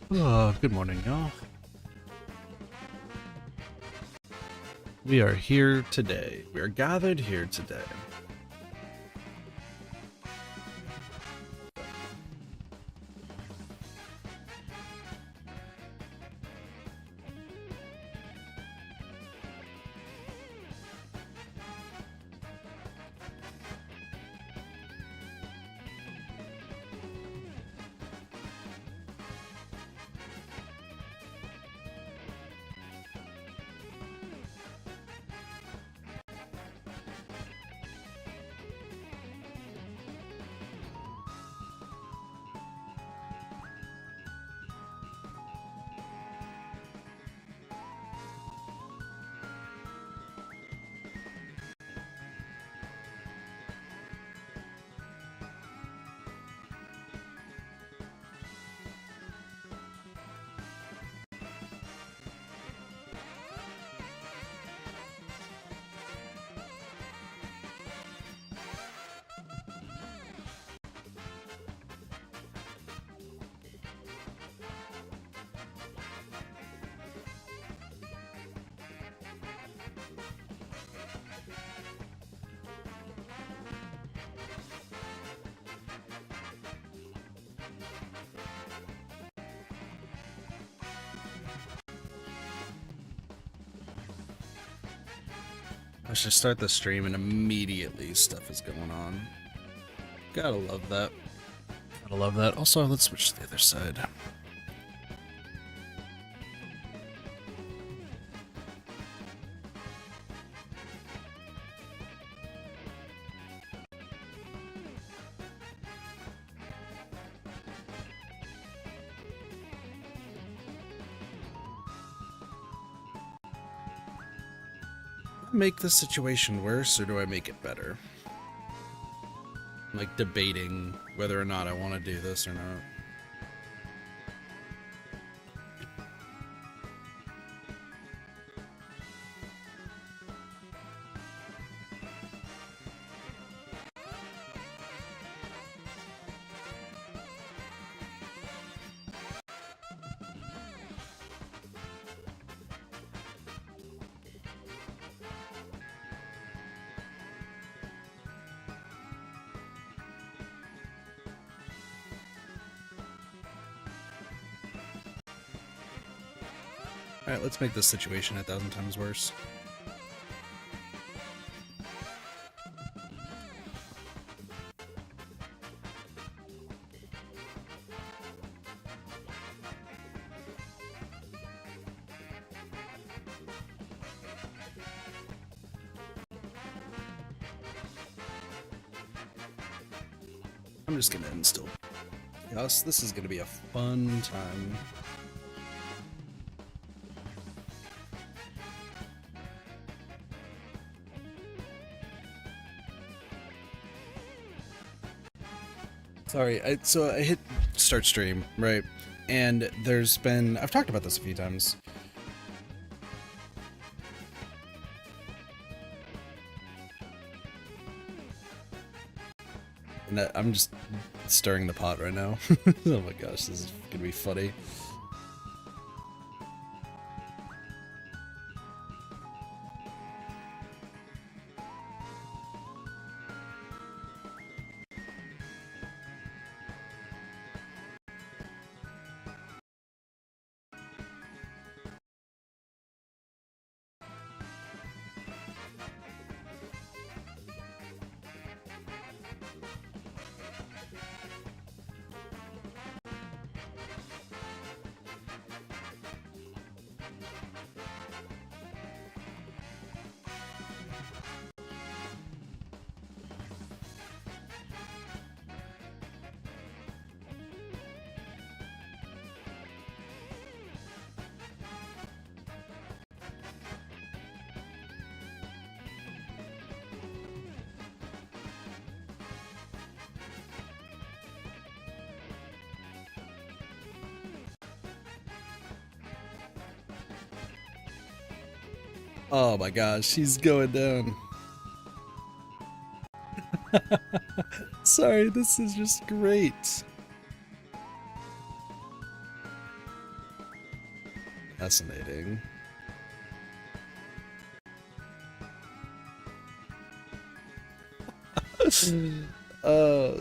Oh, good morning, y'all. We are here today. We are gathered here today. I should start the stream and immediately stuff is going on. Gotta love that. Gotta love that. Also, let's switch to the other side. Make the situation worse, or do I make it better? I'm like debating whether or not I want to do this or not. Alright, let's make this situation 1,000 times worse. I'm just gonna install. Yes, this is gonna be a fun time. Sorry, so I hit start stream, right? And there's been, I've talked about this a few times. And I'm just stirring the pot right now. Oh my gosh, this is gonna be funny. Oh my gosh, she's going down. Sorry, this is just great. Fascinating.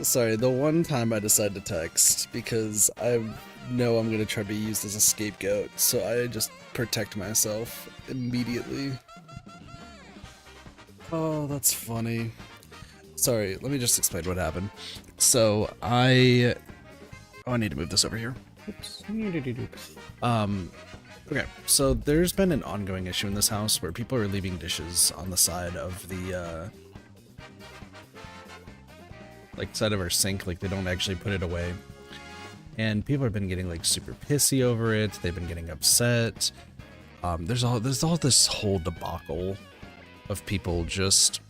Sorry, the one time I decided to text because I know I'm gonna try to be used as a scapegoat, so I just protect myself immediately. Oh, that's funny. Sorry, let me just explain what happened. So I need to move this over here. Oops. Okay, so there's been an ongoing issue in this house where people are leaving dishes on the side of the like side of our sink, like they don't actually put it away. And people have been getting like super pissy over it. They've been getting upset. There's all this whole debacle of people just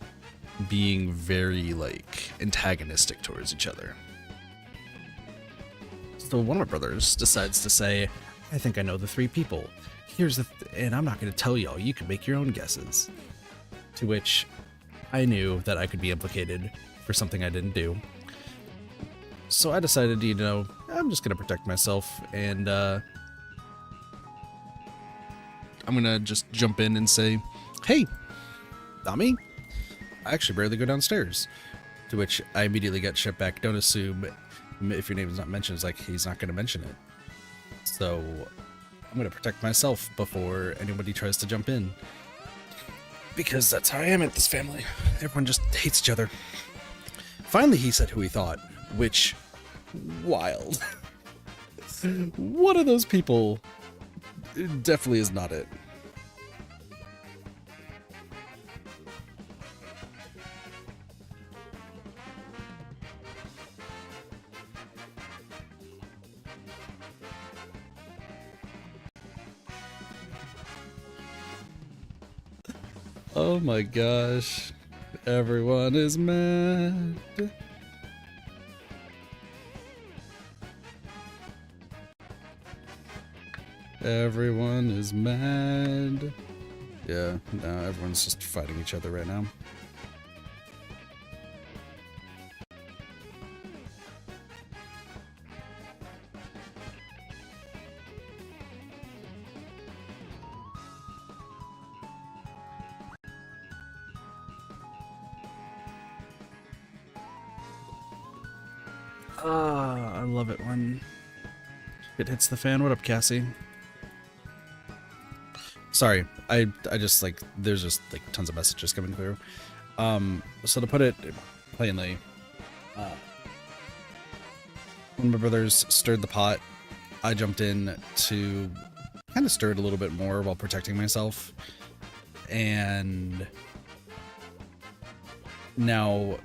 being very like antagonistic towards each other. So one of my brothers decides to say, I think I know the three people. Here's and I'm not going to tell y'all, you can make your own guesses. To which I knew that I could be implicated for something I didn't do. So I decided, you know, I'm just going to protect myself, and I'm going to just jump in and say, hey, not me. I actually barely go downstairs. To which I immediately got shut back. Don't assume if your name is not mentioned, it's like he's not going to mention it. So I'm going to protect myself before anybody tries to jump in. Because that's how I am at this family. Everyone just hates each other. Finally, he said who he thought, which, wild. One of those people definitely is not it. Oh my gosh. Everyone is mad. Everyone is mad. Yeah, no, everyone's just fighting each other right now. I love it when it hits the fan. What up, Cassie? Sorry, I just like, there's just like tons of messages coming through. So to put it plainly, when my brothers stirred the pot, I jumped in to kind of stir it a little bit more while protecting myself. And now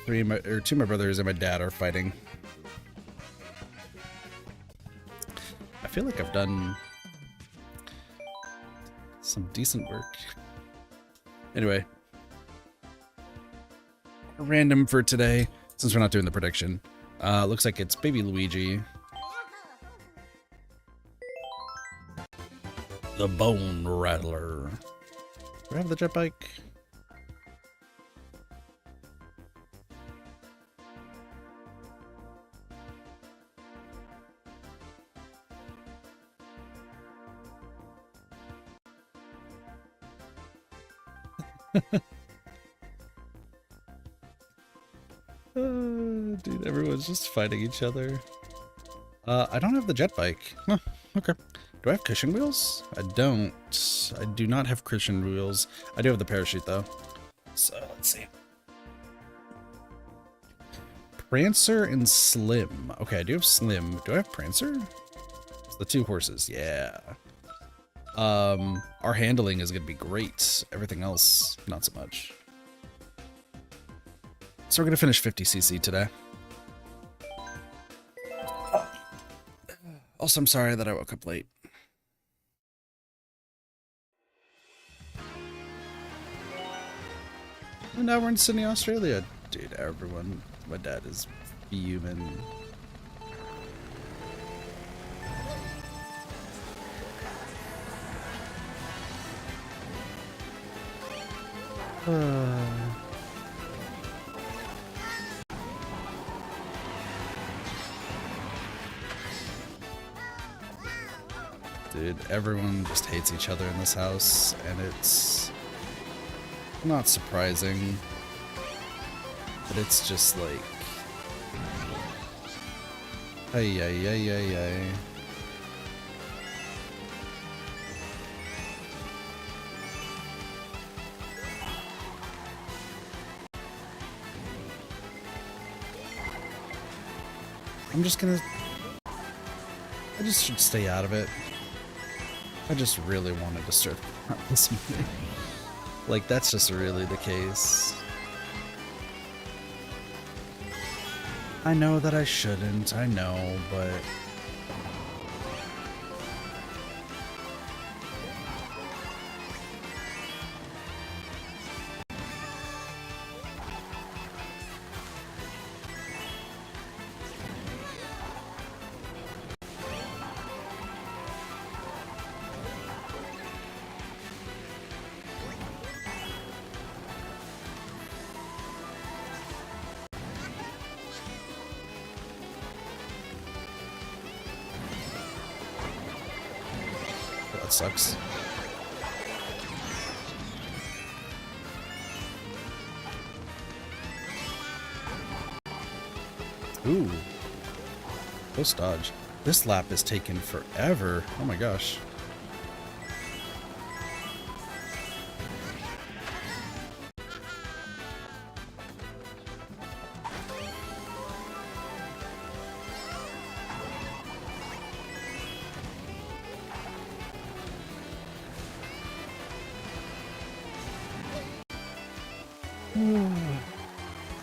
two of my brothers and my dad are fighting. I feel like I've done some decent work. Anyway, random for today, since we're not doing the prediction. Looks like it's Baby Luigi. The Bone Rattler. Do I have the jet bike? Dude, everyone's just fighting each other. I don't have the jet bike. Huh, okay. Do I have cushion wheels? I don't. I do not have cushion wheels. I do have the parachute, though. So, let's see. Prancer and Slim. Okay, I do have Slim. Do I have Prancer? It's the two horses. Yeah. Our handling is going to be great. Everything else, not so much. So we're going to finish 50cc today. Also, I'm sorry that I woke up late. And now we're in Sydney, Australia. Dude, everyone, my dad is fuming. Dude, everyone just hates each other in this house, and it's not surprising. But it's just like... Ay, ay, ay, ay, ay. I'm just gonna... I just should stay out of it. I just really wanted to start this movie. Like, that's just really the case. I know that I shouldn't, I know, but... That sucks. Ooh. Close dodge. This lap is taking forever. Oh my gosh.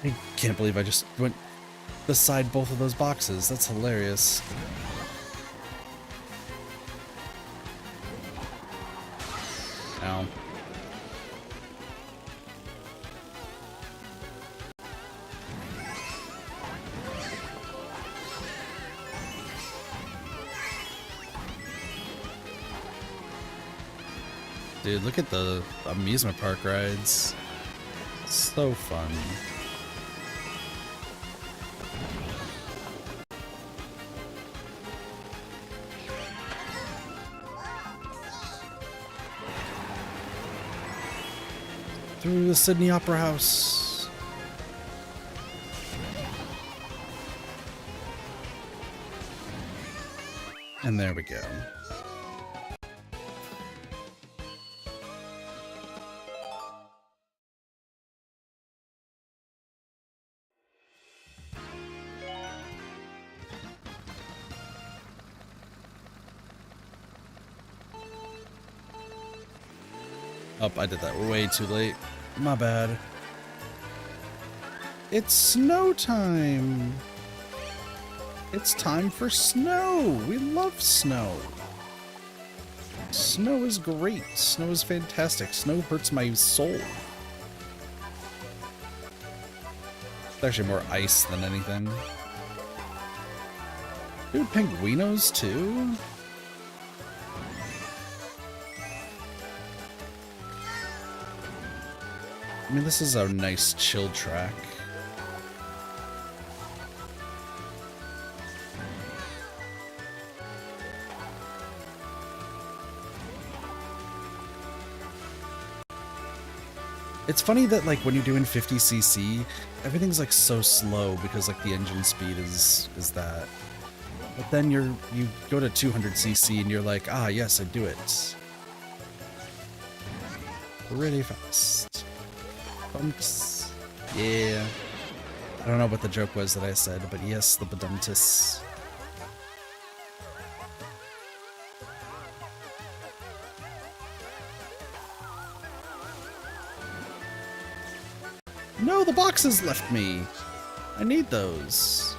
I can't believe I just went beside both of those boxes. That's hilarious. Ow. Dude, look at the amusement park rides. So fun. Through the Sydney Opera House. And there we go. Oh, I did that way too late. My bad. It's snow time! It's time for snow! We love snow! Snow is great. Snow is fantastic. Snow hurts my soul. It's actually more ice than anything. Dude, penguinos too? I mean, this is a nice chill track. It's funny that, like, when you're doing 50cc, everything's like so slow because like the engine speed is that. But then you go to 200cc and you're like, ah, yes, I do it. Really fast. Bumps. Yeah. I don't know what the joke was that I said, but yes, the badumtus. No, the boxes left me. I need those.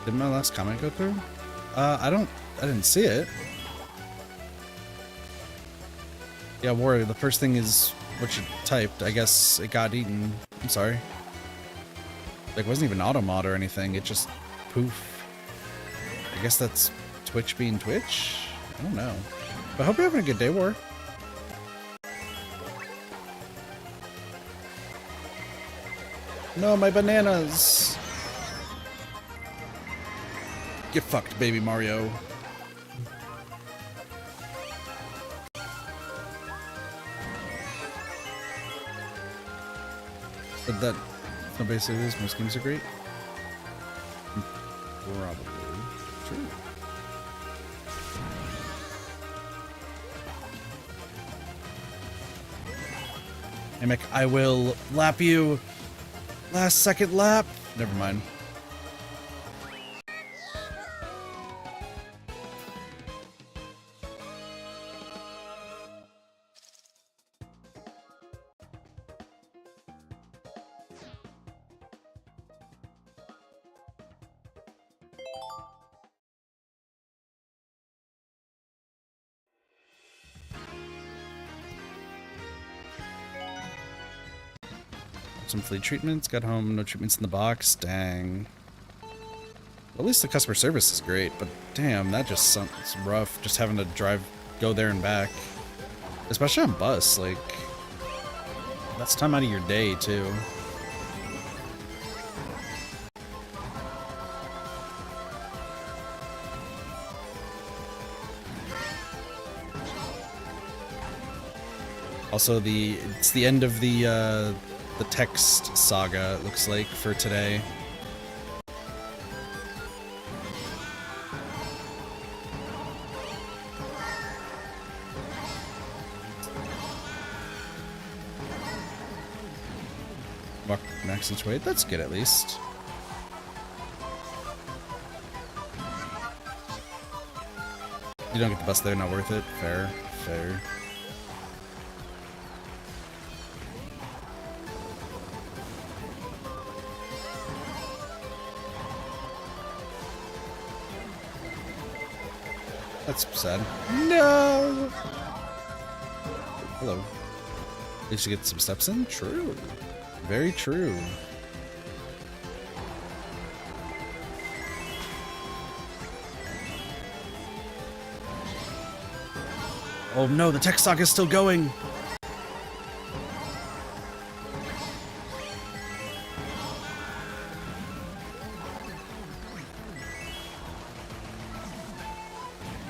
Did my last comment go through? I didn't see it. Yeah, Warrior, the first thing is what you typed. I guess it got eaten. I'm sorry. Like, it wasn't even auto mod or anything. It just poof. I guess that's Twitch being Twitch? I don't know. But I hope you're having a good day, War. No, my bananas! Get fucked, baby Mario. But that, no, basically is, most games are great. Probably true. Hey, Mick, I will lap you. Last second lap. Never mind. Some flea treatments. Got home, no treatments in the box. Dang. At least the customer service is great, but damn, that just sounds rough. Just having to go there and back. Especially on bus, like, that's time out of your day, too. Also, it's the end of the text saga, it looks like, for today. Walk max each way, that's good at least. You don't get the bus there, not worth it. Fair, fair. That's sad. No! Hello. At least you get some steps in? True. Very true. Oh no, the tech stock is still going!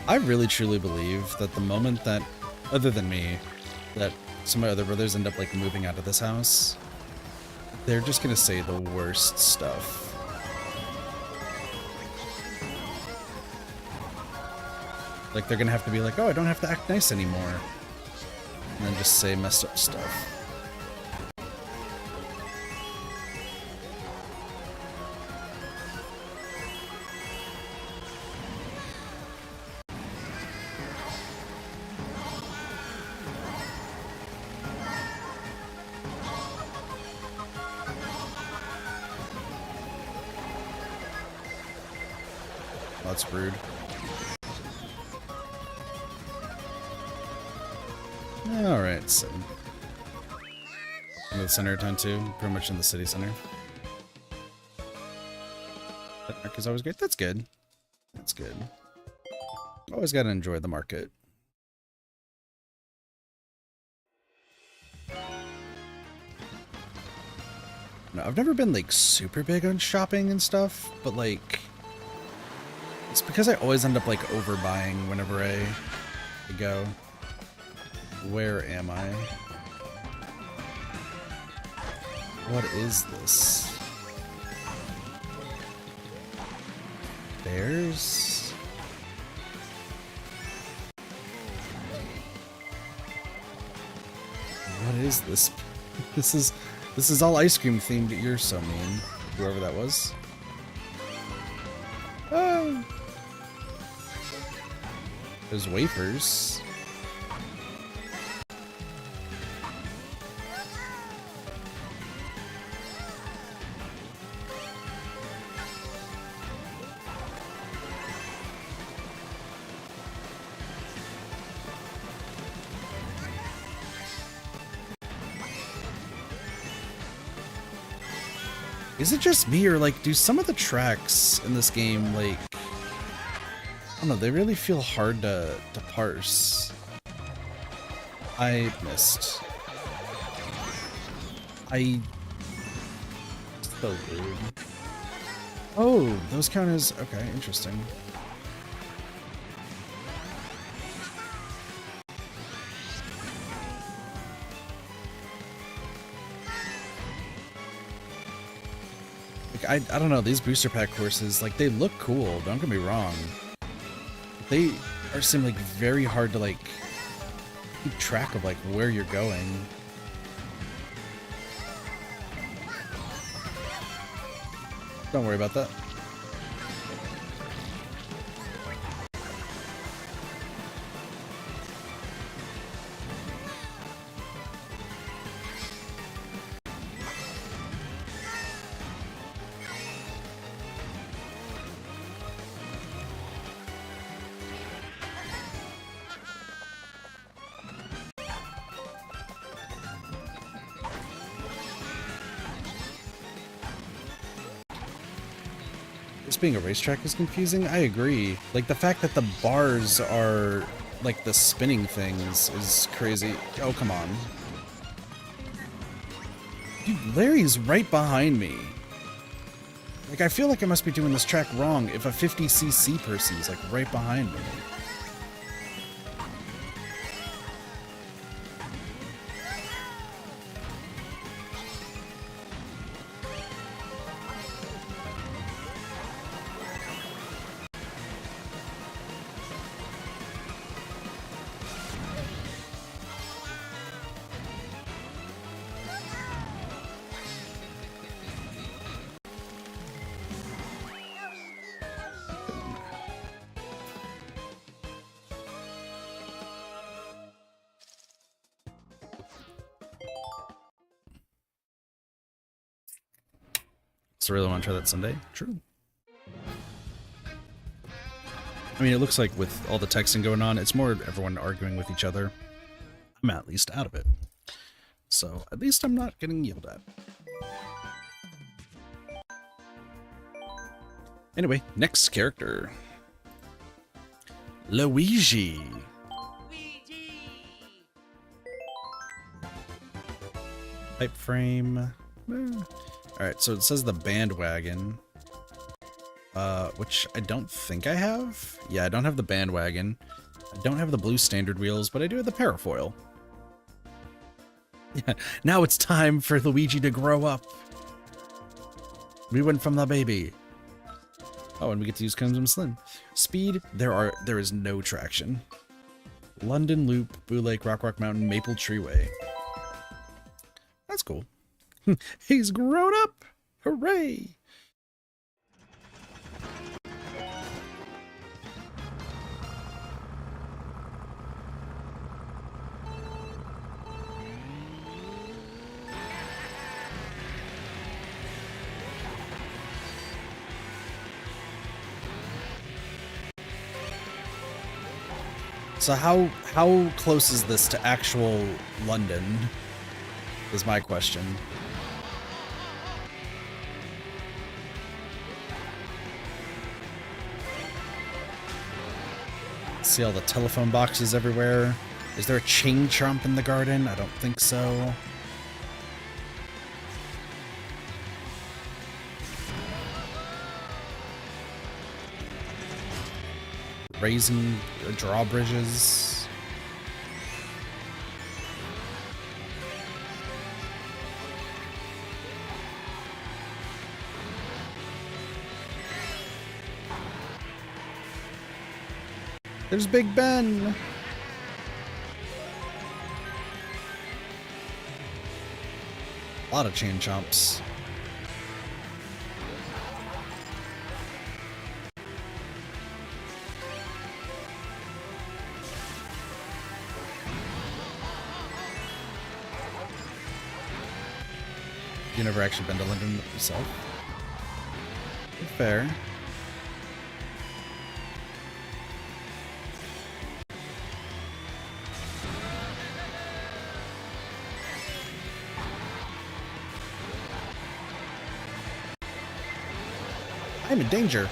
I really truly believe that the moment that, other than me, that some of my other brothers end up like moving out of this house, they're just gonna say the worst stuff. Like they're gonna have to be like, oh, I don't have to act nice anymore. And then just say messed up stuff. That's rude. Alright, so in the center of town too, pretty much in the city center. That market's always great. That's good. That's good. Always gotta enjoy the market. No, I've never been like super big on shopping and stuff, but like it's because I always end up like overbuying whenever I go. Where am I? What is this? Bears? What is this? This is all ice cream themed. You're so mean. Whoever that was. Oh. There's wafers. Is it just me, or like, do some of the tracks in this game, like, I don't know, they really feel hard to parse. I missed. So weird. Oh, those count as... Okay, interesting. Like, I don't know, these booster pack courses, like, they look cool, don't get me wrong. They are seem like very hard to, like, keep track of, like, where you're going. Don't worry about that. This being a racetrack is confusing. I agree. Like, the fact that the bars are like the spinning things is crazy. Oh, come on. Dude, Larry's right behind me. Like, I feel like I must be doing this track wrong if a 50cc person is like right behind me. So really want to try that Sunday? True. I mean, it looks like with all the texting going on, it's more everyone arguing with each other. I'm at least out of it. So at least I'm not getting yelled at. Anyway, next character. Luigi. Pipe frame. Alright, so it says the bandwagon. Which I don't think I have. Yeah, I don't have the bandwagon. I don't have the blue standard wheels, but I do have the parafoil. Yeah, now it's time for Luigi to grow up. We went from the baby. Oh, and we get to use Crimson Slim. Speed, there is no traction. London Loop, Boo Lake, Rock Mountain, Maple Treeway. That's cool. He's grown up! Hooray! So how close is this to actual London? Is my question. See all the telephone boxes everywhere. Is there a chain chomp in the garden? I don't think so. Raising drawbridges. There's Big Ben. A lot of chain chomps. You never actually been to London yourself? Fair. I'm in danger.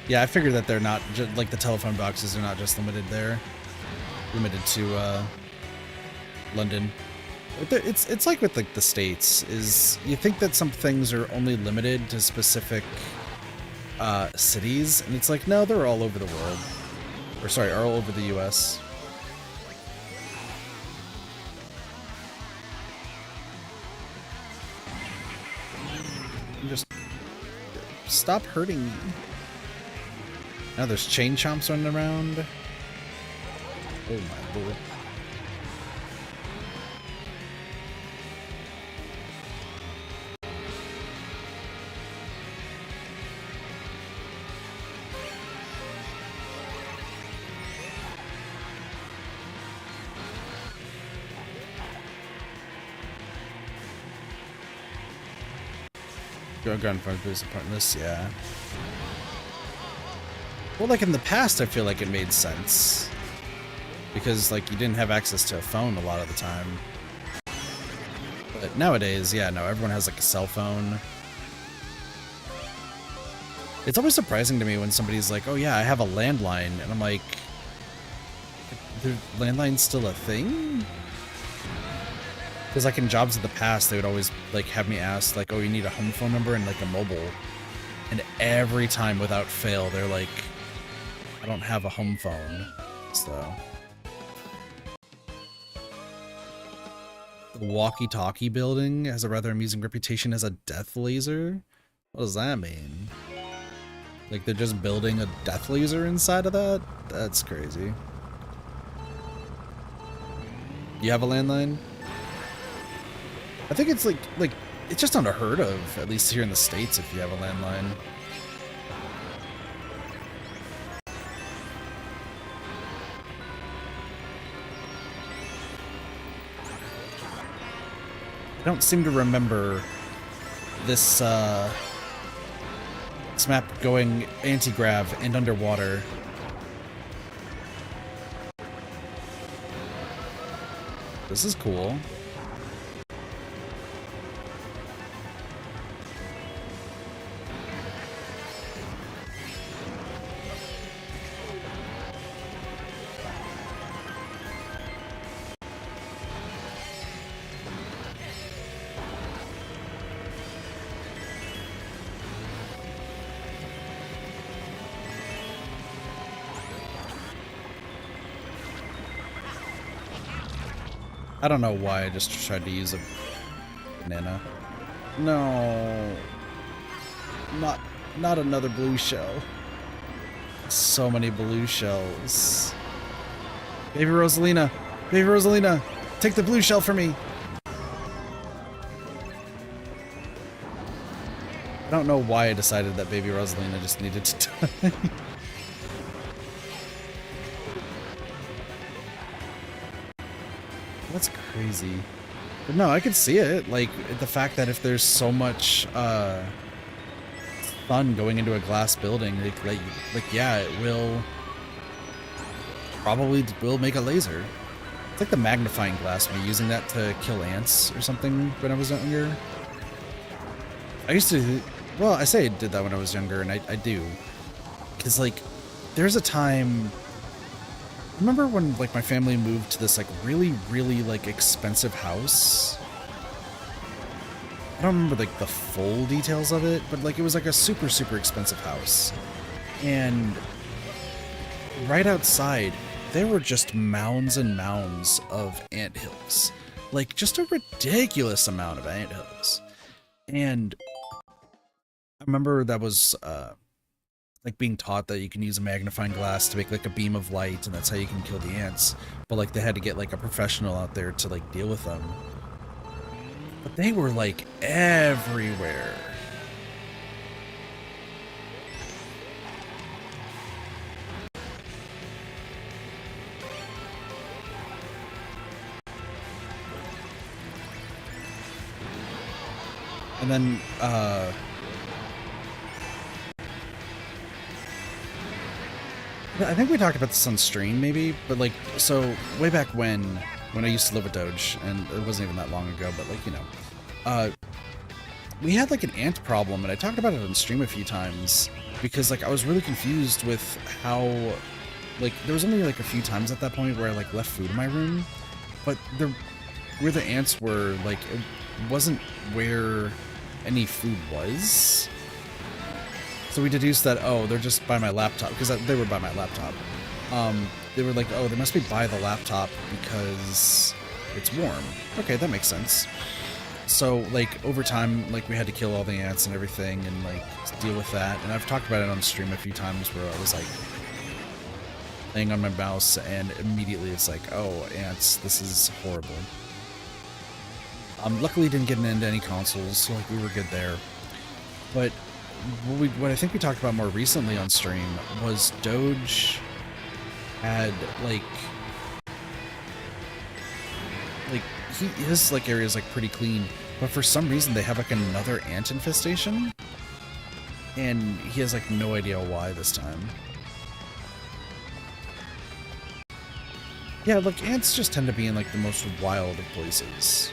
Yeah, I figured that they're not like the telephone boxes are not just limited there, limited to London. It's like with like the States, is you think that some things are only limited to specific cities, and it's like, no, they're all over the world. Or sorry, all over the US. Just stop hurting me. Now there's chain chomps running around. Oh my lord. Gunfire boost apart in this, yeah. Well, like in the past, I feel like it made sense. Because, like, you didn't have access to a phone a lot of the time. But nowadays, yeah, no, everyone has, like, a cell phone. It's always surprising to me when somebody's like, oh yeah, I have a landline. And I'm like, the landline's still a thing? Because, like, in jobs of the past, they would always, like, have me ask, like, oh, you need a home phone number and, like, a mobile. And every time, without fail, they're like, I don't have a home phone. So. The walkie-talkie building has a rather amusing reputation as a death laser? What does that mean? Like, they're just building a death laser inside of that? That's crazy. You have a landline? I think it's like it's just unheard of, at least here in the States, if you have a landline. I don't seem to remember this map going anti-grav and underwater. This is cool. I don't know why I just tried to use a banana. No. Not another blue shell. So many blue shells. Baby Rosalina! Baby Rosalina! Take the blue shell for me! I don't know why I decided that Baby Rosalina just needed to die. That's crazy. But no, I could see it. Like, the fact that if there's so much fun going into a glass building, like yeah, it will probably make a laser. It's like the magnifying glass, me using that to kill ants or something when I was younger. I used to, well, I say I did that when I was younger, and I do. Because, like, there's a time... Remember when, like, my family moved to this, like, really, really, like, expensive house? I don't remember, like, the full details of it, but, like, it was, like, a super, super expensive house. And right outside, there were just mounds and mounds of anthills. Like, just a ridiculous amount of anthills. And I remember that was, like being taught that you can use a magnifying glass to make like a beam of light, and that's how you can kill the ants. But like they had to get like a professional out there to like deal with them. But they were like everywhere. And then I think we talked about this on stream, maybe, but like, so way back when I used to live with Doge, and it wasn't even that long ago, but like, you know, we had like an ant problem, and I talked about it on stream a few times, because like I was really confused with how, like, there was only like a few times at that point where I like left food in my room, but where the ants were, like, it wasn't where any food was. So we deduced that, oh, they're just by my laptop, because they were by my laptop. They were like, oh, they must be by the laptop because it's warm. Okay, that makes sense. So, like, over time, like, we had to kill all the ants and everything and, like, deal with that. And I've talked about it on stream a few times where I was, like, laying on my mouse and immediately it's like, oh, ants, this is horrible. Luckily didn't get into any consoles, so, like, we were good there. But what I think we talked about more recently on stream was Doge had, like his like area is like pretty clean, but for some reason they have like another ant infestation, and he has like no idea why this time. Yeah, look, ants just tend to be in like the most wild of places.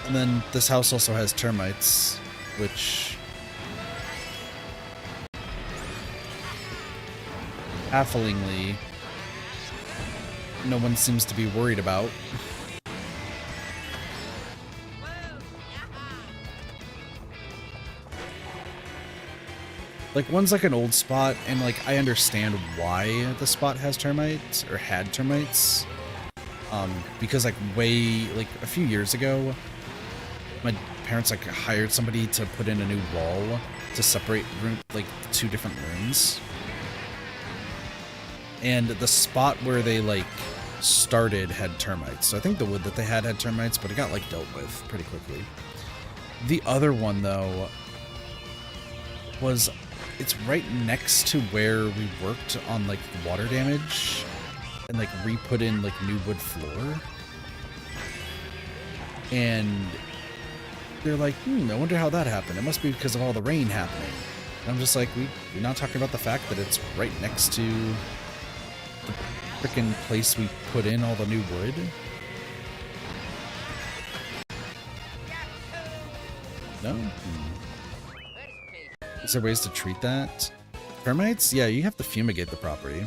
And then this house also has termites, which bafflingly no one seems to be worried about. Like, one's like an old spot, and like I understand why the spot has termites, or had termites. Because like like a few years ago, my parents like hired somebody to put in a new wall to separate like two different rooms. And the spot where they like started had termites. So I think the wood that they had termites, but it got like dealt with pretty quickly. The other one though was, it's right next to where we worked on like the water damage and like re-put in like new wood floor. And they're like, I wonder how that happened. It must be because of all the rain happening. And I'm just like, we're not talking about the fact that it's right next to the frickin' place we put in all the new wood. No? Is there ways to treat that? Termites? Yeah, you have to fumigate the property.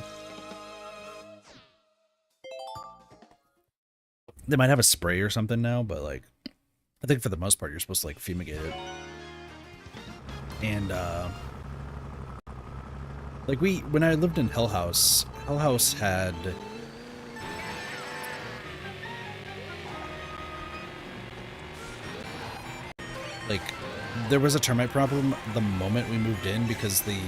They might have a spray or something now, but like, I think for the most part you're supposed to like fumigate it. And like when I lived in Hell House had like, there was a termite problem the moment we moved in because the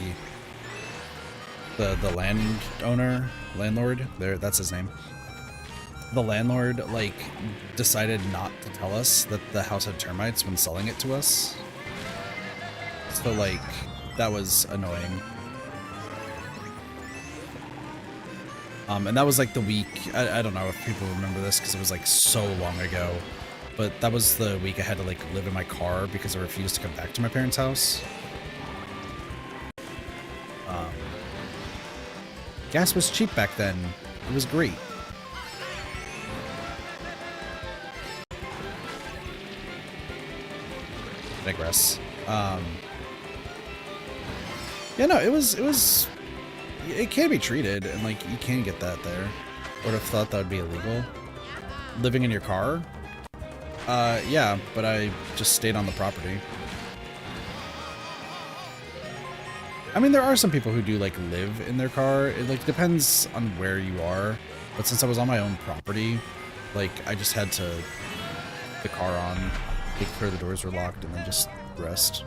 landlord there, that's his name. The landlord like decided not to tell us that the house had termites when selling it to us. So like, that was annoying. And that was like the week, I don't know if people remember this because it was like so long ago, but that was the week I had to like live in my car because I refused to come back to my parents' house. Gas was cheap back then. It was great. Digress. Yeah, no, it can be treated, and like you can get that there. I would have thought that would be illegal. Living in your car? Yeah, but I just stayed on the property. I mean, there are some people who do like live in their car. It like depends on where you are. But since I was on my own property, like I just had to put the car on, make sure the doors were locked, and then just rest.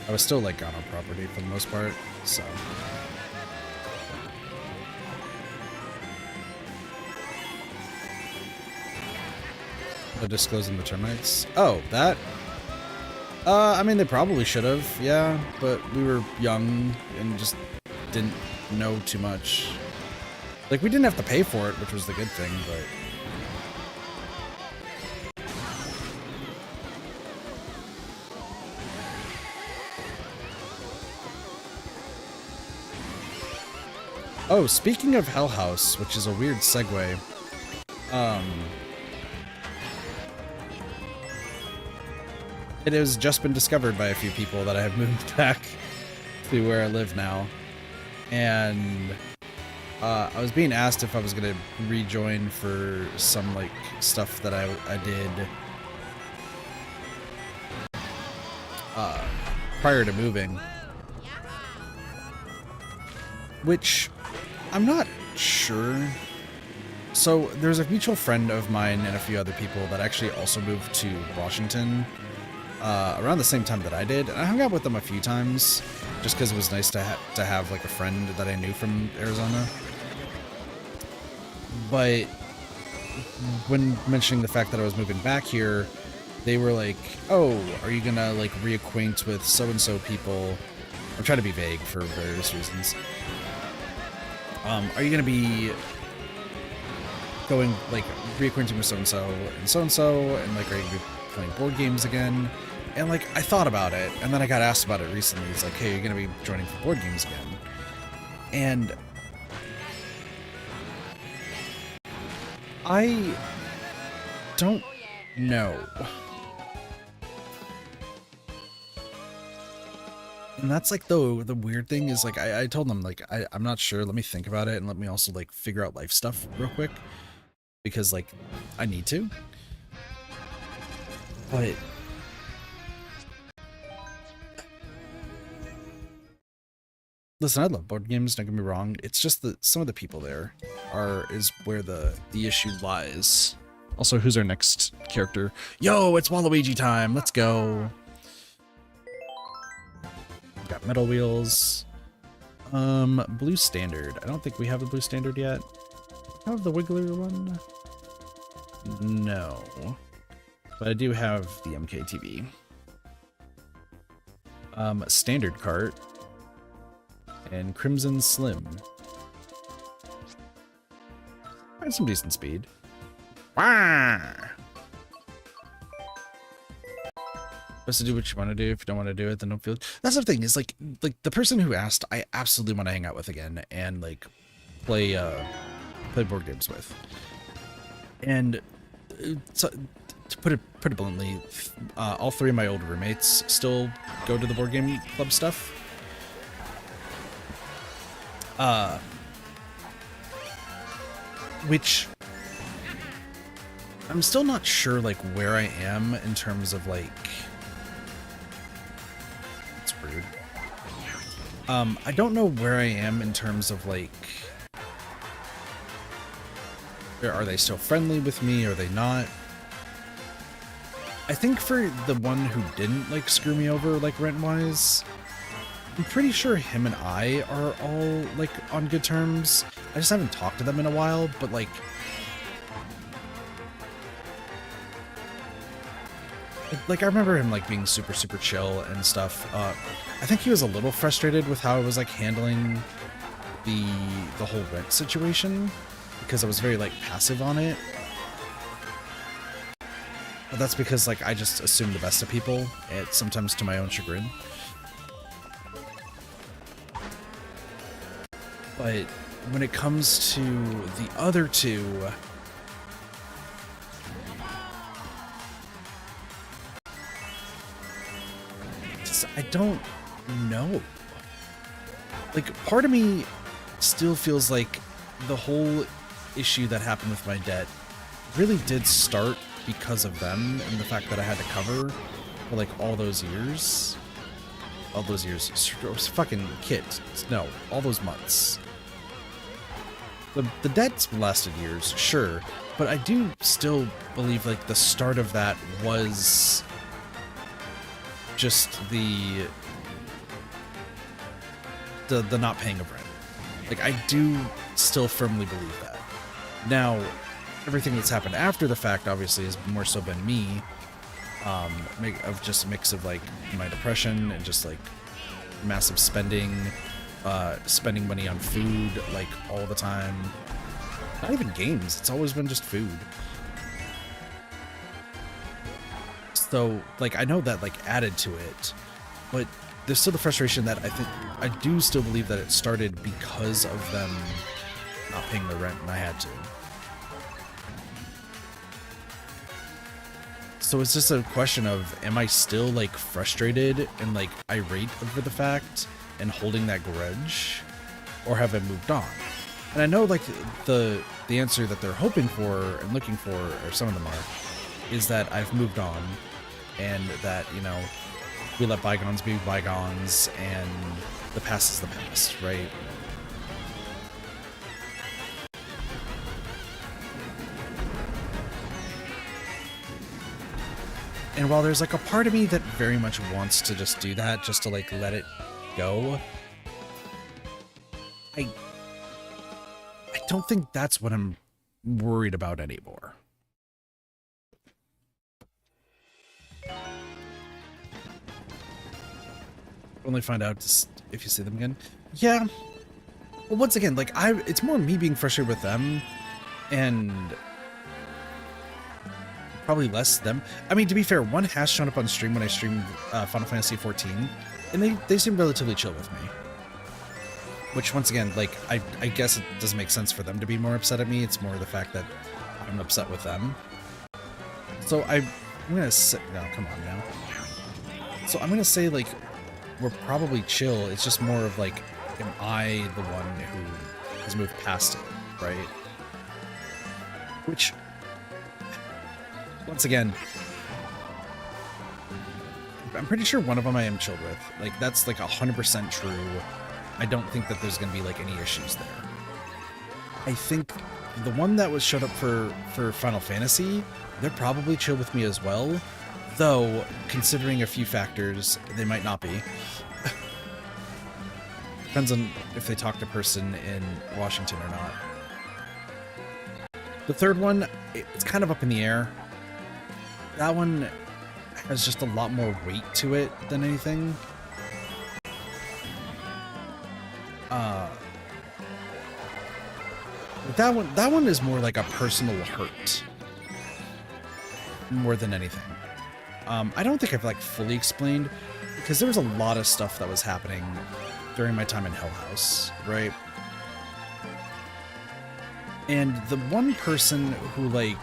I was still like on our property for the most part, so. They're disclosing the termites. Oh, that? I mean, they probably should have, yeah, but we were young and just didn't know too much. Like, we didn't have to pay for it, which was the good thing, but... Oh, speaking of Hell House, which is a weird segue, It has just been discovered by a few people that I have moved back to where I live now. And I was being asked if I was going to rejoin for some, like, stuff that I did prior to moving. Which, I'm not sure. So, there's a mutual friend of mine and a few other people that actually also moved to Washington around the same time that I did. And I hung out with them a few times, just because it was nice to have, like, a friend that I knew from Arizona. But when mentioning the fact that I was moving back here, they were like, oh, are you gonna, like, reacquaint with so-and-so people? I'm trying to be vague for various reasons. Are you gonna be going, like, reacquainting with so-and-so, and, like, are you gonna be playing board games again? And, like, I thought about it, and then I got asked about it recently. It's like, hey, you're gonna be joining for board games again. And I don't know. And that's, like, the weird thing is, like, I told them, like, I'm not sure. Let me think about it, and let me also, like, figure out life stuff real quick. Because, like, I need to. But listen, I love board games, don't get me wrong. It's just that some of the people there is where the issue lies. Also, who's our next character? Yo, it's Waluigi time. Let's go. Got metal wheels. Blue standard. I don't think we have the blue standard yet. Do I have the Wiggler one? No. But I do have the MKTV. Standard Kart. And Crimson Slim. And some decent speed. Wah! Best to do what you want to do. If you don't want to do it, then don't feel it. That's the thing, is like the person who asked, I absolutely want to hang out with again and, like, play board games with. And so, to put it bluntly, all three of my old roommates still go to the board game club stuff. Which I'm still not sure, like, where I am in terms of, like, it's rude. I don't know where I am in terms of, like, are they still friendly with me? Are they not? I think for the one who didn't, like, screw me over, like, rent-wise, I'm pretty sure him and I are all, like, on good terms. I just haven't talked to them in a while, but, like, I remember him, like, being super, super chill and stuff. I think he was a little frustrated with how I was, like, handling the whole rent situation, because I was very, like, passive on it. But that's because, like, I just assume the best of people, and sometimes to my own chagrin. But when it comes to the other two, I don't know. Like, part of me still feels like the whole issue that happened with my debt really did start because of them and the fact that I had to cover for, like, all those years. All those years. Fucking kids. No, all those months. The debt's lasted years, sure, but I do still believe, like, the start of that was just the not paying of rent. Like, I do still firmly believe that. Now, everything that's happened after the fact, obviously, has more so been me, of just a mix of, like, my depression and just, like, massive spending money on food, like, all the time. Not even games, it's always been just food. So, like, I know that, like, added to it, but there's still the frustration that I do still believe that it started because of them not paying the rent and I had to. So it's just a question of, am I still like frustrated and like irate over the fact and holding that grudge, or have I moved on? And I know like the answer that they're hoping for and looking for, or some of them are, is that I've moved on and that, you know, we let bygones be bygones and the past is the past, right? And while there's like a part of me that very much wants to just do that, just to like let it go, I don't think that's what I'm worried about anymore. Only find out if you see them again. Yeah. Well, once again, like it's more me being frustrated with them, and probably less them. I mean, to be fair, one has shown up on stream when I streamed Final Fantasy XIV, and they seem relatively chill with me. Which, once again, like, I guess it doesn't make sense for them to be more upset at me. It's more the fact that I'm upset with them. So I'm gonna say, no, come on now. So I'm gonna say, like, we're probably chill. It's just more of like, am I the one who has moved past it, right? Which, once again, I'm pretty sure one of them I am chilled with. Like, that's like 100% true. I don't think that there's going to be like any issues there. I think the one that was showed up for Final Fantasy, they're probably chill with me as well. Though, considering a few factors, they might not be. Depends on if they talk to person in Washington or not. The third one, it's kind of up in the air. That one has just a lot more weight to it than anything. That one is more like a personal hurt, more than anything. I don't think I've like fully explained, because there was a lot of stuff that was happening during my time in Hell House, right? And the one person who like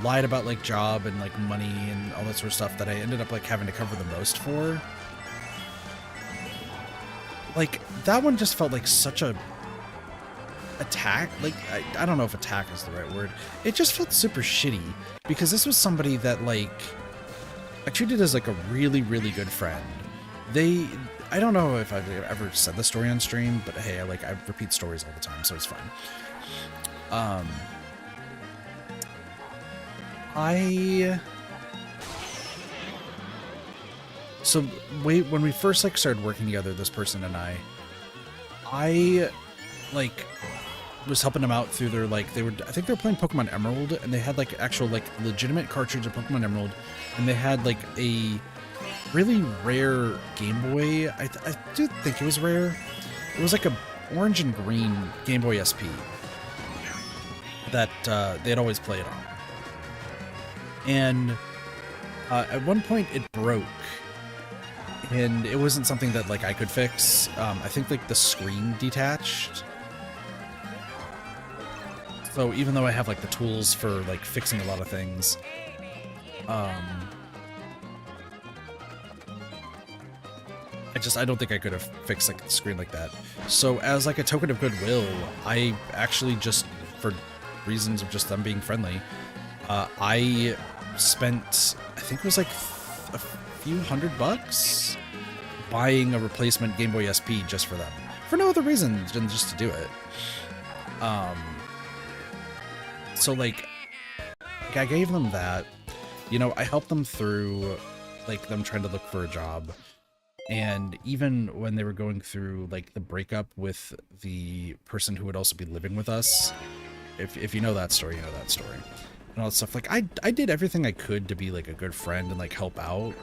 lied about like job and like money and all that sort of stuff that I ended up like having to cover the most for, like that one just felt like such a attack. Like I don't know if attack is the right word. It just felt super shitty, because this was somebody that like I treated as like a really, really good friend. I don't know if I've ever said the story on stream, but hey, I repeat stories all the time, so it's fine. So when we first like started working together, this person and I like was helping them out through their like I think they were playing Pokemon Emerald, and they had like actual like legitimate cartridge of Pokemon Emerald, and they had like a really rare Game Boy. I do think it was rare. It was like a orange and green Game Boy SP that they had always played on. And at one point it broke, and it wasn't something that like I could fix. I think like the screen detached. So even though I have like the tools for like fixing a lot of things, I don't think I could have fixed like the screen like that. So as like a token of goodwill, I actually just, for reasons of just them being friendly, I spent, I think it was like a few $100 buying a replacement Game Boy SP just for them, for no other reason than just to do it. So like I gave them that, you know, I helped them through like them trying to look for a job. And even when they were going through like the breakup with the person who would also be living with us, if you know that story, you know that story, and all that stuff. Like I did everything I could to be like a good friend and like help out.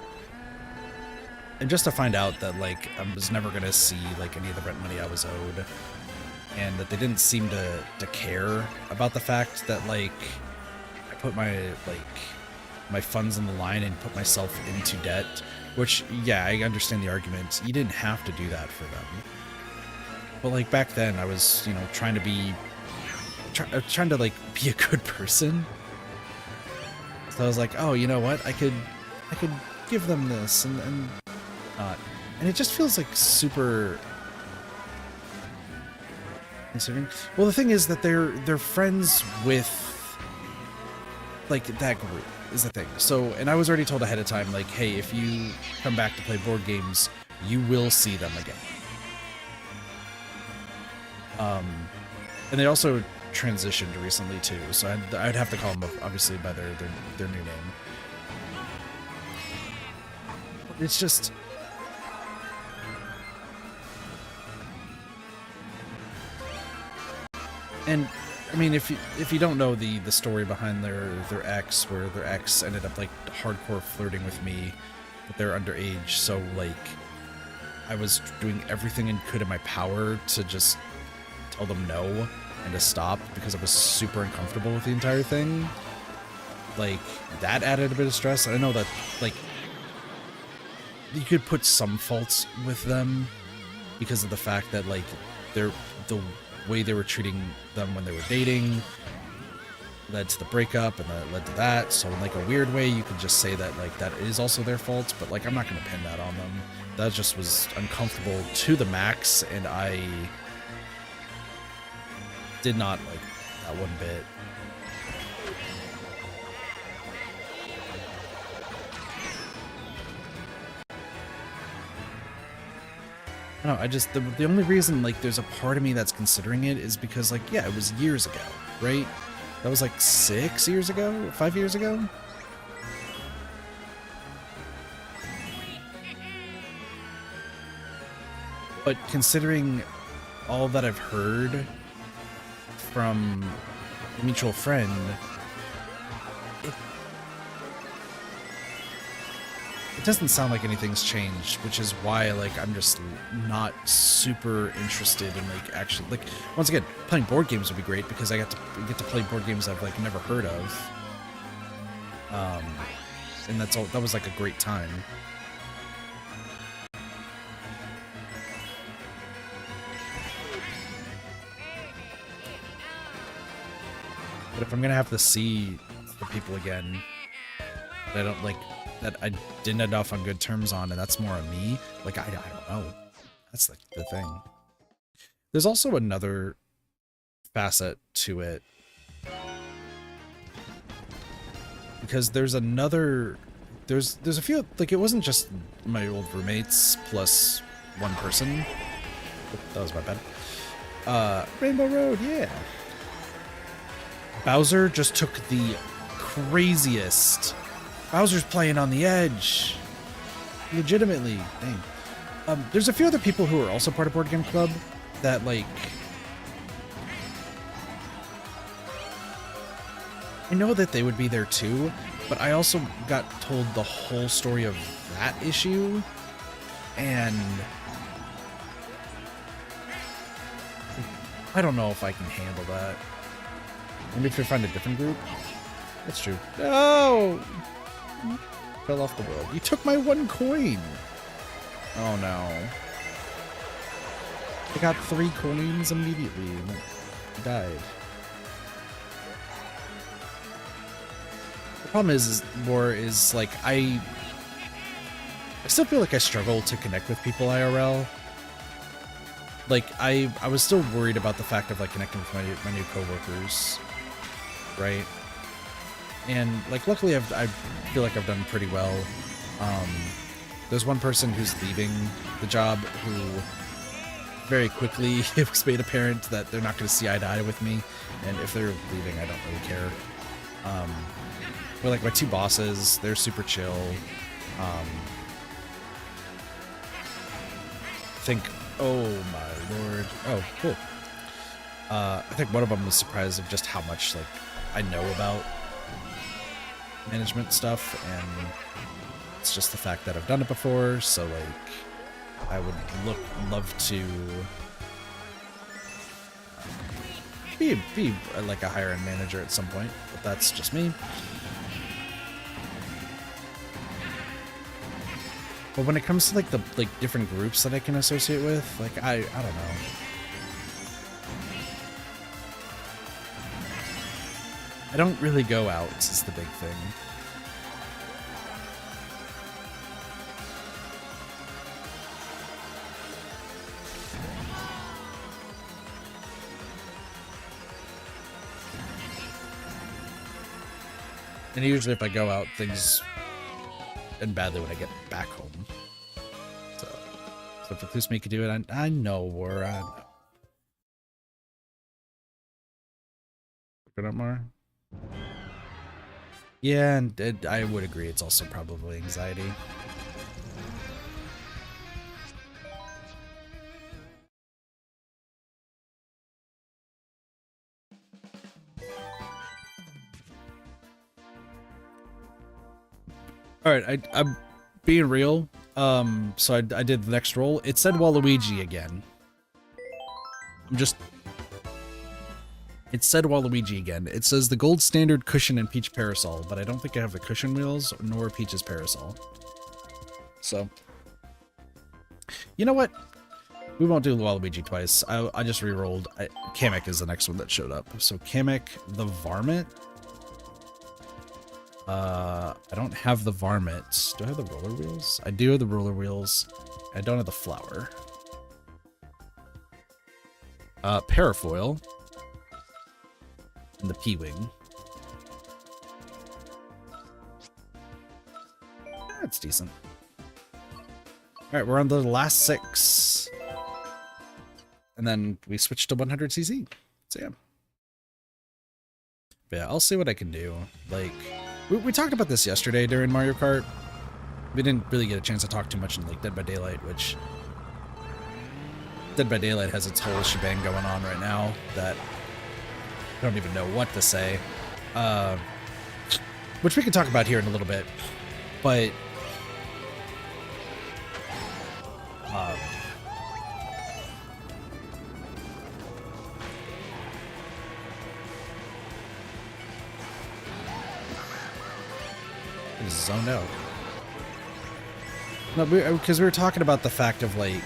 And just to find out that like I was never gonna see like any of the rent money I was owed, and that they didn't seem to care about the fact that like I put my funds on the line and put myself into debt. Which, yeah, I understand the argument. You didn't have to do that for them. But, like, back then, I was, you know, trying to like, be a good person. So I was like, oh, you know what? I could give them this and not. And it just feels like super considering. Well, the thing is that they're friends with like that group is the thing. So, and I was already told ahead of time, like, hey, if you come back to play board games, you will see them again. And they also transitioned recently too, so I'd have to call them obviously by their new name. It's just and I mean if you don't know the story behind their ex, where their ex ended up like hardcore flirting with me, but they're underage, so like I was doing everything and could in my power to just tell them no and to stop because I was super uncomfortable with the entire thing. Like, that added a bit of stress. I know that, like, you could put some faults with them because of the fact that, like, the way they were treating them when they were dating led to the breakup, and that led to that. So in, like, a weird way, you could just say that, like, that is also their fault, but, like, I'm not going to pin that on them. That just was uncomfortable to the max, and I did not like that one bit. No, I just the only reason like there's a part of me that's considering it is because like yeah, it was years ago, right? That was like 6 years ago, 5 years ago. But considering all that I've heard from a mutual friend, it doesn't sound like anything's changed, which is why like I'm just not super interested in like actually like once again playing board games would be great because I get to play board games I've like never heard of, and that's all. That was like a great time. But if I'm gonna have to see the people again that I don't like, that I didn't end off on good terms on, and that's more on me, like I don't know. That's like the thing. There's also another facet to it, because there's a few, like it wasn't just my old roommates plus one person. That was my bad. Rainbow Road, yeah. Bowser just took the craziest. Bowser's playing on the edge. Legitimately. Dang. There's a few other people who are also part of Board Game Club that, like... I know that they would be there too, but I also got told the whole story of that issue, and... I don't know if I can handle that. Maybe if we find a different group. That's true. No! Fell off the world. You took my 1 coin! Oh no. I got 3 coins immediately and it died. The problem is like I still feel like I struggle to connect with people IRL. Like I was still worried about the fact of like connecting with my new coworkers. Right, and like luckily I feel like I've done pretty well. There's one person who's leaving the job who very quickly it was made apparent that they're not going to see eye to eye with me, and if they're leaving I don't really care. But like my 2 bosses, they're super chill. I think, oh my lord, oh cool. I think one of them was surprised of just how much like I know about management stuff, and it's just the fact that I've done it before, so like I would love to be like a higher end manager at some point, but that's just me. But when it comes to like the different groups that I can associate with, like I don't know. I don't really go out, is the big thing. And usually if I go out, things end badly when I get back home. So if Recluse Me could do it, I know where I know. Good up more. Yeah, and I would agree it's also probably anxiety. Alright, I'm being real. So I did the next roll. It said Waluigi again. It said Waluigi again. It says the gold standard cushion and Peach parasol, but I don't think I have the cushion wheels nor Peach's parasol. So, you know what? We won't do Waluigi twice. I just re-rolled. Kamek is the next one that showed up. So Kamek the Varmint. I don't have the Varmint. Do I have the roller wheels? I do have the roller wheels. I don't have the flower. Parafoil. And the P-Wing. That's decent. Alright, we're on the last 6. And then we switched to 100cc. So yeah. But yeah, I'll see what I can do. Like, we talked about this yesterday during Mario Kart. We didn't really get a chance to talk too much in like Dead by Daylight, which Dead by Daylight has its whole shebang going on right now that I don't even know what to say. Which we can talk about here in a little bit. But zoned out. No, because we were talking about the fact of like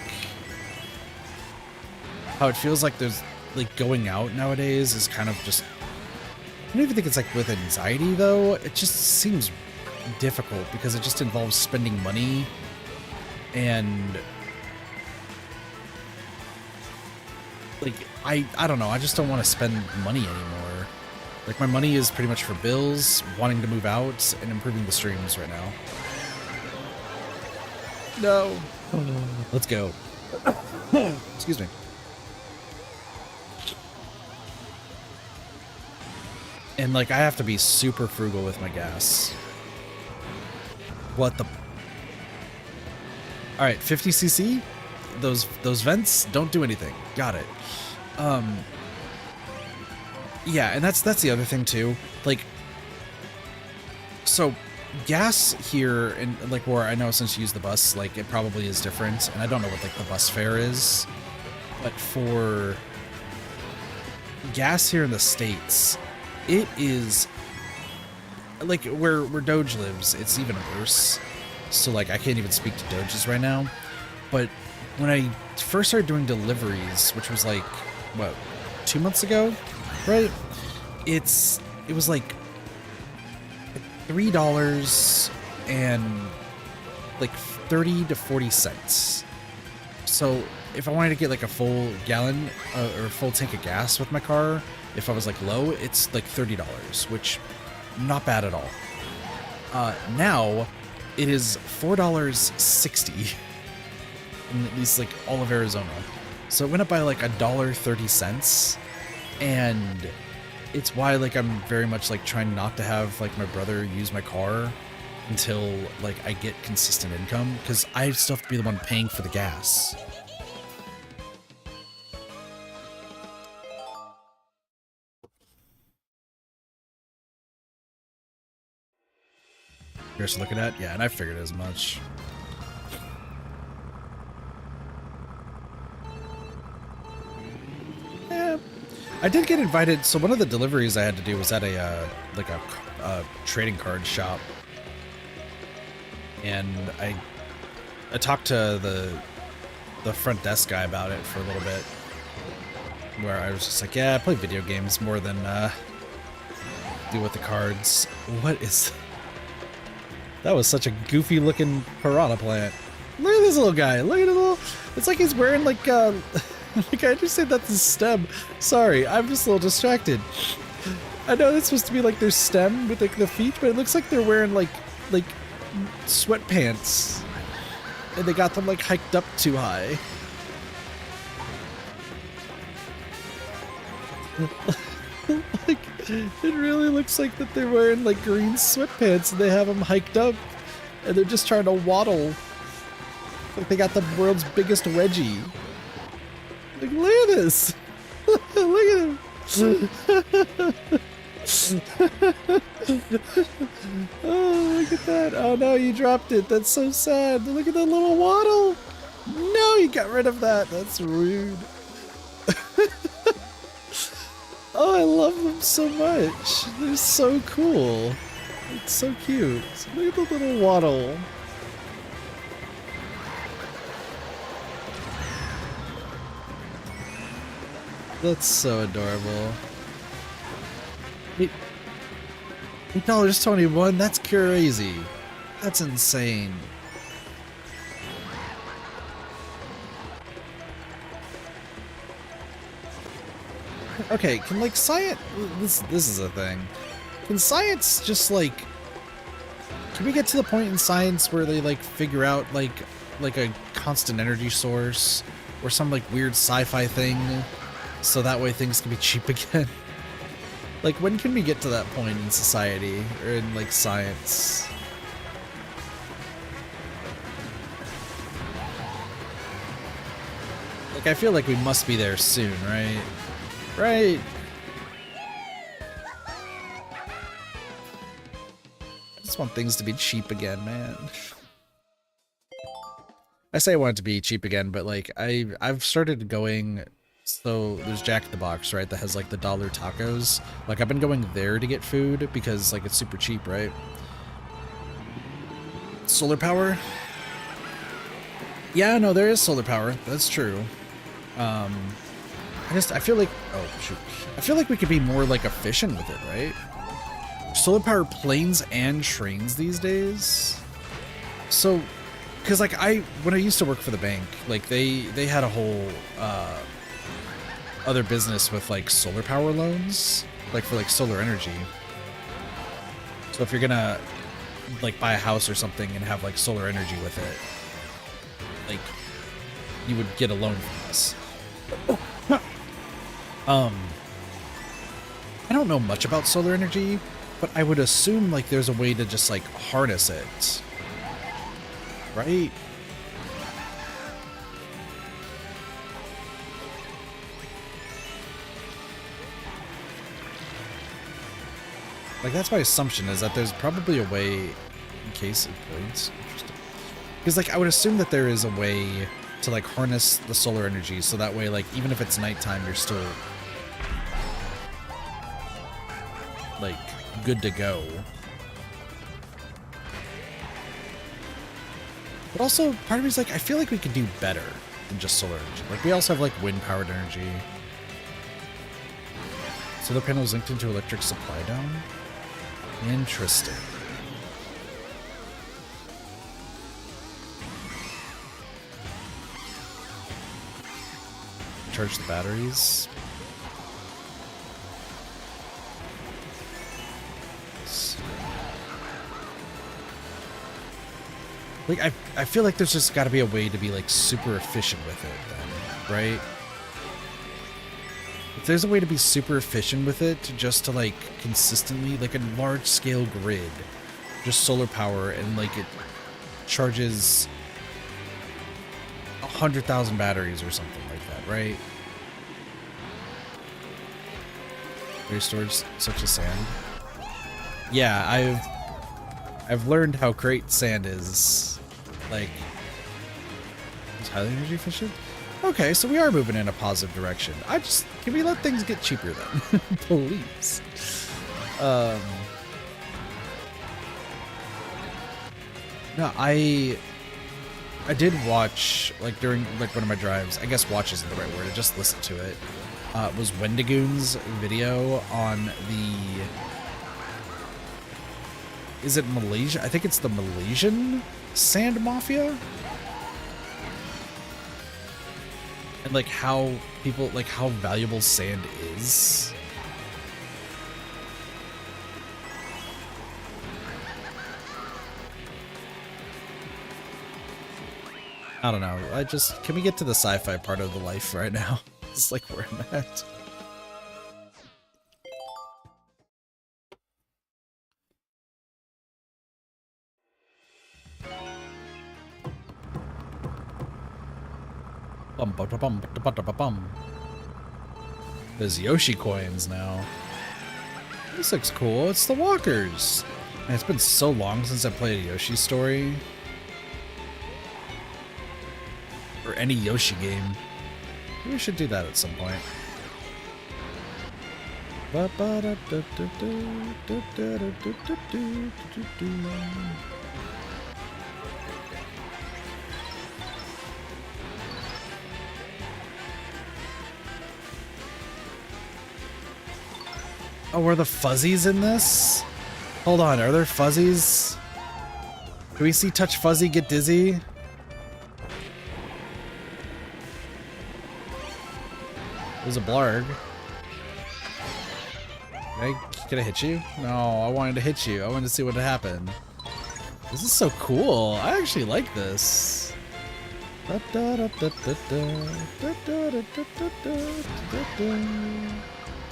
how it feels like there's like going out nowadays is kind of just, I don't even think it's like with anxiety though. It just seems difficult because it just involves spending money and like I don't know. I just don't want to spend money anymore. Like my money is pretty much for bills, wanting to move out, and improving the streams right now. No. Let's go. Excuse me. And like I have to be super frugal with my gas. What the? All right, 50cc. Those vents don't do anything. Got it. Yeah, and that's the other thing too. Like, so gas here and like where I know since you use the bus, like it probably is different, and I don't know what like the bus fare is, but for gas here in the States, it is like where Doge lives, it's even worse. So like I can't even speak to Doges right now. But when I first started doing deliveries, which was like what, 2 months ago, right? It was like $3 and like 30 to 40 cents. So if I wanted to get like a full gallon or a full tank of gas with my car, if I was like low, it's like $30, which not bad at all. Now it is $4.60 in at least like all of Arizona. So it went up by like $1.30, and it's why like I'm very much like trying not to have like my brother use my car until like I get consistent income, because I still have to be the one paying for the gas. Here's looking at, yeah, and I figured as much. Yeah, I did get invited. So one of the deliveries I had to do was at a like a trading card shop, and I talked to the front desk guy about it for a little bit, where I was just like, yeah, I play video games more than deal with the cards. What is? That was such a goofy looking piranha plant. Look at this little guy. Look at it little. It's like he's wearing like like I just said that's his stem. Sorry, I'm just a little distracted. I know that's supposed to be like their stem with like the feet, but it looks like they're wearing like sweatpants, and they got them like hiked up too high. Like, it really looks like that they're wearing like green sweatpants and they have them hiked up, and they're just trying to waddle. Like they got the world's biggest wedgie. Like, look at this. Look at him. Oh, look at that. Oh no, you dropped it. That's so sad. Look at that little waddle. No, you got rid of that. That's rude. Oh, I love them so much. They're so cool. It's so cute. Look at the little waddle. That's so adorable. $8.21? That's crazy. That's insane. Okay, can like science... This is a thing. Can science just like... Can we get to the point in science where they like figure out like a constant energy source or some like weird sci-fi thing so that way things can be cheap again? Like, when can we get to that point in society or in like science? Like, I feel like we must be there soon, right? Right. I just want things to be cheap again, man. I say I want it to be cheap again, but like I've started going. So there's Jack in the Box, right? That has like the dollar tacos. Like I've been going there to get food because like it's super cheap, right? Solar power. Yeah, no, there is solar power. That's true. I feel like, oh shoot, I feel like we could be more like efficient with it, right? Solar power planes and trains these days. So, because like when I used to work for the bank, like they had a whole other business with like solar power loans, like for like solar energy. So if you're gonna like buy a house or something and have like solar energy with it, like you would get a loan from us. I don't know much about solar energy, but I would assume like there's a way to just like harness it, right? Like that's my assumption, is that there's probably a way in case it points. Interesting. Because like I would assume that there is a way to like harness the solar energy so that way like even if it's nighttime you're still like good to go. But also part of me is like I feel like we could do better than just solar energy. Like we also have like wind powered energy. Solar panels linked into electric supply down. Interesting. Charge the batteries. Like I feel like there's just got to be a way to be like super efficient with it then, right? If there's a way to be super efficient with it, just to like consistently, like a large scale grid, just solar power, and like it charges 100,000 batteries or something like that, right? Your storage such as sand. Yeah, I've learned how great sand is. Like, it's highly energy efficient. Okay, so we are moving in a positive direction. Can we let things get cheaper then? Please. No, I did watch, like, during, like, one of my drives, I guess watch isn't the right word, I just listened to it, was Wendigoon's video on the, is it Malaysia? I think it's the Malaysian sand mafia? And like how people, like how valuable sand is. I don't know. Can we get to the sci-fi part of the life right now? It's like where I'm at. There's Yoshi coins now. This looks cool. It's the walkers. Man, it's been so long since I played a Yoshi story. Or any Yoshi game. Maybe we should do that at some point. Oh, were the fuzzies in this? Hold on, are there fuzzies? Can we see Touch Fuzzy get dizzy? There's a blarg. Can I hit you? No, I wanted to hit you. I wanted to see what had happened. This is so cool. I actually like this.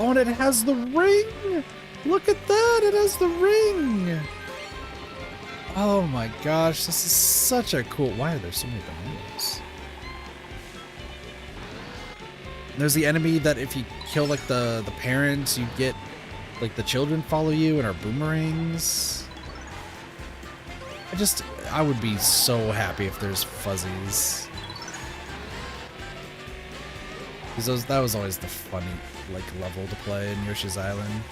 Oh, and it has the ring! Look at that! It has the ring! Oh my gosh, this is such a cool... Why are there so many bananas? There's the enemy that if you kill like the parents, you get like the children follow you and are boomerangs. I would be so happy if there's fuzzies. Because that was always the funny like level to play in Yoshi's Island.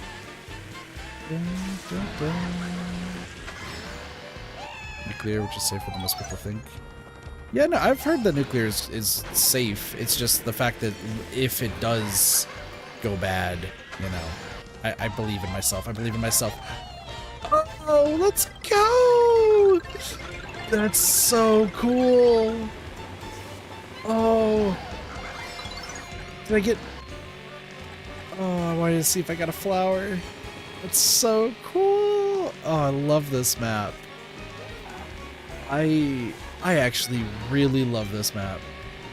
Nuclear, which is safer than most people think. Yeah, no, I've heard that nuclear is safe. It's just the fact that if it does go bad, you know, I believe in myself. I believe in myself. Oh, let's go! That's so cool. Oh. Did I get... Oh, I wanted to see if I got a flower. That's so cool. Oh, I love this map. I actually really love this map.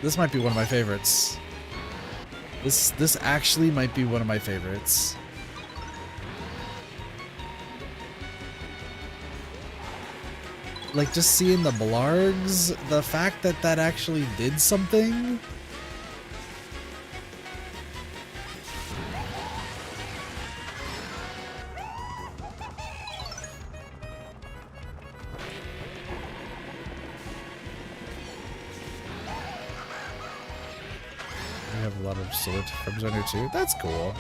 This might be one of my favorites. This actually might be one of my favorites. Like, just seeing the blargs, the fact that that actually did something. We have a lot of solar farms on here too. That's cool.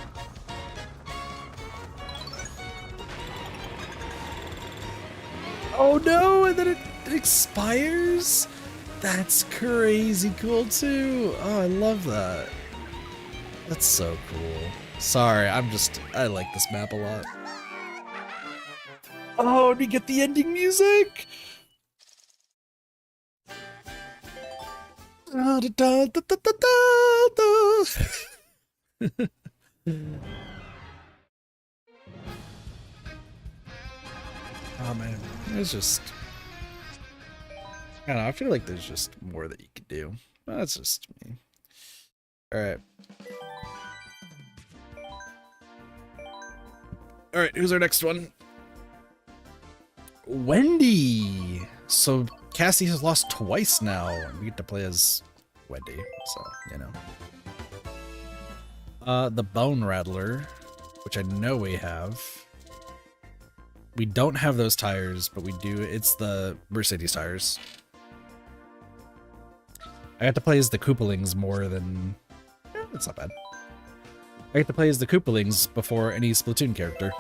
Oh no, and then it expires? That's crazy cool too. Oh, I love that. That's so cool. Sorry, I like this map a lot. Oh, and we get the ending music! Da, da, da, da, da, da, da. Oh man, there's just... I don't know, I feel like there's just more that you could do. That's just me. Alright. Alright, who's our next one? Wendy! So Cassie has lost twice now, and we get to play as Wendy, so, you know. The Bone Rattler, which I know we have. We don't have those tires, but we do. It's the Mercedes tires. I got to play as the Koopalings more than... That's not bad. I get to play as the Koopalings before any Splatoon character.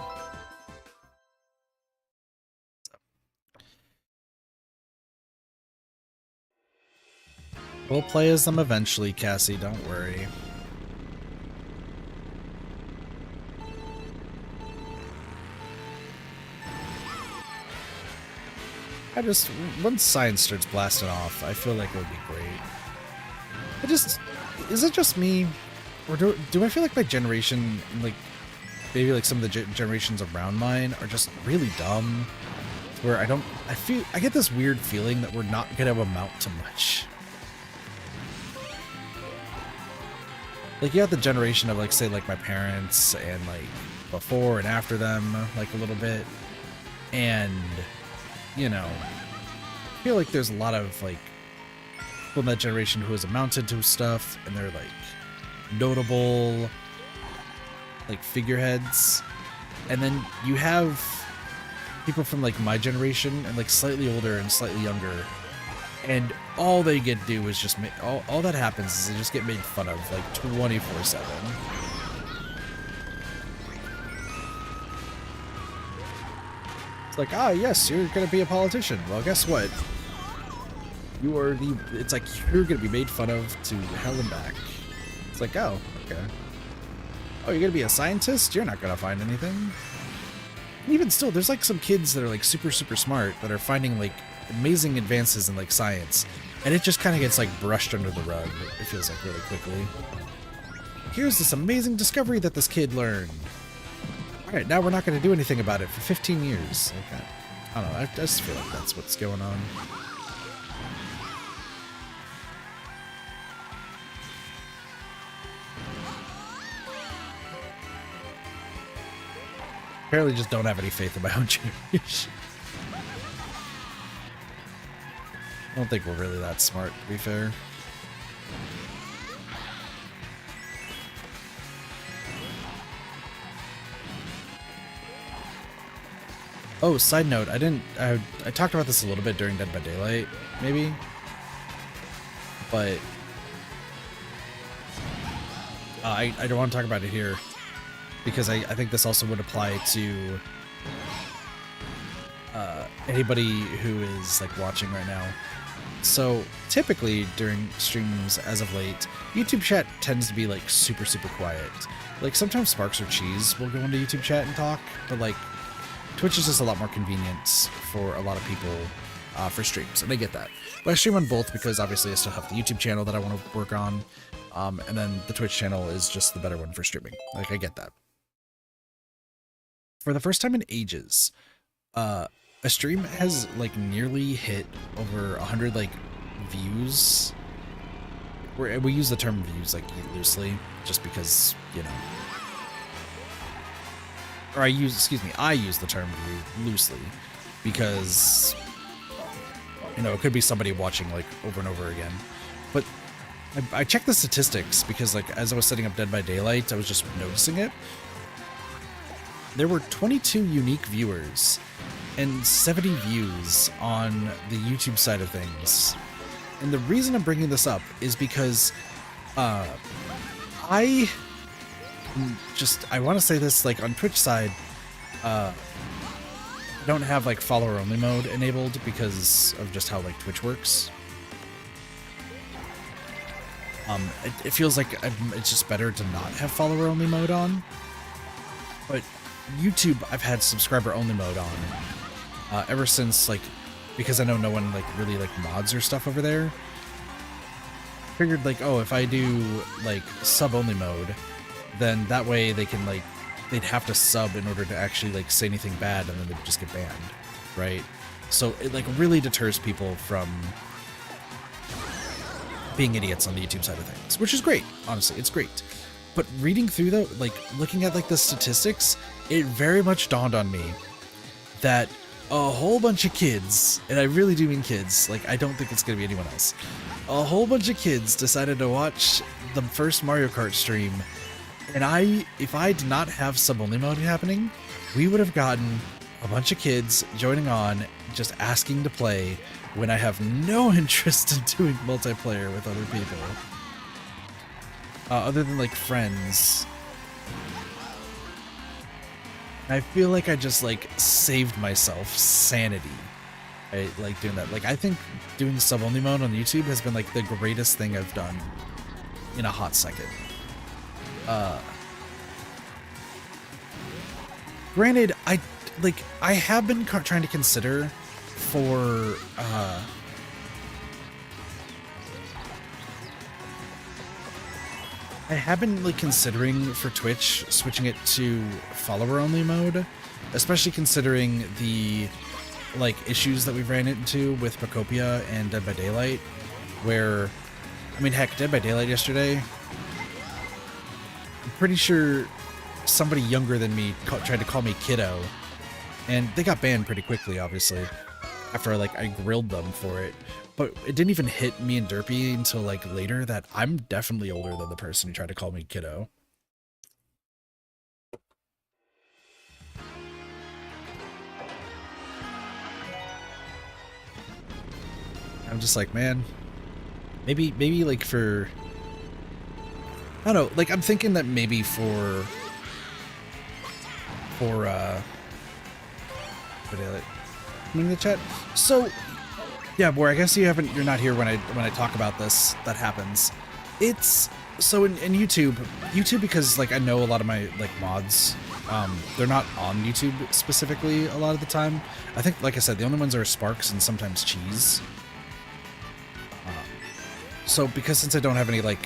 We'll play as them eventually, Cassie, don't worry. Once science starts blasting off, I feel like it would be great. Is it just me? Or do I feel like my generation, like, maybe like some of the generations around mine are just really dumb? Where I get this weird feeling that we're not gonna amount to much. like you have the generation of like say like my parents and like before and after them like a little bit, and you know, I feel like there's a lot of like people in that generation who has amounted to stuff and they're like notable like figureheads, and then you have people from like my generation and like slightly older and slightly younger, and all they get to do is just make all that happens is they just get made fun of like 24/7. It's like, ah, yes, you're gonna be a politician. Well, guess what? You are the. It's like you're gonna be made fun of to hell and back. It's like, oh, okay. Oh, you're gonna be a scientist? You're not gonna find anything. And even still, there's like some kids that are like super smart that are finding like amazing advances in like science, and it just kind of gets like brushed under the rug. It feels like really quickly. Here's this amazing discovery that this kid learned. All right, now we're not going to do anything about it for 15 years. Okay. I don't know. I just feel like that's what's going on. Apparently just don't have any faith in my own generation. I don't think we're really that smart, to be fair. Oh, side note, I talked about this a little bit during Dead by Daylight, maybe? But I don't want to talk about it here, because I think this also would apply to anybody who is like watching right now. So typically during streams as of late, YouTube chat tends to be like super quiet. Like sometimes Sparks or Cheese will go into YouTube chat and talk, but like Twitch is just a lot more convenient for a lot of people for streams, and I get that. But I stream on both because obviously I still have the YouTube channel that I want to work on, and then the Twitch channel is just the better one for streaming. Like, I get that. For the first time in ages, a stream has like nearly hit over 100 like views. We use the term views like loosely, just because, you know. Or I use the term view loosely because, you know, it could be somebody watching like over and over again. But I checked the statistics because like as I was setting up Dead by Daylight, I was just noticing it. There were 22 unique viewers and 70 views on the YouTube side of things. And the reason I'm bringing this up is because I want to say this, like on Twitch side, I don't have like follower only mode enabled because of just how like Twitch works. It feels like it's just better to not have follower only mode on. But YouTube, I've had subscriber only mode on ever since, like, because I know no one like really like mods or stuff over there. Figured like, oh, if I do like sub only mode, then that way they can like, they'd have to sub in order to actually like say anything bad, and then they'd just get banned, right? So it like really deters people from being idiots on the YouTube side of things, which is great. Honestly, it's great. But reading through the, like, looking at like the statistics, it very much dawned on me that a whole bunch of kids, and I really do mean kids, like I don't think it's gonna be anyone else, a whole bunch of kids decided to watch the first Mario Kart stream, and if I did not have sub-only mode happening, we would have gotten a bunch of kids joining on, just asking to play, when I have no interest in doing multiplayer with other people. Other than like friends. I feel like I just like saved myself sanity, right? Like doing that. Like I think doing sub-only mode on YouTube has been like the greatest thing I've done in a hot second. Granted, I have been trying to consider for I have been like considering for Twitch switching it to follower only mode, especially considering the like issues that we've ran into with Pacopia and Dead by Daylight, where, I mean, heck, Dead by Daylight yesterday, pretty sure somebody younger than me tried to call me kiddo, and they got banned pretty quickly, obviously, after like I grilled them for it. But it didn't even hit me and Derpy until like later that I'm definitely older than the person who tried to call me kiddo. I'm just like, man, maybe like for, I don't know, like I'm thinking that maybe for what did I in the chat? So yeah, Boar, I guess you're not here when I talk about this. That happens. It's so in YouTube because like I know a lot of my like mods, they're not on YouTube specifically a lot of the time. I think, like I said, the only ones are Sparks and sometimes Cheese. So because since I don't have any like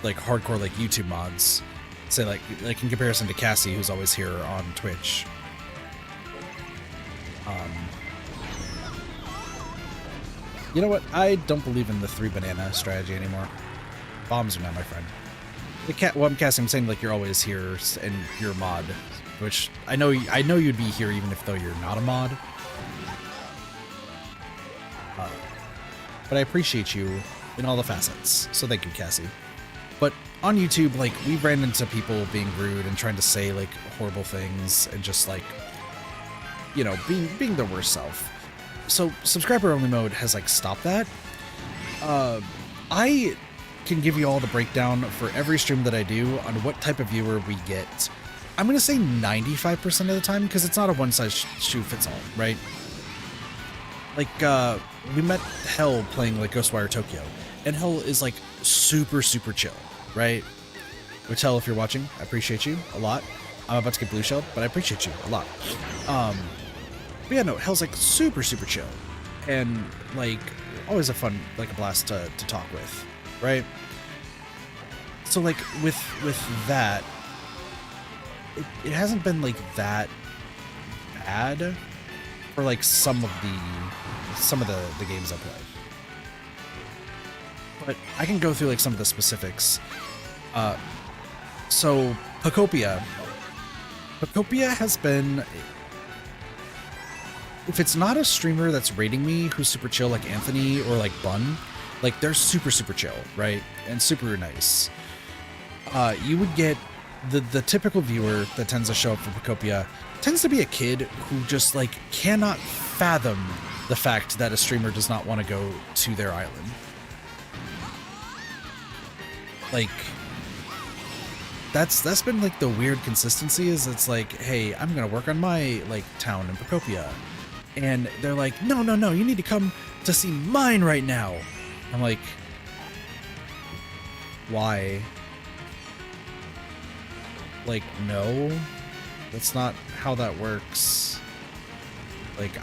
hardcore like YouTube mods, say like in comparison to Cassie, who's always here on Twitch. You know what? I don't believe in the 3-banana strategy anymore. Bombs are not my friend. Well, I'm Cassie. I'm saying like you're always here and you're a mod, which I know you'd be here even if though you're not a mod. But I appreciate you in all the facets, so thank you, Cassie. But on YouTube, like, we ran into people being rude and trying to say, like, horrible things and just, like, you know, being their worst self. So subscriber-only mode has, like, stopped that. I can give you all the breakdown for every stream that I do on what type of viewer we get. I'm going to say 95% of the time, because it's not a one-size-shoe-fits-all, right? Like, we met Hell playing, like, Ghostwire Tokyo, and Hell is, like, super, super chill, right? Which, Hell, if you're watching, I appreciate you a lot. I'm about to get blue shelled, but I appreciate you a lot. But yeah, no, Hell's, like, super, super chill, and, like, always a fun, like, a blast to talk with, right? So, like, with that, it hasn't been, like, that bad for, like, some of the games I play. But I can go through, like, some of the specifics. So, Pacopia has been... If it's not a streamer that's rating me who's super chill like Anthony or like Bun, like, they're super, super chill, right? And super nice. You would get the typical viewer that tends to show up for Pacopia tends to be a kid who just, like, cannot fathom the fact that a streamer does not want to go to their island. Like, that's been, like, the weird consistency, is it's like, hey, I'm gonna work on my, like, town in Pacopia. And they're like, no, you need to come to see mine right now. I'm like, why? Like, no, that's not how that works. Like,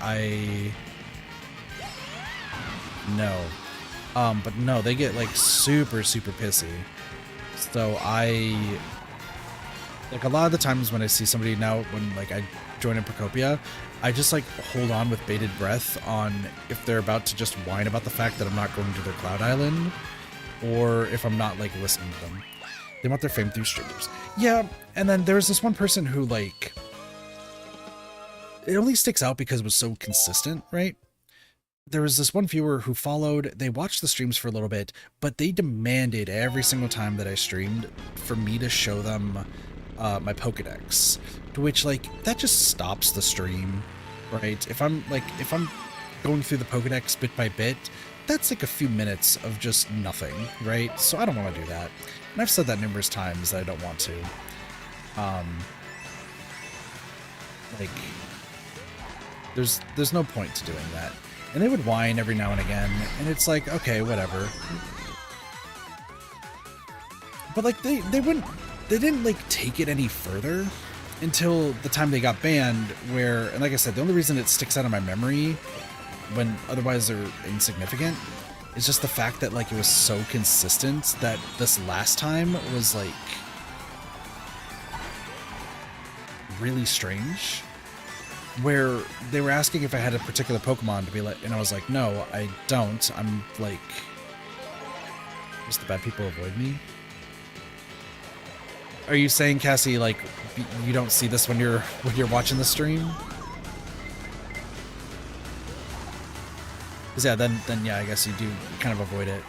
no. But no, they get, like, super, super pissy. So like, a lot of the times when I see somebody now, when, like, I join in Pacopia, I just, like, hold on with bated breath on if they're about to just whine about the fact that I'm not going to their cloud island, or if I'm not, like, listening to them. They want their fame through streamers. Yeah, and then there was this one person who, like, it only sticks out because it was so consistent, right? There was this one viewer who followed, they watched the streams for a little bit, but they demanded every single time that I streamed for me to show them my Pokedex. To which, like, that just stops the stream, right? If I'm going through the Pokedex bit by bit, that's like a few minutes of just nothing, right? So I don't want to do that. And I've said that numerous times that I don't want to. Like, there's no point to doing that. And they would whine every now and again, and it's like, okay, whatever. But, like, they didn't, like, take it any further until the time they got banned, where, and like I said, the only reason it sticks out of my memory when otherwise they're insignificant is just the fact that, like, it was so consistent that this last time was, like, really strange, where they were asking if I had a particular Pokemon to be like, and I was like, no, I don't. I'm like, just the bad people avoid me. Are you saying, Cassie, like, you don't see this when you're watching the stream? Cause yeah, then yeah, I guess you do kind of avoid it.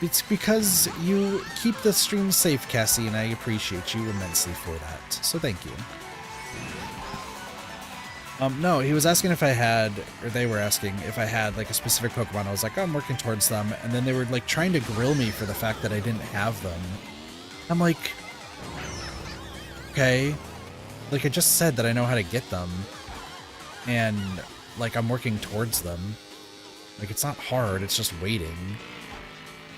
It's because you keep the stream safe, Cassie, and I appreciate you immensely for that. So thank you. No, he was asking if I had, or they were asking if I had like a specific Pokemon. I was like, oh, I'm working towards them, and then they were like trying to grill me for the fact that I didn't have them. I'm like, okay, like I just said that I know how to get them, and like I'm working towards them. Like it's not hard, it's just waiting.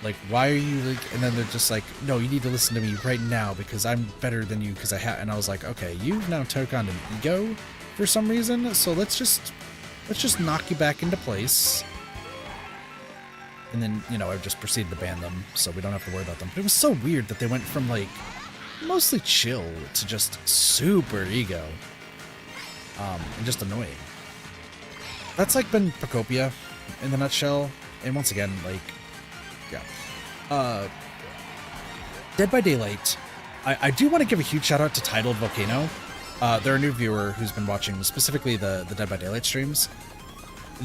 Like, why are you like, and then they're just like, no, you need to listen to me right now because I'm better than you because I have, and I was like, okay, you've now took on an ego for some reason, so let's just knock you back into place. And then, you know, I just proceeded to ban them so we don't have to worry about them. But it was so weird that they went from like mostly chill to just super ego. And just annoying. That's like been Pokopia in the nutshell. And once again, like, yeah. Dead by Daylight. I do want to give a huge shout out to Titled Volcano. They're a new viewer who's been watching specifically the Dead by Daylight streams.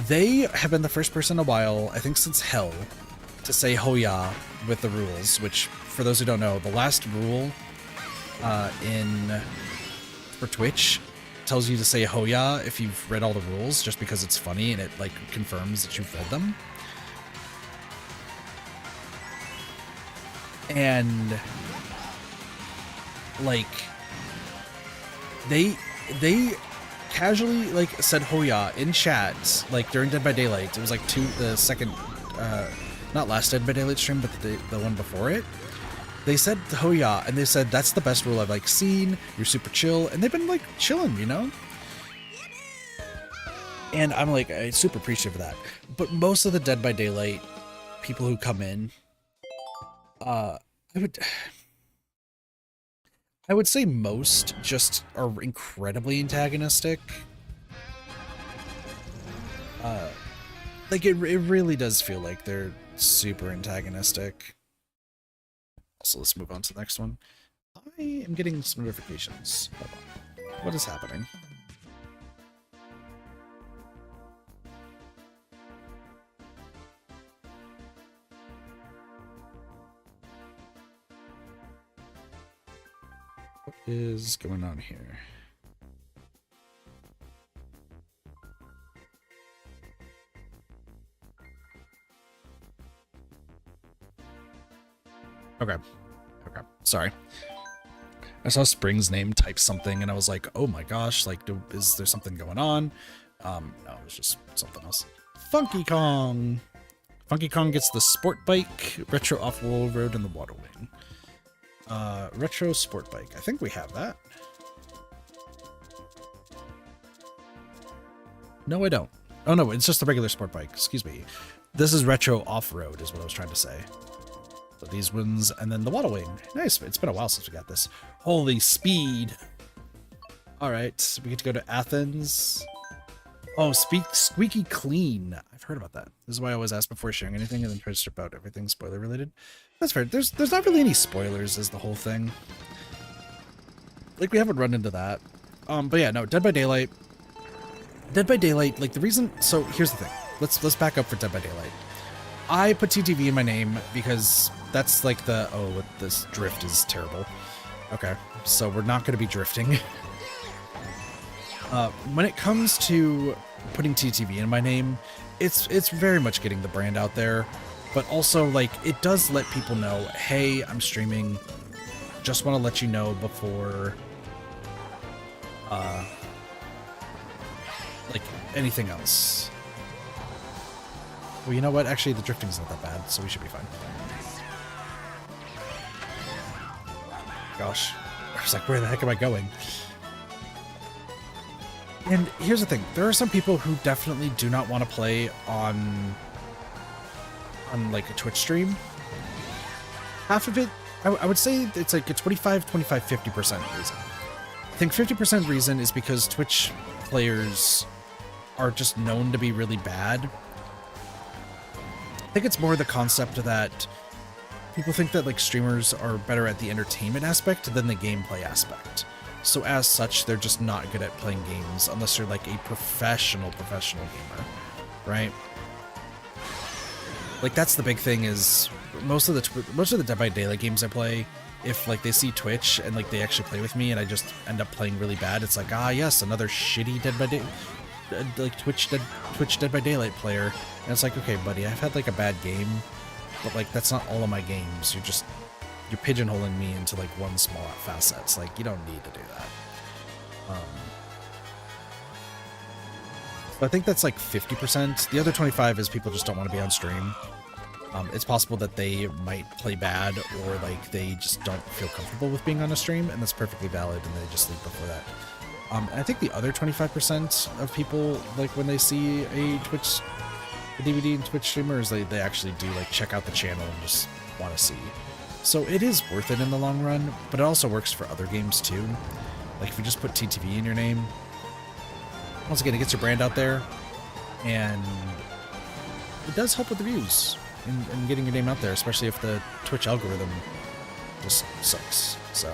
They have been the first person in a while, I think since Hell, to say Hoya with the rules, which, for those who don't know, the last rule for Twitch tells you to say Hoya if you've read all the rules, just because it's funny and it like confirms that you've read them. And like they casually like said Hoya in chat like during Dead by Daylight. It was like the second not last Dead by Daylight stream, but the one before it. They said Hoya, and they said that's the best rule I've like seen. You're super chill, and they've been like chilling, you know. And I'm like, I'm super appreciative of that. But most of the Dead by Daylight people who come in, I would say most just are incredibly antagonistic. Like it really does feel like they're super antagonistic. So let's move on to the next one. I am getting some notifications. Hold on. What is happening? What is going on here? Okay. Okay. Sorry. I saw Spring's name type something and I was like, oh my gosh, like, is there something going on? No, it was just something else. Funky Kong! Funky Kong gets the sport bike, retro off-road road, and the water wing. Retro sport bike. I think we have that. No, I don't. Oh no, it's just the regular sport bike. Excuse me. This is retro off-road is what I was trying to say. So these ones, and then the water wing. Nice. It's been a while since we got this. Holy speed. All right, we get to go to Athens. Oh, squeaky clean. I've heard about that. This is why I always ask before sharing anything and then try to strip out everything spoiler related. That's fair. There's not really any spoilers as the whole thing. Like, we haven't run into that. But yeah, no, Dead by Daylight. Dead by Daylight, like the reason, so here's the thing. Let's back up for Dead by Daylight. I put TTV in my name because that's like the, oh, this drift is terrible. Okay, so we're not going to be drifting. When it comes to putting TTV in my name, it's very much getting the brand out there, but also like it does let people know, hey, I'm streaming. Just want to let you know before like anything else. Well, you know what? Actually, the drifting's not that bad, so we should be fine. Gosh, I was like, where the heck am I going? And here's the thing, there are some people who definitely do not want to play on like a Twitch stream. Half of it, I would say it's like a 25, 50% reason. I think 50% reason is because Twitch players are just known to be really bad. I think it's more the concept that people think that like streamers are better at the entertainment aspect than the gameplay aspect. So as such, they're just not good at playing games unless you're like a professional gamer, right? Like that's the big thing is most of the Dead by Daylight games I play, if like they see Twitch and like they actually play with me and I just end up playing really bad, it's like, ah yes, another shitty Twitch Dead by Daylight player. And it's like, okay buddy, I've had like a bad game, but like that's not all of my games. You're pigeonholing me into like one small facet. It's like, you don't need to do that. So I think that's like 50%. The other 25 is people just don't want to be on stream. It's possible that they might play bad or like they just don't feel comfortable with being on a stream, and that's perfectly valid, and they just leave before that. And I think the other 25% of people, like when they see a DVD and Twitch streamers, they actually do like check out the channel and just want to see. So it is worth it in the long run, but it also works for other games too. Like if you just put TTV in your name, once again, it gets your brand out there, and it does help with the views and getting your name out there, especially if the Twitch algorithm just sucks. So,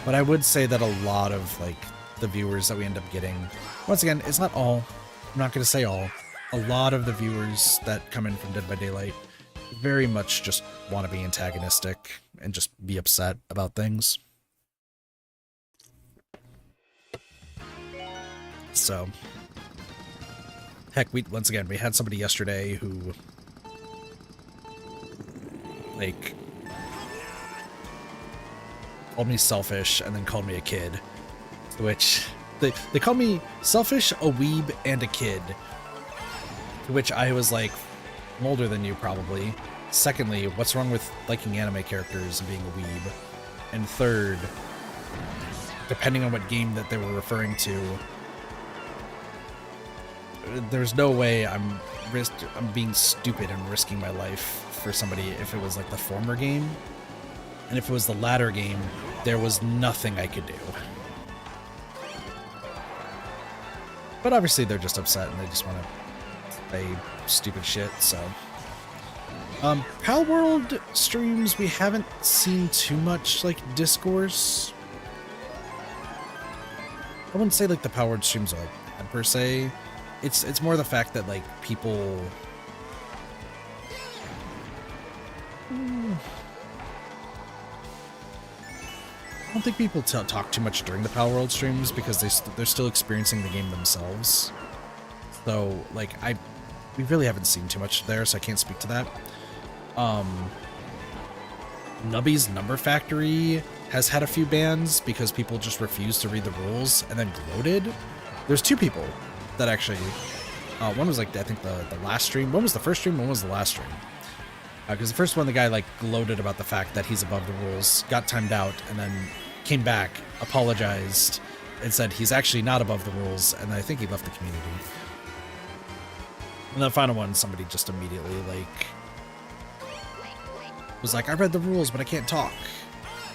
but I would say that a lot of like the viewers that we end up getting, once again, it's not all, I'm not going to say all, a lot of the viewers that come in from Dead by Daylight very much just want to be antagonistic and just be upset about things. So, heck, we had somebody yesterday who, like, called me selfish and then called me a kid, which, they called me selfish, a weeb, and a kid, to which I was like, I'm older than you, probably. Secondly, what's wrong with liking anime characters and being a weeb? And third, depending on what game that they were referring to, there's no way I'm being stupid and risking my life for somebody if it was like the former game. And if it was the latter game, there was nothing I could do. But obviously they're just upset and they just want to say stupid shit, so. Pal World streams, we haven't seen too much, like, discourse. I wouldn't say, like, the Pal World streams are bad, per se. It's more the fact that, like, people... I don't think people talk too much during the Pal World streams because they're still experiencing the game themselves. So, like, we really haven't seen too much there, so I can't speak to that. Nubby's Number Factory has had a few bans because people just refused to read the rules and then gloated. There's two people that actually, one was like, I think the last stream. One was the first stream, one was the last stream. Because the first one, the guy like gloated about the fact that he's above the rules, got timed out, and then came back, apologized, and said he's actually not above the rules, and I think he left the community. And the final one, somebody just immediately like was like, I read the rules, but I can't talk.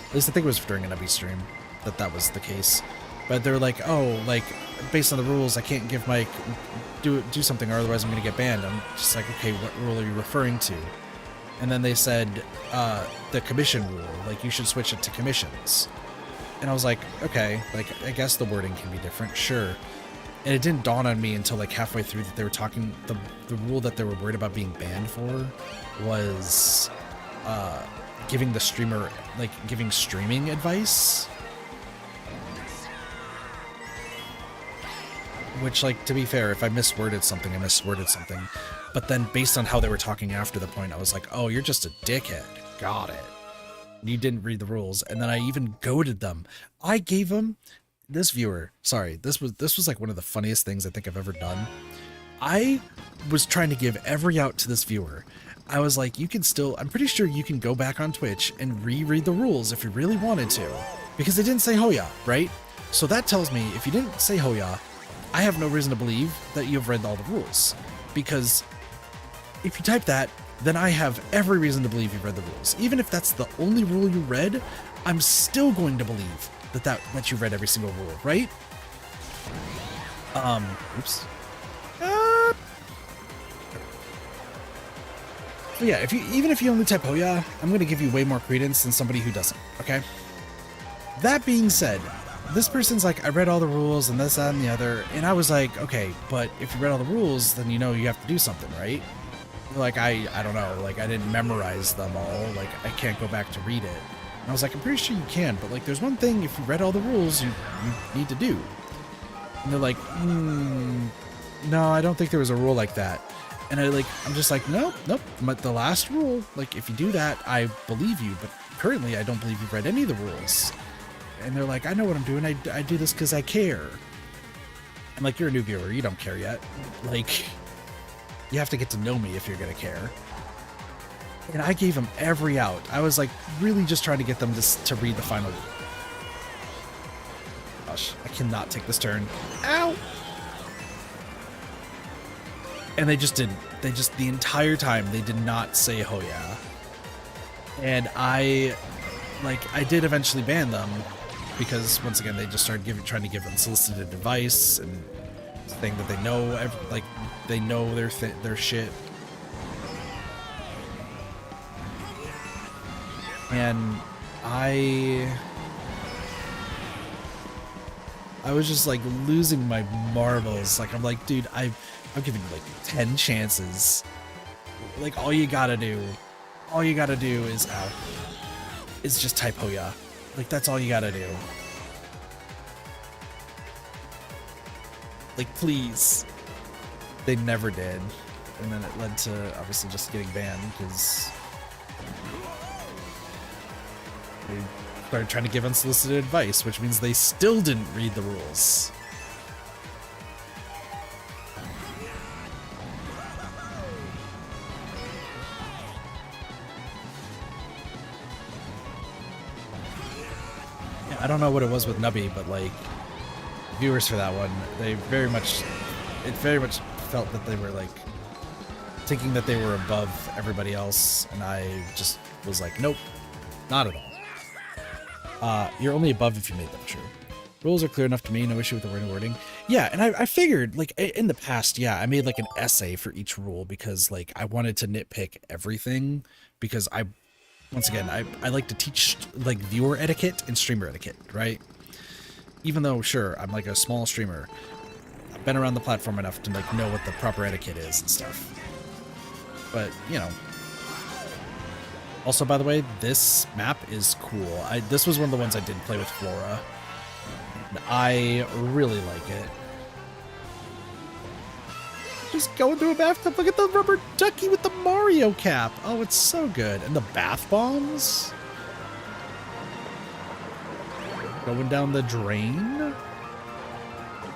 At least I think it was during an Ubby stream that was the case. But they're like, oh, like, based on the rules, I can't give Mike do something, or otherwise I'm gonna get banned. I'm just like, okay, what rule are you referring to? And then they said, the commission rule, like, you should switch it to commissions. And I was like, okay, like, I guess the wording can be different, sure. And it didn't dawn on me until like halfway through that they were talking, the rule that they were worried about being banned for was giving the streamer, like, giving streaming advice. Which, like, to be fair, if I misworded something, I misworded something. But then based on how they were talking after the point, I was like, oh, you're just a dickhead. Got it. You didn't read the rules. And then I even goaded them. I gave them, this viewer, sorry, this was like one of the funniest things I think I've ever done. I was trying to give every out to this viewer. I was like, you can still, I'm pretty sure you can go back on Twitch and reread the rules if you really wanted to. Because they didn't say Hoya, right? So that tells me if you didn't say Hoya, I have no reason to believe that you've read all the rules. Because if you type that, then I have every reason to believe you've read the rules. Even if that's the only rule you read, I'm still going to believe that you've read every single rule, right? Oops. But yeah, even if you only type Hoya, I'm going to give you way more credence than somebody who doesn't, okay? That being said, this person's like, I read all the rules and this, that, and the other, and I was like, okay, but if you read all the rules, then you know you have to do something, right? Like, I don't know, like, I didn't memorize them all, like, I can't go back to read it. And I was like, I'm pretty sure you can, but like, there's one thing, if you read all the rules, you need to do. And they're like, no, I don't think there was a rule like that. And I'm just like, nope, but the last rule, like, if you do that, I believe you, but currently I don't believe you've read any of the rules. And they're like, I know what I'm doing, I do this because I care. I'm like, you're a new viewer, you don't care yet. Like, you have to get to know me if you're gonna care. And I gave them every out. I was like, really just trying to get them to read the final. Gosh, I cannot take this turn. Ow! And they just didn't. The entire time, they did not say Hoya. And I did eventually ban them, because once again, they just started trying to give unsolicited advice and saying that they know, they know their shit. And I was just like losing my marbles. Like, I'm like, dude, I'm giving you like 10 chances. Like, all you gotta do is just type Hoya. Like, that's all you gotta do. Like, please. They never did. And then it led to obviously just getting banned because they started trying to give unsolicited advice, which means they still didn't read the rules. Yeah, I don't know what it was with Nubby, but like, viewers for that one, it very much felt that they were like thinking that they were above everybody else, and I just was like, nope, not at all. You're only above if you made them true. Rules are clear enough to me, no issue with the wording. Yeah, and I figured, like, in the past, yeah, I made like an essay for each rule because like I wanted to nitpick everything, because once again, I like to teach like viewer etiquette and streamer etiquette, right? Even though, sure, I'm like a small streamer, I've been around the platform enough to like know what the proper etiquette is and stuff. But, you know. Also, by the way, this map is cool. This was one of the ones I did play with Flora. And I really like it. Just going through a bathtub. Look at the rubber ducky with the Mario cap. Oh, it's so good. And the bath bombs. Going down the drain.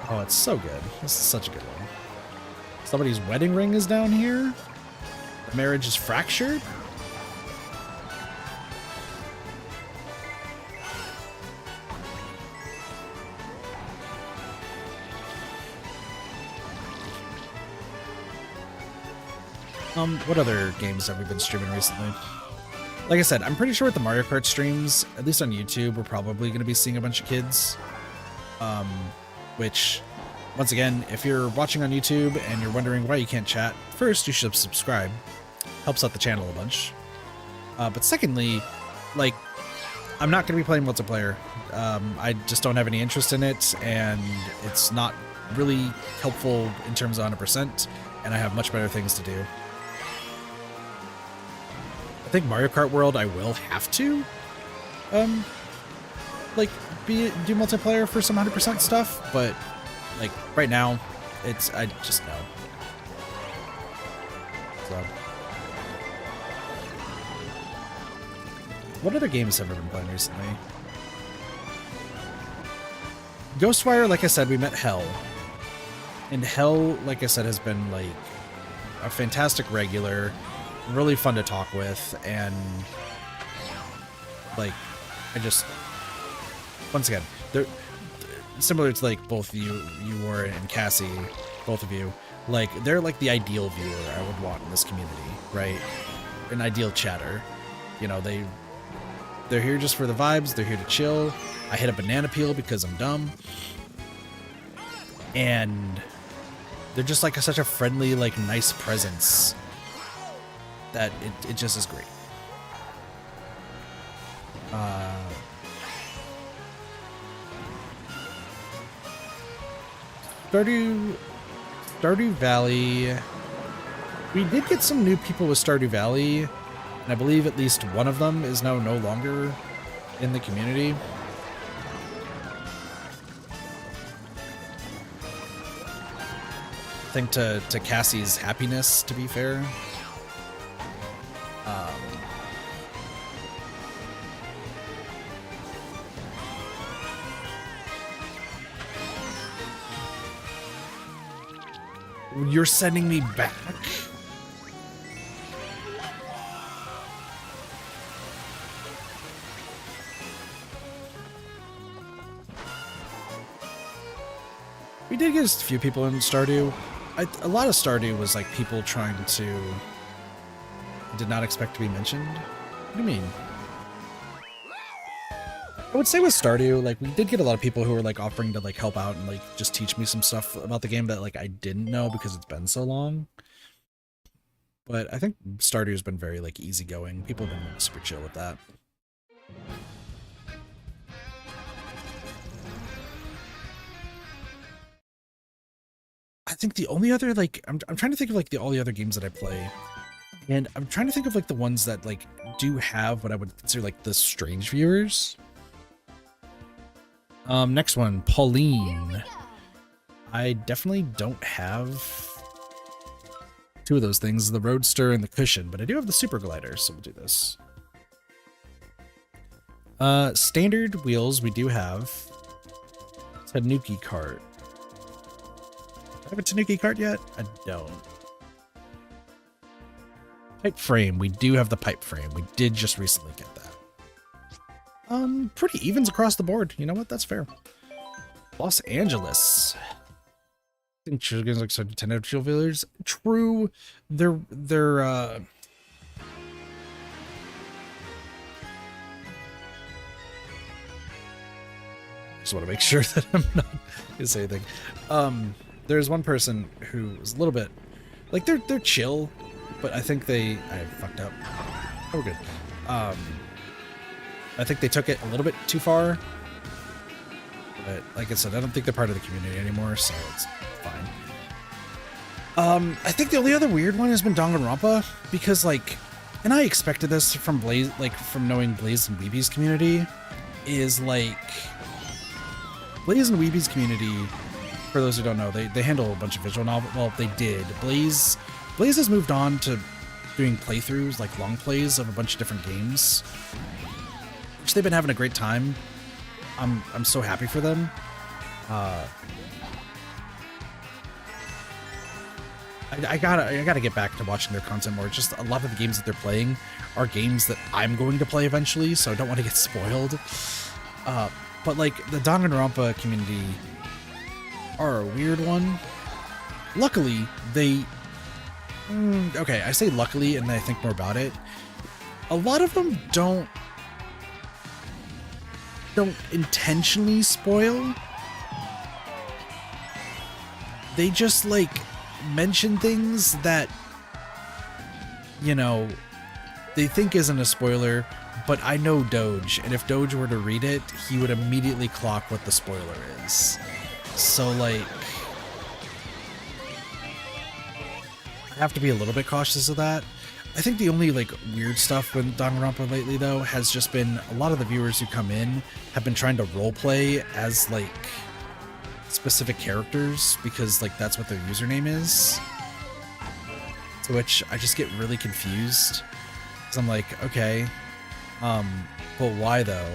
Oh, it's so good. This is such a good one. Somebody's wedding ring is down here. The marriage is fractured. What other games have we been streaming recently? Like I said, I'm pretty sure with the Mario Kart streams, at least on YouTube, we're probably going to be seeing a bunch of kids. Which, once again, if you're watching on YouTube and you're wondering why you can't chat, first, you should subscribe. Helps out the channel a bunch. But secondly, like, I'm not going to be playing multiplayer. I just don't have any interest in it, and it's not really helpful in terms of 100%, and I have much better things to do. I think Mario Kart World, I will have to, like, do multiplayer for some 100% stuff, but, like, right now, I just know. So. What other games have I been playing recently? Ghostwire, like I said, we met Hell. And Hell, like I said, has been, like, a fantastic regular, really fun to talk with, and, like, once again, they're similar to, like, both you Warren and Cassie, both of you, like, they're, like, the ideal viewer I would want in this community, right? An ideal chatter. You know, they're here just for the vibes, they're here to chill. I hit a banana peel because I'm dumb. And they're just like such a friendly, like, nice presence that it just is great. Stardew Valley. We did get some new people with Stardew Valley, and I believe at least one of them is now no longer in the community. I think to Cassie's happiness, to be fair. You're sending me back? We did get a few people in Stardew. A lot of Stardew was like people trying to... did not expect to be mentioned. What do you mean? I would say with Stardew, like, we did get a lot of people who were like offering to like help out and like just teach me some stuff about the game that like I didn't know because it's been so long. But I think Stardew has been very like easygoing. People have been super chill with that. I think the only other like I'm trying to think of like all the other games that I play, and I'm trying to think of like the ones that like do have what I would consider like the strange viewers. Next one, Pauline. I definitely don't have two of those things, the Roadster and the Cushion, but I do have the Super Glider, so we'll do this. Standard wheels, we do have. Tanuki Kart. Do I have a Tanuki Kart yet? I don't. Pipe frame, we do have the pipe frame. We did just recently get that. Pretty evens across the board. You know what? That's fair. Los Angeles. I think Sugar's like 10 out of Chill Villagers. True. They're just want to make sure that I'm not gonna say anything. There's one person who was a little bit like they're chill, but I think I fucked up. Oh, we're good. I think they took it a little bit too far. But like I said, I don't think they're part of the community anymore, so it's fine. I think the only other weird one has been Danganronpa, because like, and I expected this from Blaze, like from knowing Blaze and Weeby's community, is like Blaze and Weeby's community. For those who don't know, they handle a bunch of visual novel. Well, they did. Blaze has moved on to doing playthroughs, like long plays of a bunch of different games, which they've been having a great time. I'm so happy for them. I gotta get back to watching their content more. Just a lot of the games that they're playing are games that I'm going to play eventually, so I don't want to get spoiled. But like the Danganronpa community are a weird one. Luckily, they... okay, I say luckily and then I think more about it. A lot of them don't intentionally spoil. They just like mention things that, you know, they think isn't a spoiler, but I know Doge, and if Doge were to read it, he would immediately clock what the spoiler is. So like, I have to be a little bit cautious of that. I think the only like weird stuff with Danganronpa lately though has just been a lot of the viewers who come in have been trying to roleplay as like specific characters because like that's what their username is. To which I just get really confused because I'm like, okay, but why though?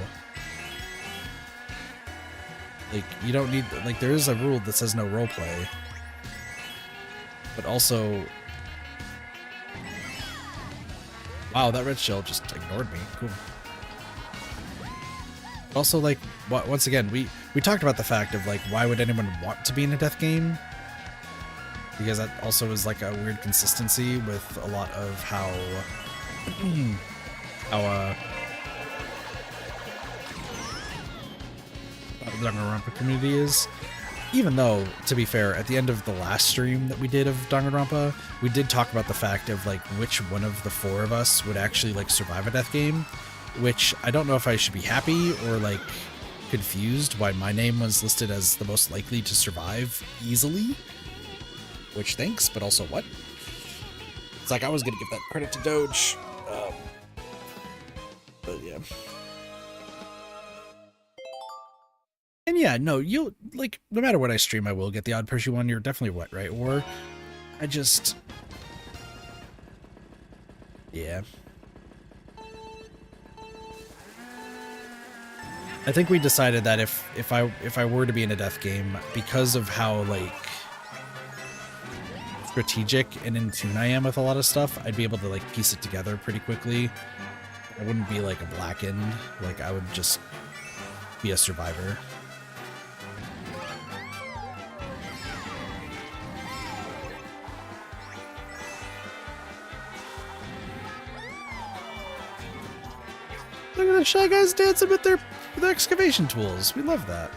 Like you don't need, like there is a rule that says no roleplay, but also. Wow, that red shell just ignored me. Cool. Also, like, once again, we talked about the fact of, like, why would anyone want to be in a death game? Because that also is, like, a weird consistency with a lot of how the Danganronpa community is. even though, to be fair, at the end of the last stream that we did of Danganronpa, we did talk about the fact of like which one of the four of us would actually like survive a death game, which I don't know if I should be happy or like confused why my name was listed as the most likely to survive easily. Which thanks, but also what? It's like I was gonna give that credit to Doge. But yeah. And yeah, no, you'll, like, no matter what I stream, I will get the odd Percy one. You're definitely what, right? Or, I just... Yeah. I think we decided that if I were to be in a death game, because of how, like, strategic and in tune I am with a lot of stuff, I'd be able to, like, piece it together pretty quickly. I wouldn't be, like, a blackened. Like, I would just be a survivor. Look at the Shy Guys dancing with their excavation tools. We love that.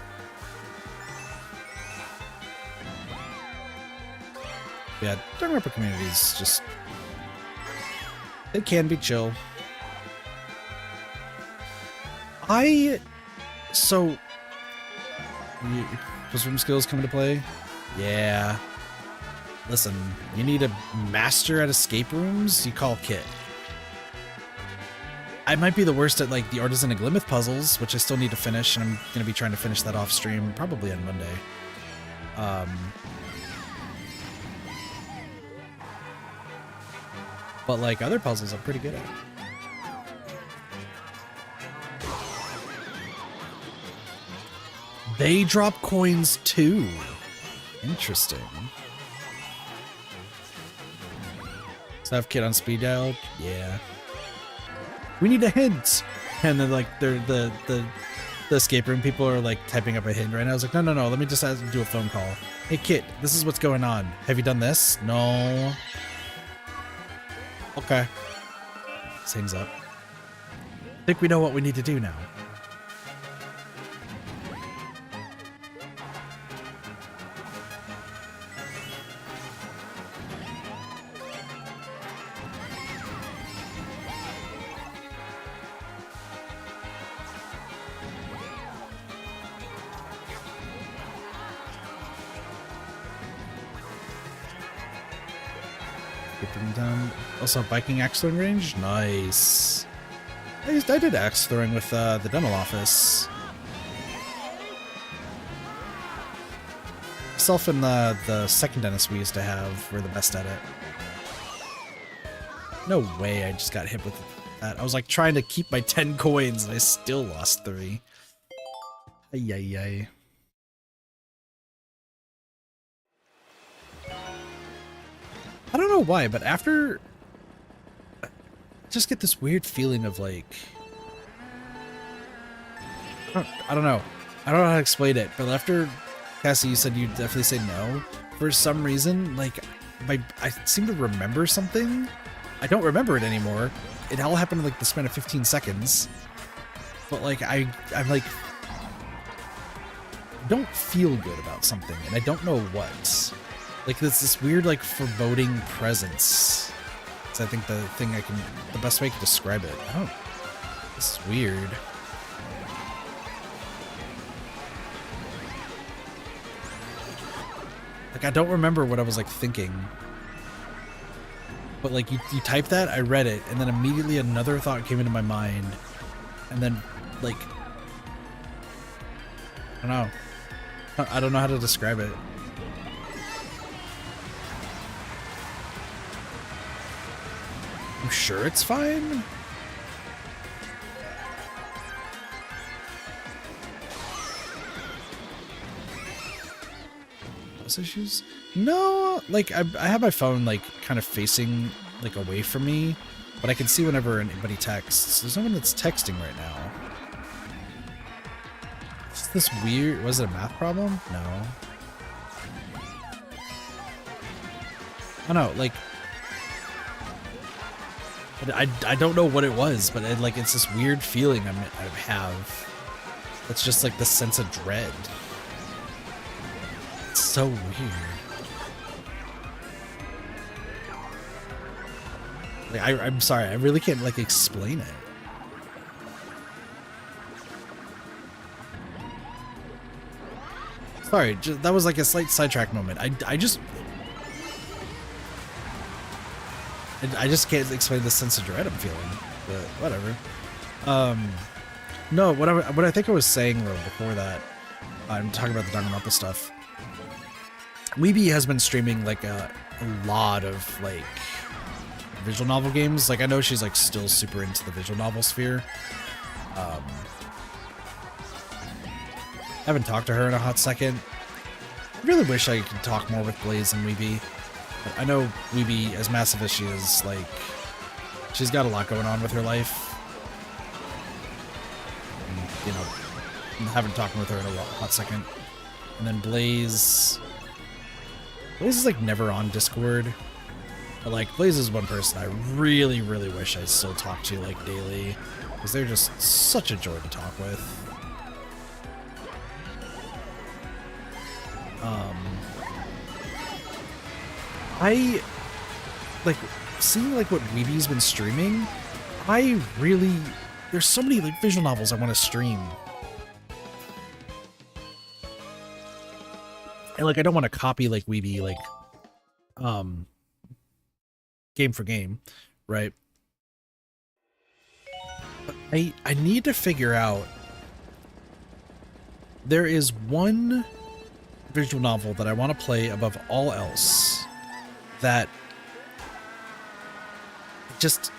Yeah, Danganronpa communities just... They can be chill. So... Swim skills come into play? Yeah. Listen, you need a master at escape rooms? You call Kit. I might be the worst at, like, the Artisan and Glimmoth puzzles, which I still need to finish, and I'm going to be trying to finish that off stream, probably on Monday. But, like, other puzzles I'm pretty good at. They drop coins, too. Interesting. Does that have Kit on speed dial? Yeah. We need a hint, and then like the escape room people are like typing up a hint right now. I was like, no, let me just do a phone call. Hey Kit, this is what's going on. Have you done this? No. Okay. This hangs up. I think we know what we need to do now. Also, biking axe throwing range? Nice. I did axe throwing with the dental office. Myself and the second dentist we used to have were the best at it. No way I just got hit with that. I was like trying to keep my 10 coins and I still lost 3. Ay. I don't know why, but after... I just get this weird feeling of like... I don't know. I don't know how to explain it, but after Cassie, you said you'd definitely say no. For some reason, like, I seem to remember something. I don't remember it anymore. It all happened in like the span of 15 seconds. But like, I'm like... I don't feel good about something, and I don't know what. Like, there's this weird, like, foreboding presence. It's, I think, the best way I can describe it. I don't... This is weird. Like, I don't remember what I was, like, thinking. But, like, you type that, I read it, and then immediately another thought came into my mind. And then, like... I don't know. I don't know how to describe it. I'm sure it's fine. Those issues? No, like I have my phone like kind of facing like away from me, but I can see whenever anybody texts. There's no one that's texting right now. Is this weird? Was it a math problem? No. Oh no, like. I don't know what it was, but it's this weird feeling I have. It's just like the sense of dread. so weird. Like, I'm sorry, I really can't like explain it. Sorry, that was like a slight sidetrack moment. I just can't explain the sense of dread I'm feeling, but whatever. No, what I think I was saying though before that, I'm talking about the Danganronpa stuff. Weeby has been streaming like a lot of like visual novel games. Like I know she's like still super into the visual novel sphere. I haven't talked to her in a hot second. I really wish I could talk more with Blaze and Weeby. But I know Weeby, as massive as she is, like, she's got a lot going on with her life. And, you know, I haven't talked with her in a hot second. And then Blaze is like never on Discord. But like Blaze is one person I really, really wish I still talk to like daily. Because they're just such a joy to talk with. I like seeing like what Weeby's been streaming. There's so many like visual novels I want to stream. And like I don't want to copy like Weeby like game for game, right? But I need to figure out, there is one visual novel that I want to play above all else that just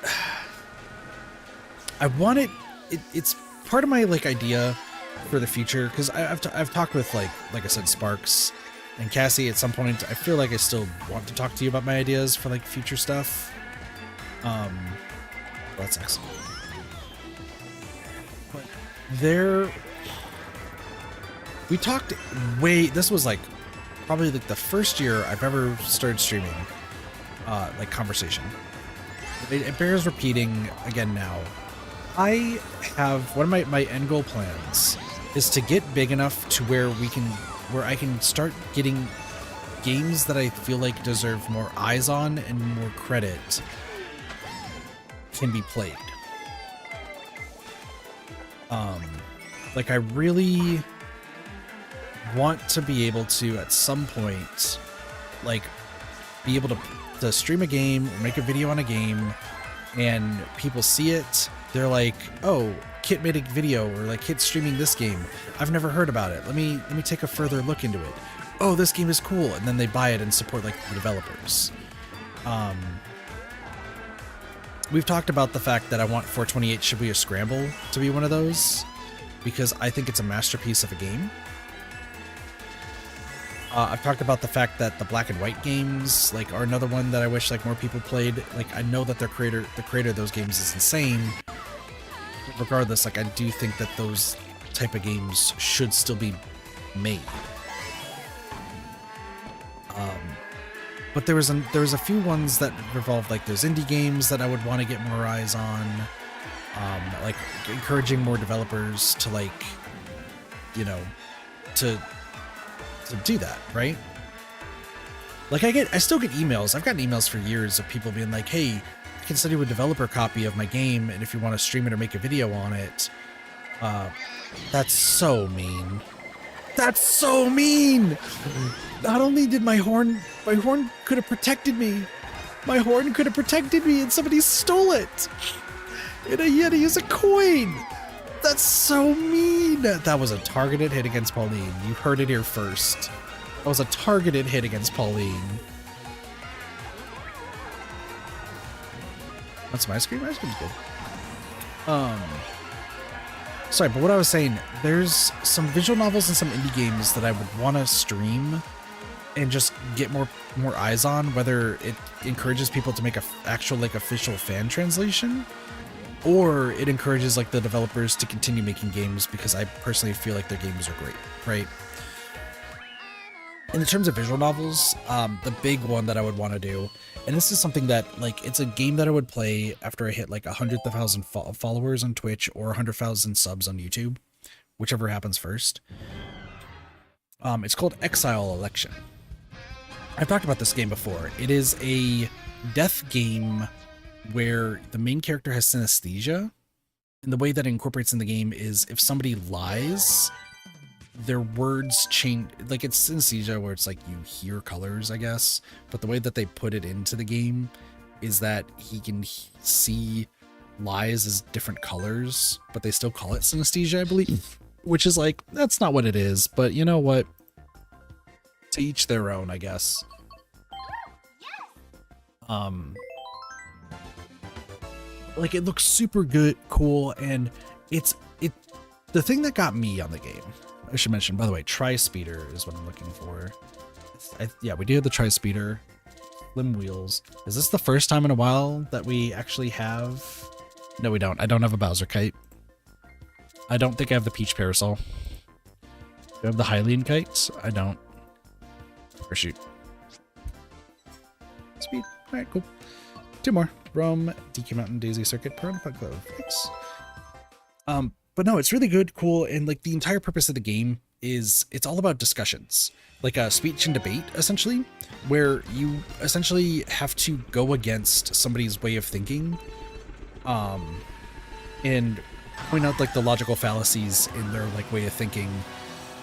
I want it. It's part of my like idea for the future, because I've talked with like I said, Sparks and Cassie at some point. I feel like I still want to talk to you about my ideas for like future stuff. That's excellent. But we talked this was like probably like the first year I've ever started streaming like conversation. It bears repeating again now. I have one of my end goal plans is to get big enough to where I can start getting games that I feel like deserve more eyes on and more credit can be played. Like I really want to be able to at some point like be able to stream a game or make a video on a game, and people see it, they're like, oh, Kit made a video, or like Kit's streaming this game, I've never heard about it, let me take a further look into it, oh, this game is cool, and then they buy it and support like the developers. We've talked about the fact that I want 428 Should Be a Scramble to be one of those, because I think it's a masterpiece of a game. I've talked about the fact that the black and white games like are another one that I wish like more people played. Like I know that the creator of those games is insane. Regardless, like I do think that those type of games should still be made. But there was a few ones that revolved like those indie games that I would want to get more eyes on. Like encouraging more developers to like, you know, to do that, right? Like I still get emails. I've gotten emails for years of people being like, hey, I can send you a developer copy of my game, and if you want to stream it or make a video on it. That's so mean. That's so mean! Not only did my horn could have protected me. My horn could have protected me, and somebody stole it! And I had to use a coin! That's so mean! That was a targeted hit against Pauline. You heard it here first. That was a targeted hit against Pauline. Want some ice cream? Ice cream's good. Sorry, but what I was saying, there's some visual novels and some indie games that I would want to stream and just get more eyes on, whether it encourages people to make a actual like official fan translation, or it encourages like the developers to continue making games, because I personally feel like their games are great, right? In terms of visual novels, the big one that I would want to do, and this is something that like it's a game that I would play after I hit like 100,000 followers on Twitch or 100,000 subs on YouTube, whichever happens first. It's called Exile Election. I've talked about this game before. It is a death game where the main character has synesthesia, and the way that it incorporates in the game is if somebody lies, their words change. Like, it's synesthesia where it's like you hear colors, I guess, but the way that they put it into the game is that he can see lies as different colors, but they still call it synesthesia, I believe, which is like, that's not what it is, but you know what? To each their own, I guess. Like, it looks super good, cool, and the thing that got me on the game, I should mention, by the way, Tri-Speeder is what I'm looking for. Yeah, we do have the Tri-Speeder. Slim wheels. Is this the first time in a while that we actually have... No, we don't. I don't have a Bowser kite. I don't think I have the Peach parasol. Do I have the Hylian kite? I don't. Or shoot. Speed. Alright, cool. 2 more. From DK Mountain Daisy Circuit. Piranha Clove. Thanks. But no, it's really good, cool, and like the entire purpose of the game is it's all about discussions. Like a speech and debate, essentially, where you essentially have to go against somebody's way of thinking, and point out like the logical fallacies in their like way of thinking,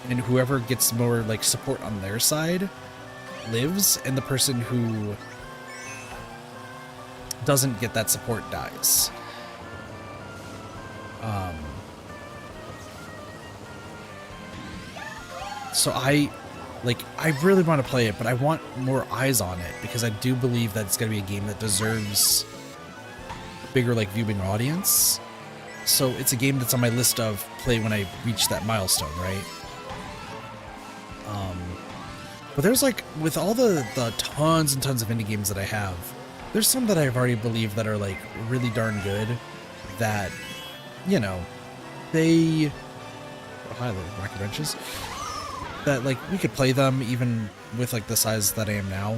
and whoever gets more like support on their side lives, and the person who doesn't get that support dies. So I really want to play it, but I want more eyes on it because I do believe that it's going to be a game that deserves a bigger like viewing audience. So it's a game that's on my list of play when I reach that milestone, right? But there's like, with all the tons and tons of indie games that I have, there's some that I've already believed that are like really darn good that, you know, they... Oh, hi, little rocket wrenches. That like we could play them even with like the size that I am now,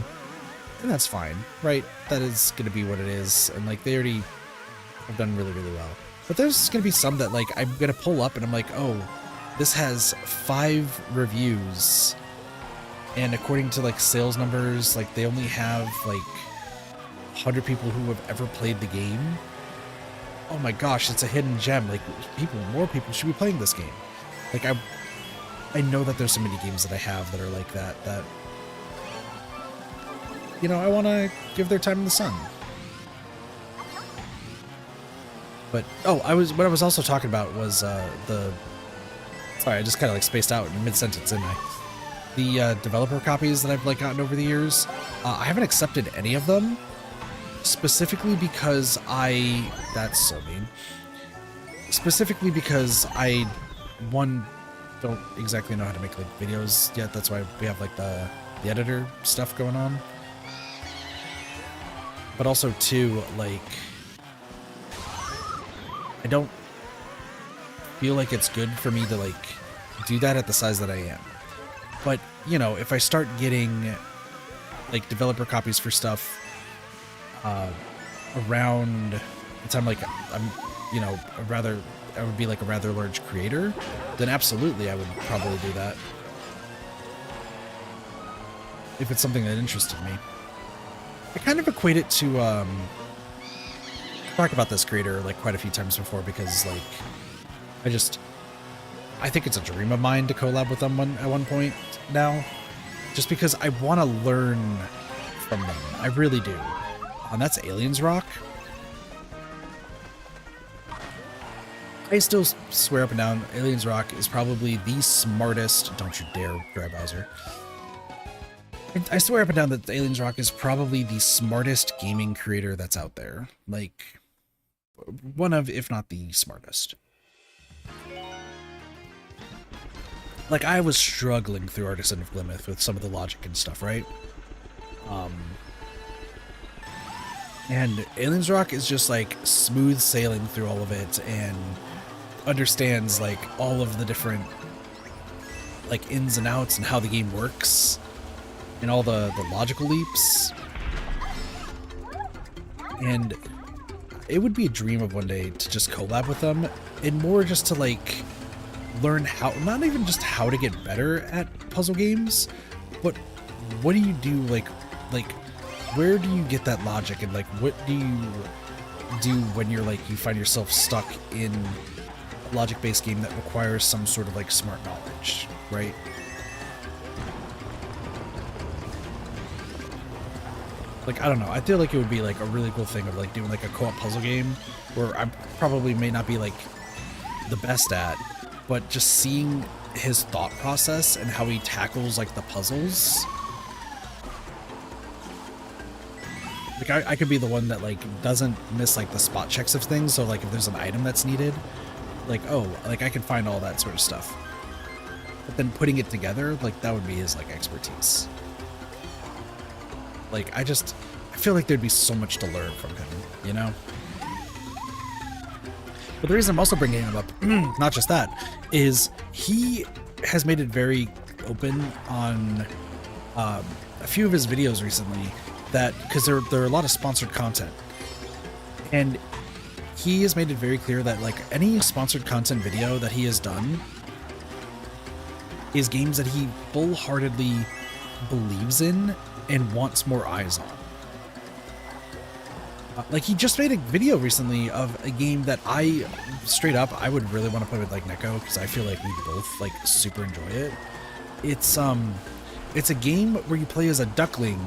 and that's fine, right? That is gonna be what it is, and like they already have done really, really well. But there's gonna be some that like I'm gonna pull up and I'm like, oh, this has 5 reviews, and according to like sales numbers, like they only have like 100 people who have ever played the game. Oh my gosh, it's a hidden gem. Like more people should be playing this game. Like I know that there's so many games that I have that are like that, you know, I want to give their time in the sun. But, oh, what I was also talking about was, sorry, I just kind of like spaced out in mid-sentence, didn't I? The, developer copies that I've like gotten over the years, I haven't accepted any of them, specifically because that's so mean. Specifically because don't exactly know how to make like videos yet. That's why we have like the editor stuff going on. But also too, like, I don't feel like it's good for me to like do that at the size that I am. But, you know, if I start getting like developer copies for stuff around the time like I'm, you know, I would be like a rather large creator, then absolutely I would probably do that. If it's something that interested me. I kind of equate it to, I've talked about this creator like quite a few times before because like, I think it's a dream of mine to collab with them at one point now, just because I want to learn from them. I really do. And that's Aliens Rock. I still swear up and down, Aliens Rock is probably the smartest... Don't you dare grab Bowser. I swear up and down that Aliens Rock is probably the smartest gaming creator that's out there. Like, one of, if not the smartest. Like, I was struggling through Artisan of Glimmerth with some of the logic and stuff, right? And Aliens Rock is just, like, smooth sailing through all of it, and understands like all of the different like ins and outs and how the game works and all the logical leaps. And it would be a dream of one day to just collab with them, and more just to like learn how, not even just how to get better at puzzle games, but what do you do, like where do you get that logic, and like what do you do when you're like, you find yourself stuck in a logic-based game that requires some sort of like smart knowledge, right? Like, I don't know, I feel like it would be like a really cool thing of like doing like a co-op puzzle game where I probably may not be like the best at, but just seeing his thought process and how he tackles like the puzzles. Like I could be the one that like doesn't miss like the spot checks of things, so like if there's an item that's needed, like, oh, like I can find all that sort of stuff. But then putting it together, like that would be his like expertise. Like I feel like there'd be so much to learn from him, you know? But the reason I'm also bringing him up, not just that, is he has made it very open on a few of his videos recently that, because there are a lot of sponsored content, and he has made it very clear that like any sponsored content video that he has done is games that he full-heartedly believes in and wants more eyes on. Like he just made a video recently of a game that I straight up I would really want to play with like Neko, because I feel like we both like super enjoy it. It's a game where you play as a duckling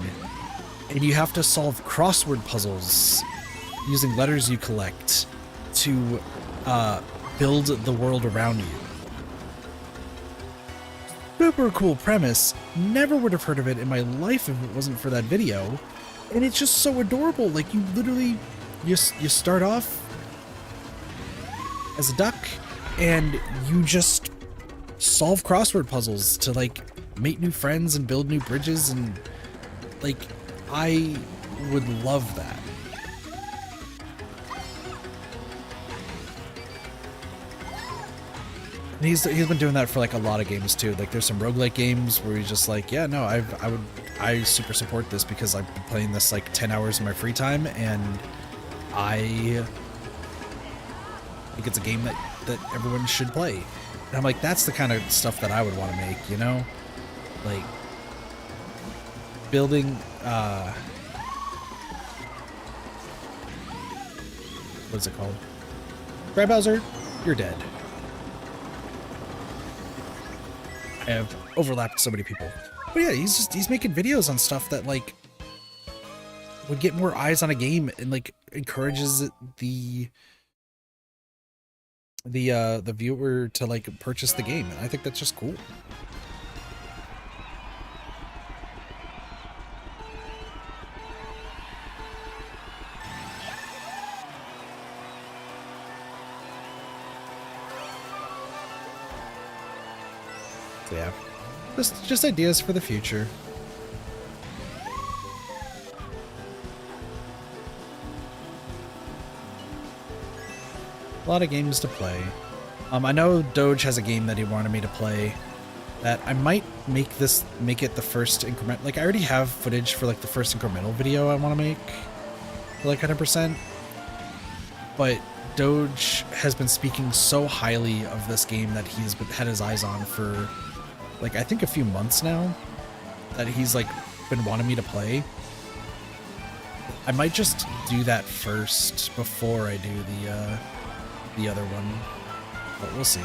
and you have to solve crossword puzzles using letters you collect to build the world around you. Super cool premise. Never would have heard of it in my life if it wasn't for that video. And it's just so adorable. Like you literally, you start off as a duck and you just solve crossword puzzles to like make new friends and build new bridges, and like I would love that. And he's been doing that for like a lot of games too. Like there's some roguelike games where he's just like, yeah, no, I super support this because I've been playing this like 10 hours in my free time, and I think it's a game that everyone should play. And I'm like, that's the kind of stuff that I would want to make, you know? Like building what is it called? Brad Bowser, you're dead. I have overlapped so many people. But yeah, he's making videos on stuff that like would get more eyes on a game and like encourages the viewer to like purchase the game, and I think that's just cool. So yeah, just ideas for the future. A lot of games to play. I know Doge has a game that he wanted me to play that I might make it the first increment. Like I already have footage for like the first incremental video I want to make for like 100%. But Doge has been speaking so highly of this game that he's had his eyes on for like I think a few months now, that he's like been wanting me to play. I might just do that first before I do the other one, but we'll see.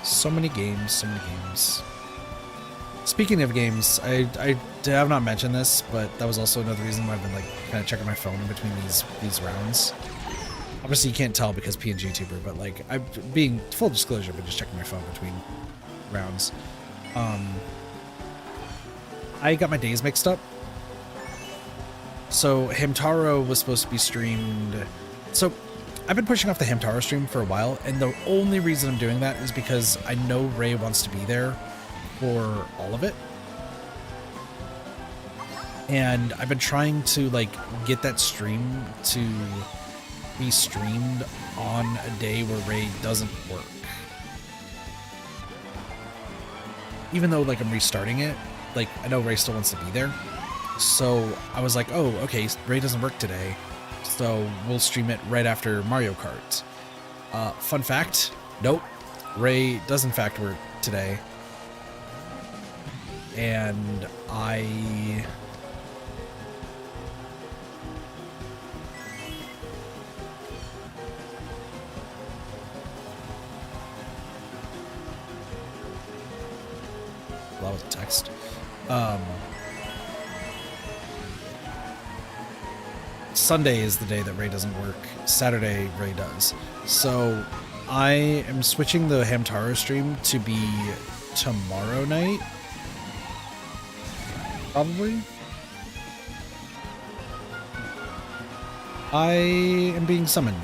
So many games, so many games. Speaking of games, I have not mentioned this, but that was also another reason why I've been like kind of checking my phone in between these rounds. Obviously you can't tell because PNGtuber, but like I'm being full disclosure, but just checking my phone between rounds. I got my days mixed up. So Hamtaro was supposed to be streamed. So I've been pushing off the Hamtaro stream for a while, and the only reason I'm doing that is because I know Ray wants to be there for all of it. And I've been trying to like get that stream to be streamed on a day where Ray doesn't work. Even though like I'm restarting it, like I know Ray still wants to be there. So I was like, oh, okay, Ray doesn't work today. So we'll stream it right after Mario Kart. Fun fact, nope, Ray does in fact work today. And I... Well, that was a text. Sunday is the day that Ray doesn't work. Saturday, Ray does. So I am switching the Hamtaro stream to be tomorrow night. Probably. I am being summoned.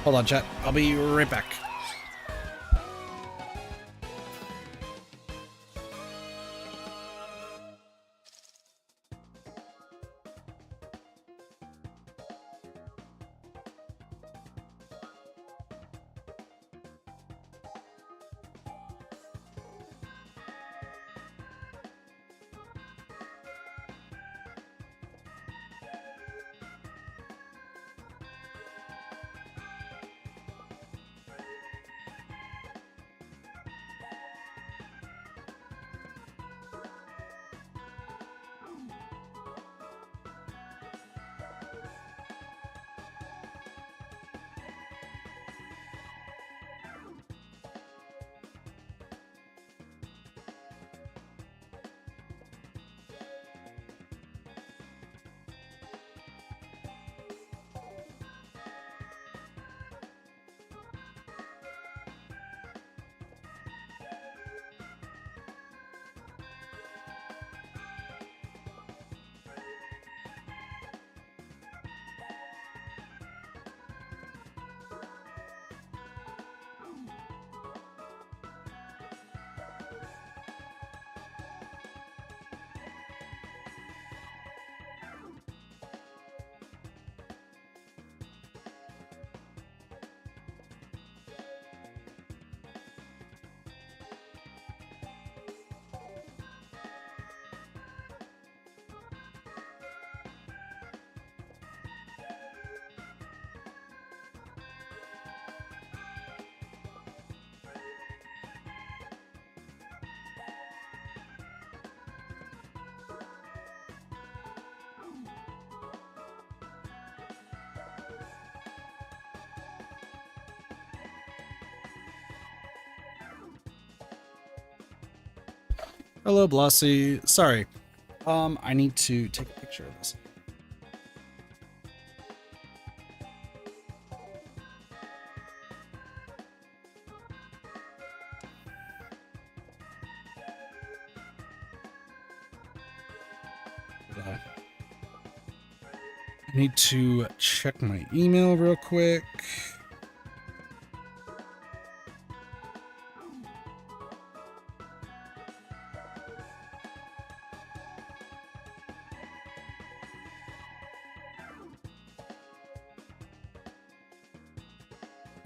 Hold on, chat. I'll be right back. Hello, Blossy. Sorry. I need to take a picture of this. I need to check my email real quick.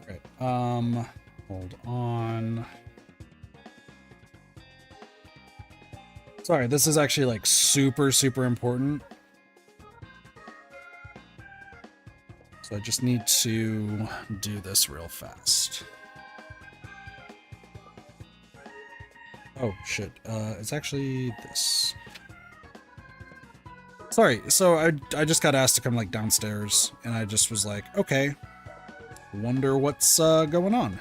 Okay, hold on. Sorry, this is actually like super important. So I just need to do this real fast. Oh shit, it's actually this. Sorry, so I just got asked to come like downstairs and I just was like, okay, wonder what's going on.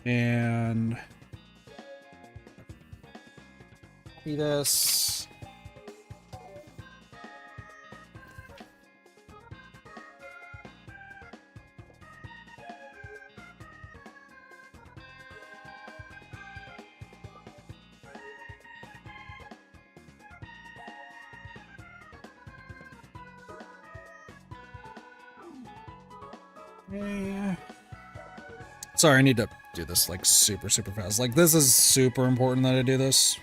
And copy this. Sorry, I need to do this like super fast. Like this is super important that I do this.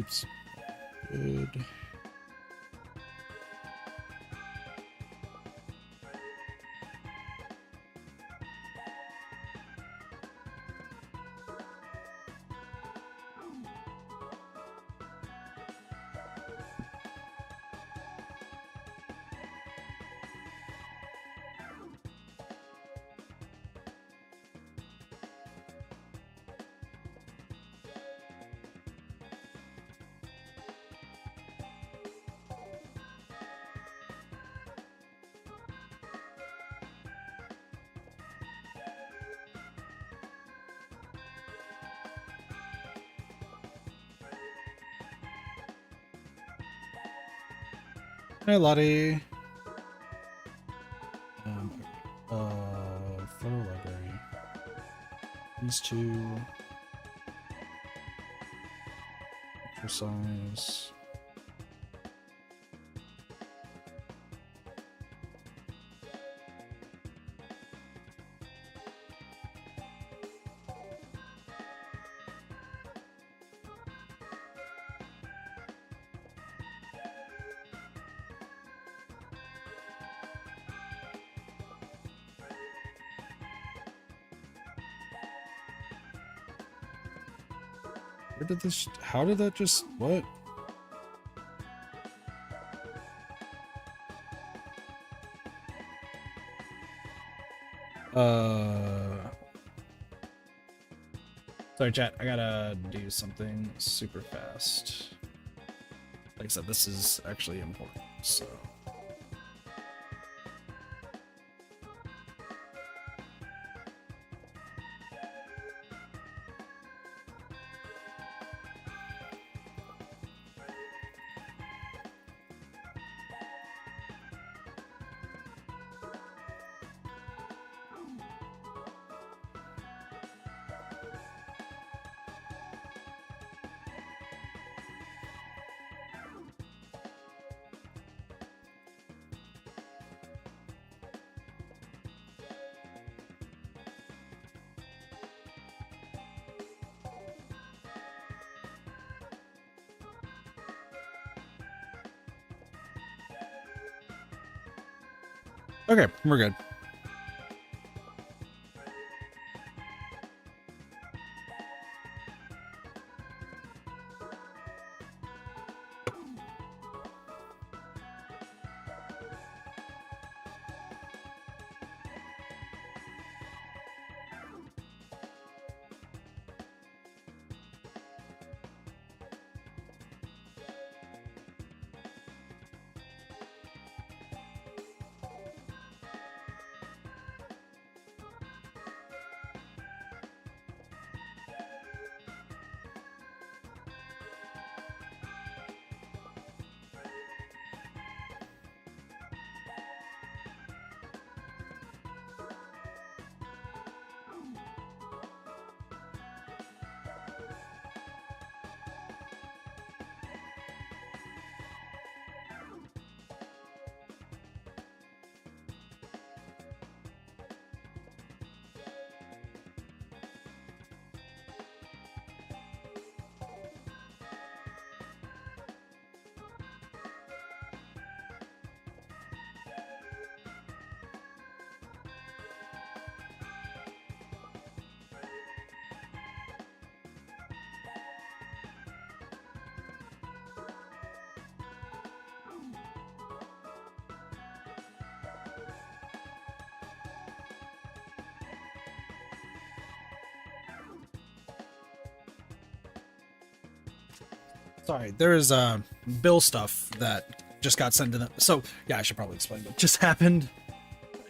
Oops. Good. Hi, Lottie. Photo library. These two. Exercise. Where did this, how did that just, what? Sorry chat, I gotta do something super fast. Like I said, this is actually important, so. Okay, we're good. Sorry, there's bill stuff that just got sent to them. So yeah, I should probably explain what just happened.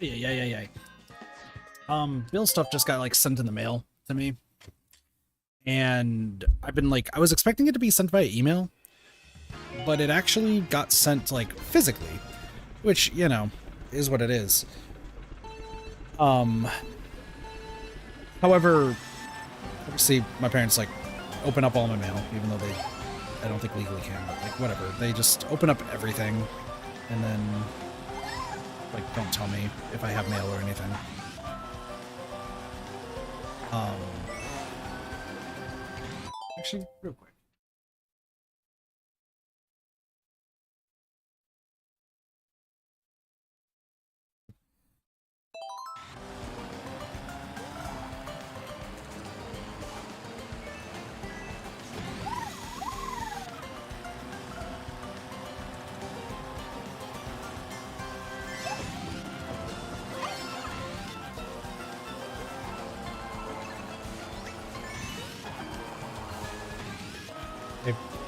Yeah. Bill stuff just got like sent in the mail to me, and I've been like, I was expecting it to be sent via email, but it actually got sent like physically, which, you know, is what it is. However, obviously my parents like open up all my mail, even though they, I don't think legally can, but like whatever. They just open up everything and then like don't tell me if I have mail or anything. Actually, real quick.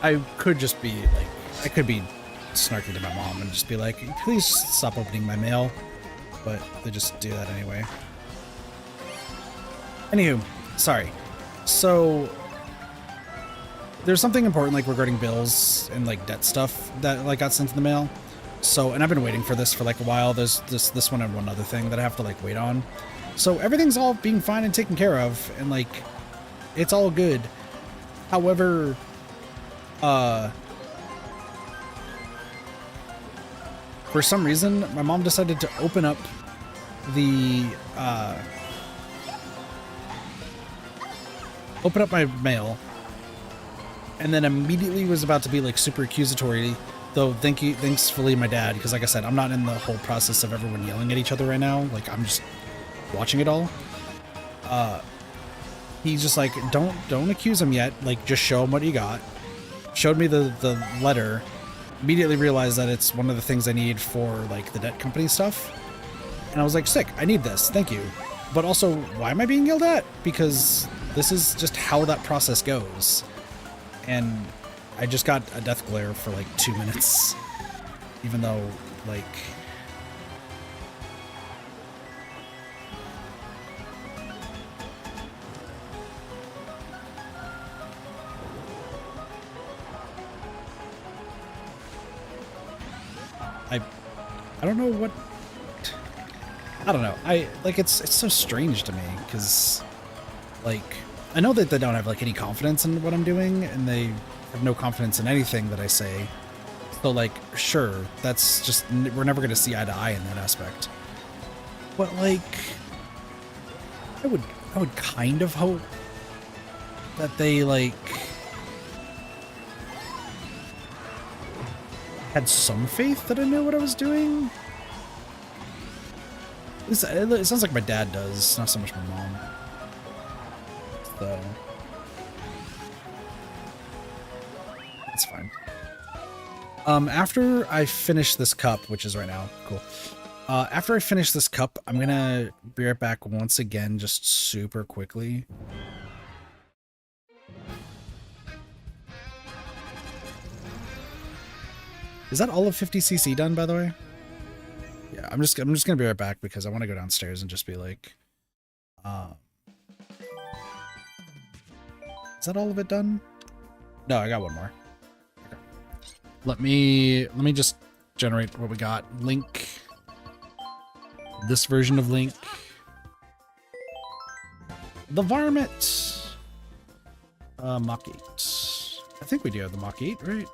I could just be like, I could be snarky to my mom and just be like, please stop opening my mail. But they just do that anyway. Anywho, sorry. So there's something important like regarding bills and like debt stuff that like got sent in the mail. So, and I've been waiting for this for like a while. There's this one and one other thing that I have to like wait on. So everything's all being fine and taken care of, and like it's all good. However, for some reason, my mom decided to open up the my mail, and then immediately was about to be like super accusatory. Though thankfully my dad, because like I said, I'm not in the whole process of everyone yelling at each other right now. Like I'm just watching it all. He's just like, don't accuse him yet. Like just show him what you got. Showed me the letter. Immediately realized that it's one of the things I need for like the debt company stuff. And I was like, sick, I need this, thank you. But also, why am I being yelled at? Because this is just how that process goes. And I just got a death glare for like 2 minutes. Even though, like... I don't know what... I don't know. It's so strange to me, because, like, I know that they don't have, like, any confidence in what I'm doing, and they have no confidence in anything that I say. So, like, sure, that's just, we're never going to see eye to eye in that aspect. But, like, I would kind of hope that they, like, had some faith that I knew what I was doing. It sounds like my dad does, not so much my mom. So it's fine. After I finish this cup, which is right now, cool. After I finish this cup, I'm gonna be right back once again, just super quickly. Is that all of 50cc done, by the way? Yeah, I'm just gonna be right back because I want to go downstairs and just be like, is that all of it done? No, I got one more. Okay. Let me just generate what we got. Link. This version of Link. The Varmint. Mach 8. I think we do have the Mach 8, right?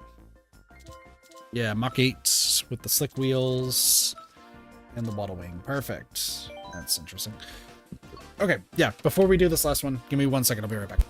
Yeah, Mach 8 with the slick wheels and the waddle wing. Perfect. That's interesting. Okay, yeah, before we do this last one, give me 1 second, I'll be right back.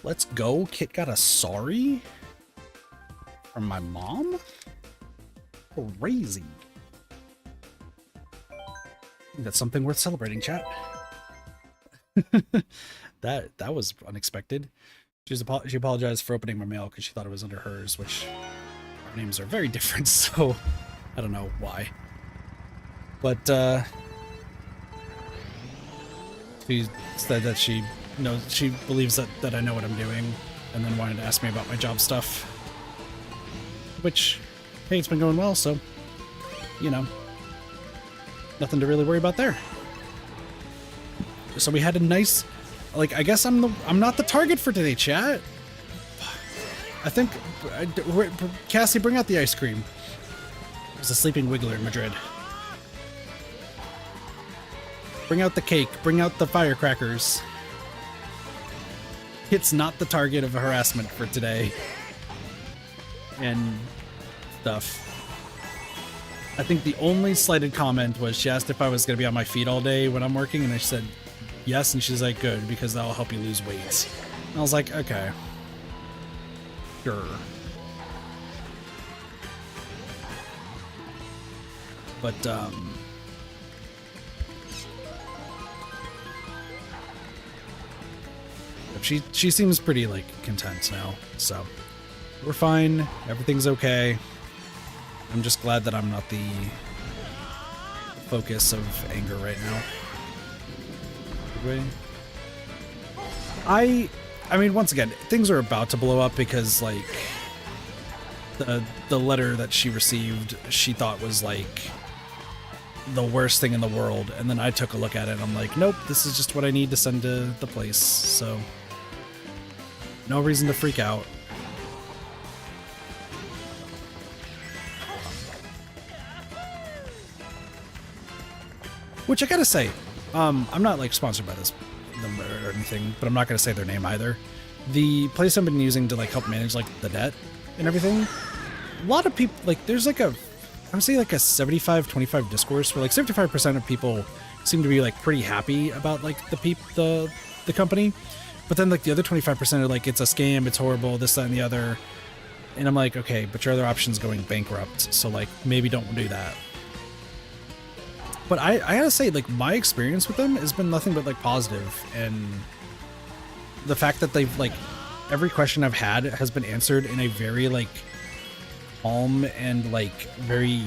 Let's go. Kit got a sorry from my mom? Crazy. That's something worth celebrating, chat. That was unexpected. She apologized for opening my mail because she thought it was under hers, which our names are very different, so I don't know why. But she said that she believes that I know what I'm doing, and then wanted to ask me about my job stuff. Which, hey, it's been going well, so you know, nothing to really worry about there. So we had a nice, like, I guess I'm not the target for today, chat. I think, Cassie, bring out the ice cream. There's a sleeping wiggler in Madrid. Bring out the cake. Bring out the firecrackers. It's not the target of harassment for today. And stuff. I think the only slighted comment was she asked if I was going to be on my feet all day when I'm working, and I said yes, and she's like, good, because that'll help you lose weight. And I was like, okay. Sure. But, she seems pretty, like, content now, so we're fine. Everything's okay. I'm just glad that I'm not the focus of anger right now. I mean, once again, things are about to blow up because, like, the letter that she received, she thought was, like, the worst thing in the world, and then I took a look at it and I'm like, nope, this is just what I need to send to the place, so no reason to freak out. Which I gotta say, I'm not like sponsored by them or anything, but I'm not gonna say their name either. The place I've been using to like help manage like the debt and everything, a lot of people, like, there's like I would say like a 75-25 discourse where like 75% of people seem to be like pretty happy about like the company, but then like the other 25% are like, it's a scam, it's horrible, this, that, and the other. And I'm like, okay, but your other option's going bankrupt, so like maybe don't do that. But I gotta say, like, my experience with them has been nothing but like positive, and the fact that they've like every question I've had has been answered in a very like calm and like very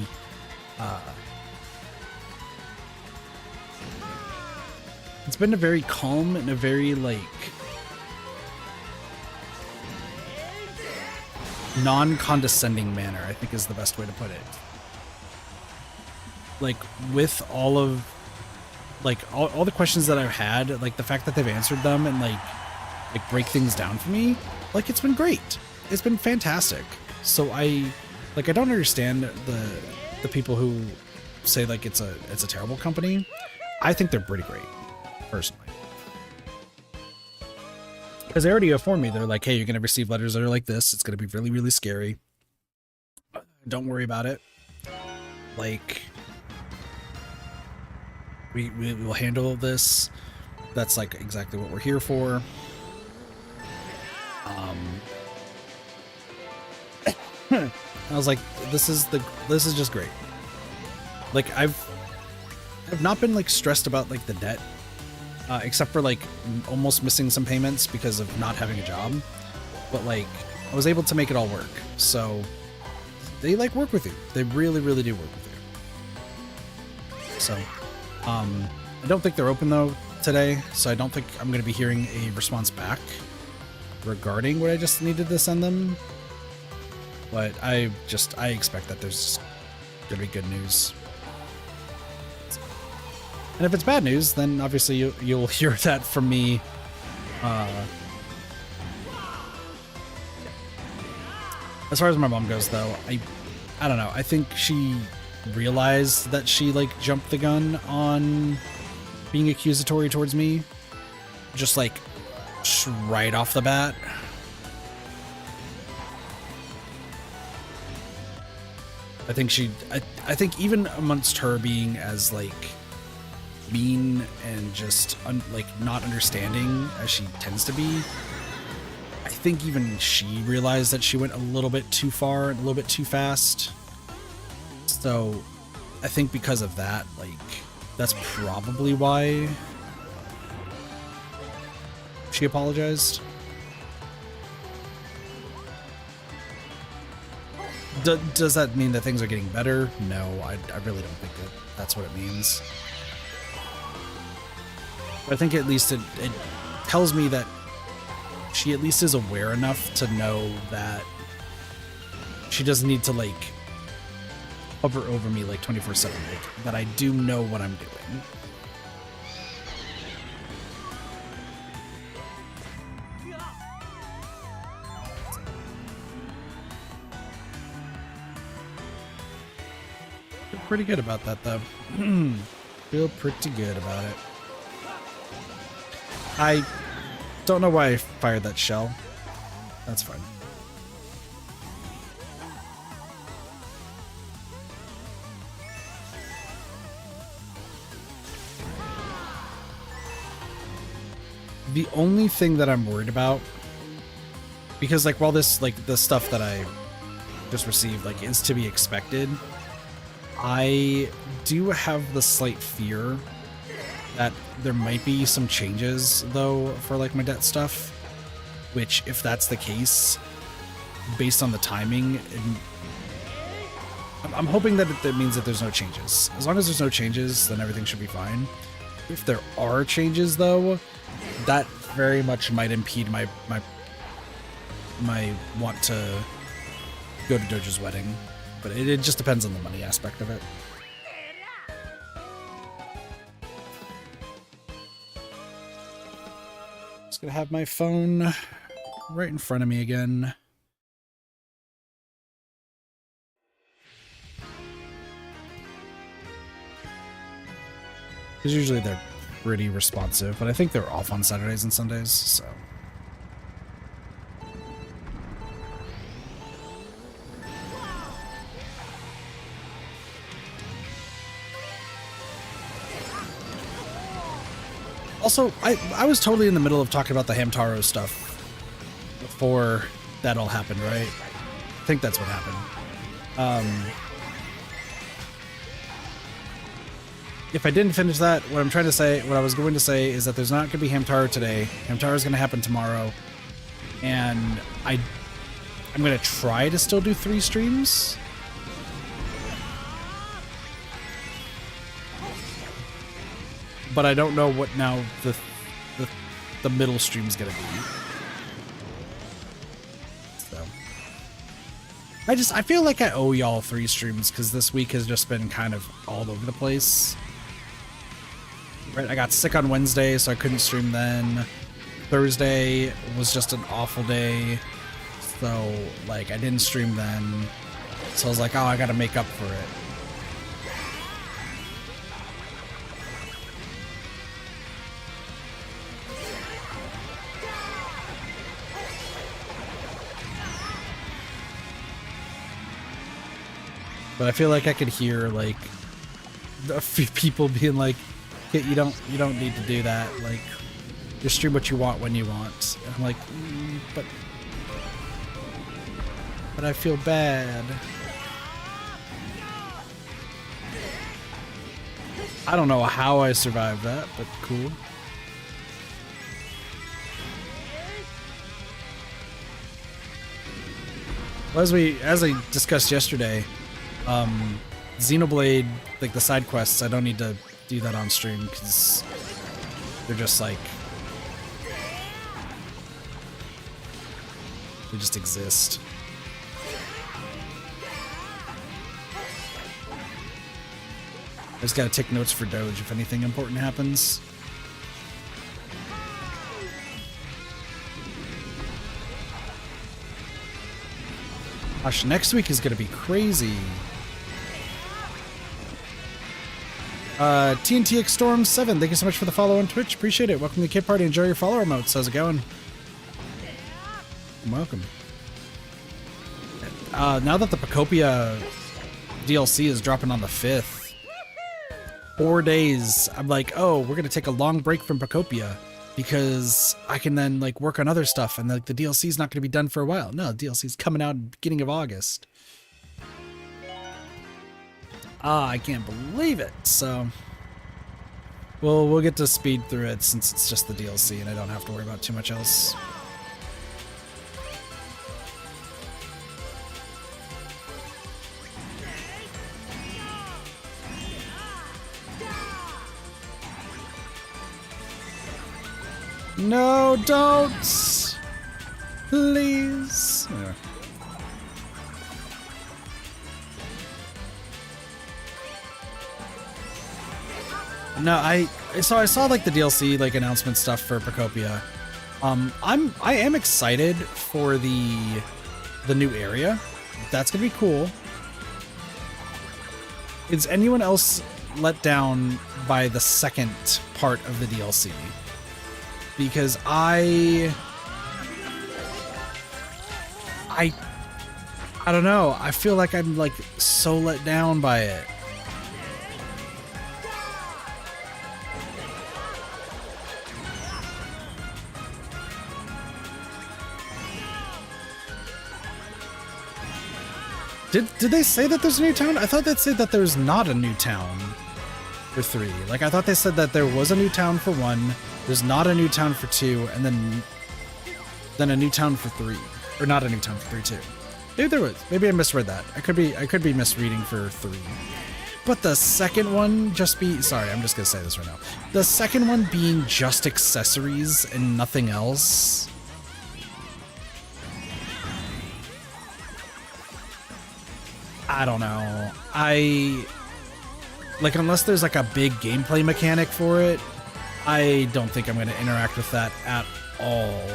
it's been a very calm and a very like non-condescending manner, I think is the best way to put it. Like, with all of like all the questions that I've had, like the fact that they've answered them and like break things down for me, like, it's been great. It's been fantastic. So I don't understand the people who say like it's a terrible company. I think they're pretty great, personally. Because they already informed me, they're like, hey, you're gonna receive letters that are like this. It's gonna be really, really scary. Don't worry about it. Like, we will handle this. That's like exactly what we're here for. I was like, this is just great. Like, I've not been like stressed about like the debt, except for like almost missing some payments because of not having a job. But like, I was able to make it all work. So they like work with you. They really, really do work with you. So, I don't think they're open though today, so I don't think I'm going to be hearing a response back regarding what I just needed to send them. But I expect that there's going to be good news. And if it's bad news, then obviously you'll hear that from me. As far as my mom goes, though, I don't know. I think she realized that she like jumped the gun on being accusatory towards me, just like right off the bat. I think I think even amongst her being as like mean and just like not understanding as she tends to be, think even she realized that she went a little bit too far and a little bit too fast. So I think because of that, like, that's probably why she apologized. Does that mean that things are getting better? No, I really don't think that that's what it means. But I think at least it tells me that she at least is aware enough to know that she doesn't need to, like, hover over me like 24/7, like, that I do know what I'm doing. Feel pretty good about that, though. Feel pretty good about it. I don't know why I fired that shell. That's fine. The only thing that I'm worried about, because like while this, like the stuff that I just received, like, is to be expected, I do have the slight fear that there might be some changes though for like my debt stuff, which if that's the case, based on the timing, I'm hoping that that means that there's no changes. As long as there's no changes, then everything should be fine. If there are changes though, that very much might impede my want to go to Doja's wedding, but it just depends on the money aspect of it. Just gonna have my phone right in front of me again. Because usually they're pretty responsive, but I think they're off on Saturdays and Sundays, so. Also, I was totally in the middle of talking about the Hamtaro stuff before that all happened, right? I think that's what happened. If I didn't finish that, what I was going to say is that there's not going to be Hamtaro today. Hamtaro is going to happen tomorrow, and I'm going to try to still do 3 streams. But I don't know what now the middle stream's gonna be. So I feel like I owe y'all 3 streams because this week has just been kind of all over the place. Right, I got sick on Wednesday, so I couldn't stream then. Thursday was just an awful day, so like I didn't stream then. So I was like, oh, I gotta make up for it. But I feel like I could hear like a few people being like, you don't need to do that. Like, just stream what you want when you want. And I'm like, but I feel bad. I don't know how I survived that, but cool. Well, as I discussed yesterday, Xenoblade, like the side quests, I don't need to do that on stream because they're just like, they just exist. I just gotta take notes for Doge if anything important happens. Gosh, next week is gonna be crazy. TNTX Storm 7, thank you so much for the follow on Twitch. Appreciate it. Welcome to the Kid Party. Enjoy your follower emotes. How's it going? Welcome. Now that the Pacopia DLC is dropping on the 5th, 4 days, I'm like, oh, we're gonna take a long break from Pacopia. because I can then like work on other stuff, and like the DLC is not going to be done for a while. No, the DLC is coming out beginning of August. I can't believe it. So, well, we'll get to speed through it since it's just the DLC and I don't have to worry about too much else. No, don't! Please! Yeah. No, I saw like the DLC like announcement stuff for Procopia. I am excited for the new area. That's gonna be cool. Is anyone else let down by the second part of the DLC? Because I don't know. I feel like I'm like so let down by it. Did they say that there's a new town? I thought they said that there's not a new town for 3. Like I thought they said that there was a new town for 1. There's not a new town for 2, and then a new town for 3, or not a new town for 3 too. Maybe there was. Maybe I misread that. I could be misreading for 3. But the second one just be sorry. I'm just gonna say this right now. The second one being just accessories and nothing else. I don't know. Like unless there's like a big gameplay mechanic for it, I don't think I'm going to interact with that at all.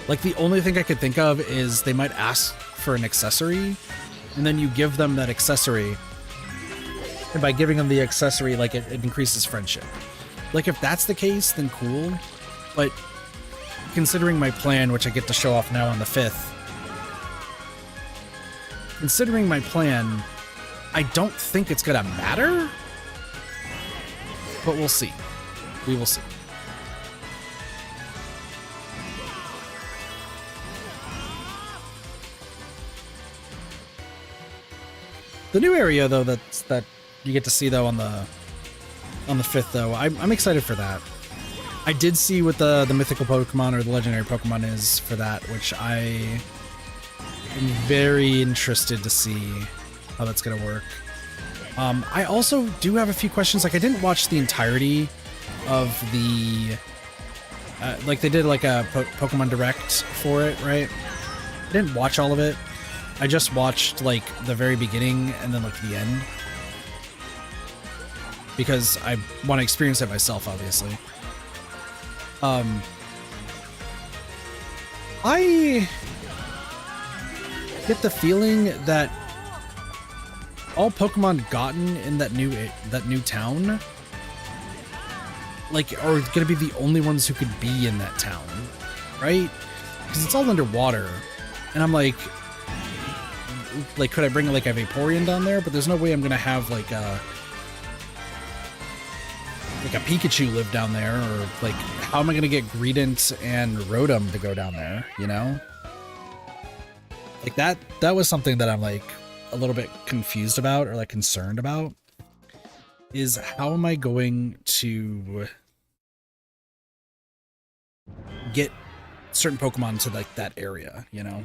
Like the only thing I could think of is they might ask for an accessory, and then you give them that accessory, and by giving them the accessory, like it increases friendship. Like if that's the case, then cool. But considering my plan, which I get to show off now on the 5th, considering my plan, I don't think it's gonna matter, but we'll see. We will see. The new area, though, that you get to see though on the 5th, though, I'm excited for that. I did see what the mythical Pokemon or the legendary Pokemon is for that, which I am very interested to see how that's gonna work. I also do have a few questions. Like I didn't watch the entirety of the like they did like a Pokemon Direct for it, right? I didn't watch all of it. I just watched like the very beginning and then like the end, because I want to experience it myself, obviously. I get the feeling that all Pokemon gotten in that new town, like, are gonna be the only ones who could be in that town, right? Because it's all underwater, and I'm like, could I bring like a Vaporeon down there? But there's no way I'm gonna have like a Pikachu live down there, or like how am I gonna get Greedent and Rotom to go down there, you know? Like that was something that I'm like a little bit confused about, or like concerned about, is how am I going to get certain Pokemon to like that area, you know?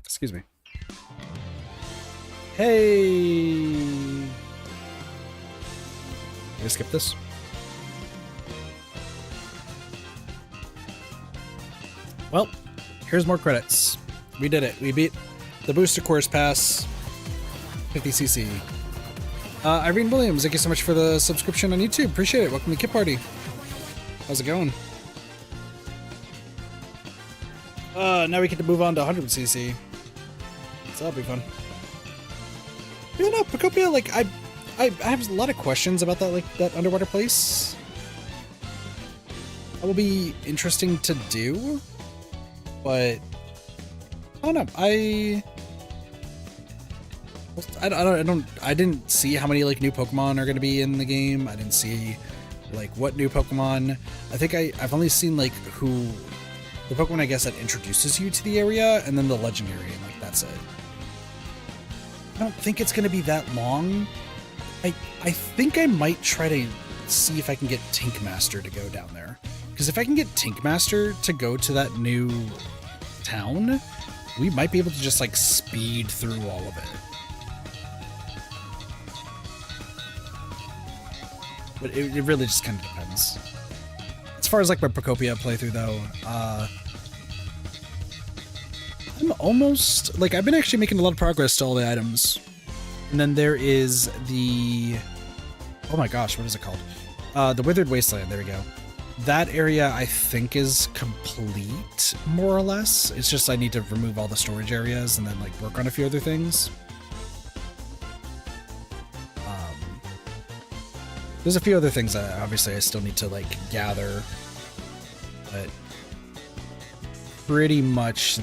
Excuse me. Hey! Can I skip this? Well, here's more credits. We did it. We beat the booster course pass. 50cc. Irene Williams, thank you so much for the subscription on YouTube. Appreciate it. Welcome to Kit Party. How's it going? Now we get to move on to 100cc. So that'll be fun. Yeah, no, Procopia, like, I have a lot of questions about that, like that underwater place. That will be interesting to do, but I don't know. I didn't see how many like new Pokemon are going to be in the game. I didn't see like what new Pokemon. I think I've only seen like who the Pokemon I guess that introduces you to the area, and then the legendary, and like that's it. I don't think it's going to be that long. I think I might try to see if I can get Tinkmaster to go down there. Because if I can get Tinkmaster to go to that new town, we might be able to just like speed through all of it. But it really just kind of depends. As far as like my Procopia playthrough though, I'm almost, like I've been actually making a lot of progress to all the items. And then there is the, oh my gosh, what is it called? The Withered Wasteland, there we go. That area I think is complete, more or less. It's just I need to remove all the storage areas and then like work on a few other things. There's a few other things that obviously I still need to like gather, but pretty much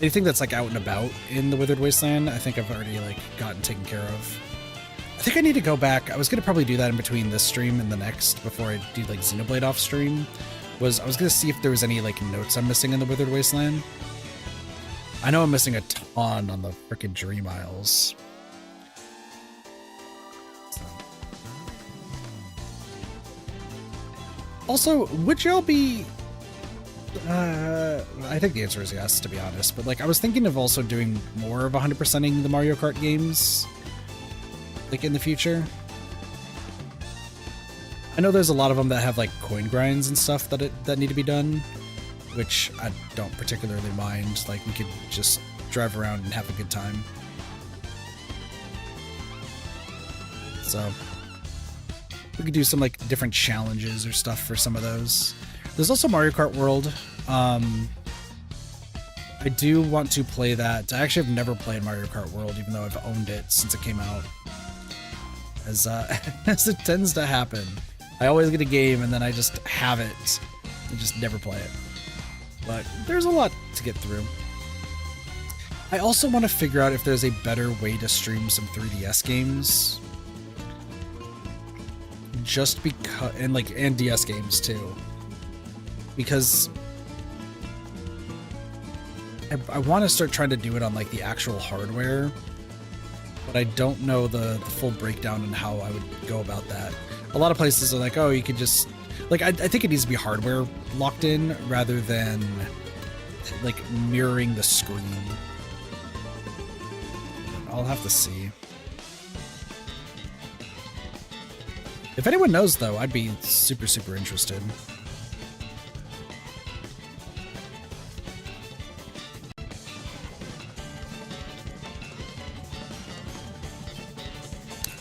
anything that's like out and about in the Withered Wasteland, I think I've already like gotten taken care of. I think I need to go back. I was going to probably do that in between this stream and the next before I do like Xenoblade off stream. I was going to see if there was any like notes I'm missing in the Withered Wasteland. I know I'm missing a ton on the frickin' Dream Isles. Also, would y'all be... I think the answer is yes, to be honest. But like, I was thinking of also doing more of 100%ing the Mario Kart games, like in the future. I know there's a lot of them that have like coin grinds and stuff that need to be done, which I don't particularly mind. Like, we could just drive around and have a good time. So we could do some like different challenges or stuff for some of those. There's also Mario Kart World. I do want to play that. I actually have never played Mario Kart World, even though I've owned it since it came out. As as it tends to happen. I always get a game and then I just have it and just never play it. But there's a lot to get through. I also want to figure out if there's a better way to stream some 3DS games. Just because, and DS games too. Because I want to start trying to do it on like the actual hardware, but I don't know the full breakdown on how I would go about that. A lot of places are like, oh, you could just like, I think it needs to be hardware locked in rather than like mirroring the screen. I'll have to see. If anyone knows though, I'd be super, super interested.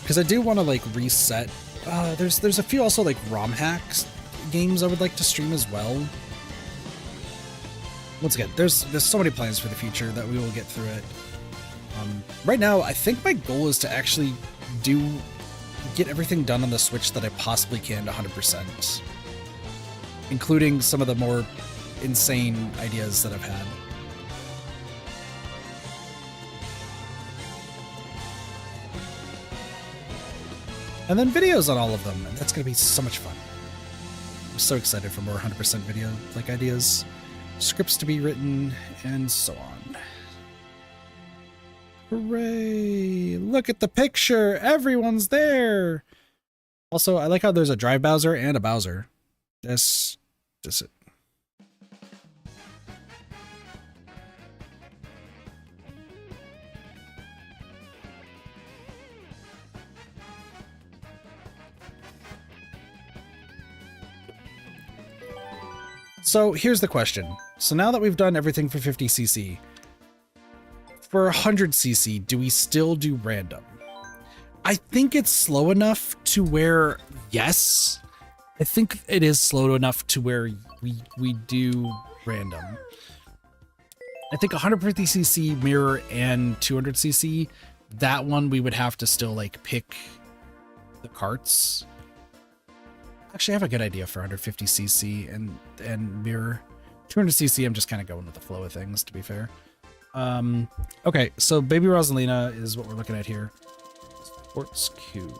Because I do want to like reset. There's a few also like ROM hacks games I would like to stream as well. Once again, there's so many plans for the future that we will get through it. Right now, I think my goal is to actually get everything done on the Switch that I possibly can to 100%, including some of the more insane ideas that I've had. And then videos on all of them, and that's going to be so much fun. I'm so excited for more 100% video like ideas, scripts to be written, and so on. Hooray! Look at the picture! Everyone's there! Also, I like how there's a Drive Bowser and a Bowser. That's just it. So here's the question. So now that we've done everything for 50cc, for 100cc, do we still do random? I think it's slow enough to where, yes, I think it is slow enough to where we do random. I think 150cc mirror and 200cc that one we would have to still like pick the carts. Actually, I have a good idea for 150cc and mirror. 200cc, I'm just kind of going with the flow of things, to be fair. Okay, so Baby Rosalina is what we're looking at here. Sports Q.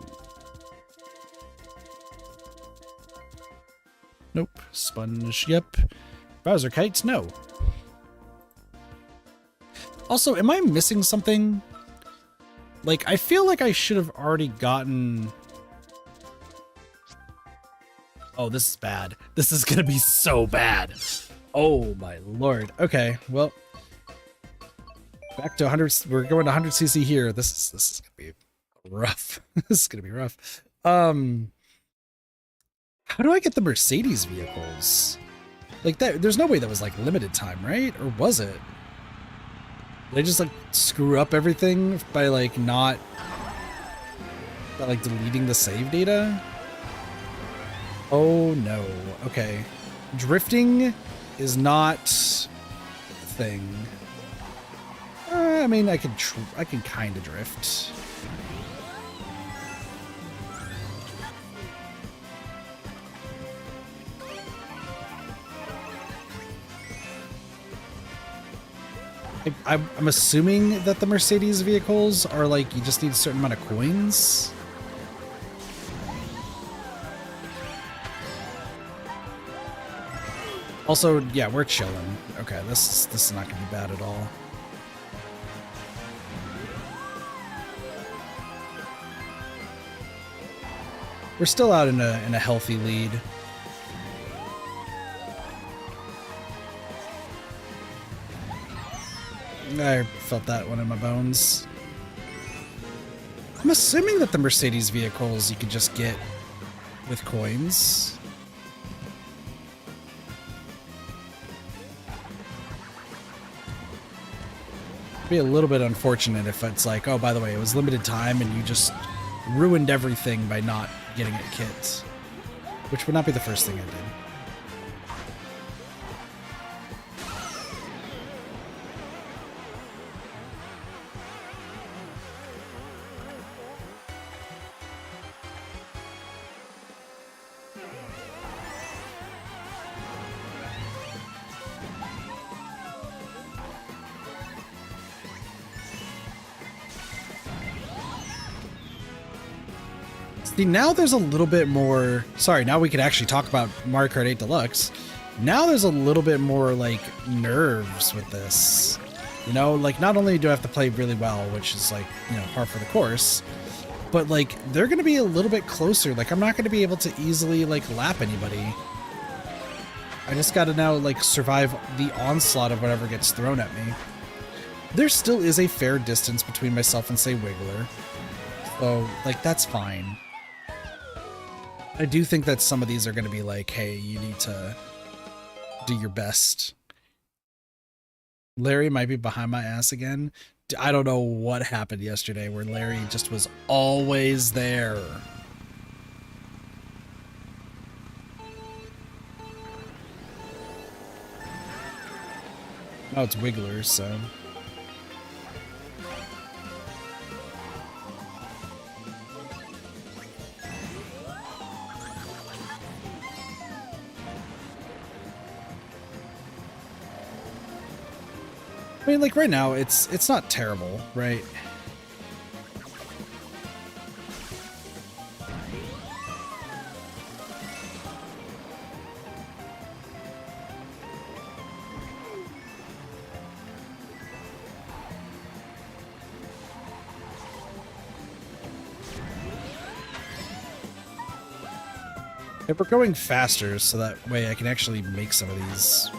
Nope. Sponge, yep. Bowser Kites, no. Also, am I missing something? Like, I feel like I should have already gotten... Oh, this is bad. This is gonna be so bad. Oh my lord. Okay, well... Back to 100... We're going to 100cc here. This is gonna be rough. This is gonna be rough. How do I get the Mercedes vehicles? Like, that, there's no way that was, like, limited time, right? Or was it? Did I just, like, screw up everything by, like, not... by, like, deleting the save data? Oh, no. Okay. Drifting is not a thing. I mean, I can kind of drift. I'm assuming that the Mercedes vehicles are like, you just need a certain amount of coins. Also, yeah, we're chilling. Okay, this is not gonna be bad at all. We're still out in a healthy lead. I felt that one in my bones. I'm assuming that the Mercedes vehicles you could just get with coins. It'd be a little bit unfortunate if it's like, oh, by the way, it was limited time and you just ruined everything by not getting a kit, which would not be the first thing I did. See, now there's a little bit more... Sorry, now we can actually talk about Mario Kart 8 Deluxe. Now there's a little bit more, like, nerves with this. You know, like, not only do I have to play really well, which is, like, you know, par for the course, but, like, they're going to be a little bit closer. Like, I'm not going to be able to easily, like, lap anybody. I just got to now, like, survive the onslaught of whatever gets thrown at me. There still is a fair distance between myself and, say, Wiggler. So, like, that's fine. I do think that some of these are going to be like, hey, you need to do your best. Larry might be behind my ass again. I don't know what happened yesterday where Larry just was always there. Oh, it's Wigglers, so... I mean, like, right now, it's not terrible, right? If we're going faster, so that way I can actually make some of these...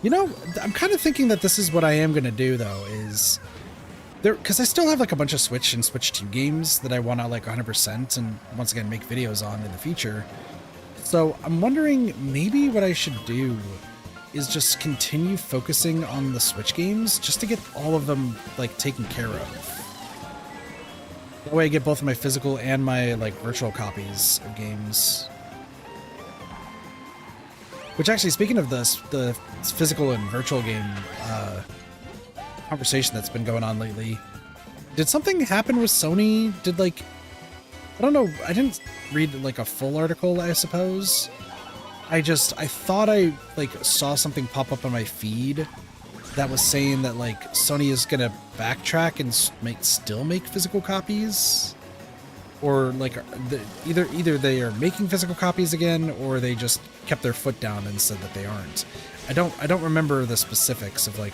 You know, I'm kind of thinking that this is what I am going to do, though, is... there, because I still have, like, a bunch of Switch and Switch 2 games that I want to, like, 100% and, once again, make videos on in the future. So, I'm wondering, maybe what I should do is just continue focusing on the Switch games, just to get all of them, like, taken care of. That way I get both my physical and my, like, virtual copies of games. Which actually, speaking of this, the physical and virtual game conversation that's been going on lately, did something happen with Sony? Did like, I don't know, I didn't read like a full article, I suppose. I thought I like saw something pop up on my feed that was saying that like Sony is gonna backtrack and still make physical copies, or like either they are making physical copies again, or they just kept their foot down and said that they aren't. I don't remember the specifics of like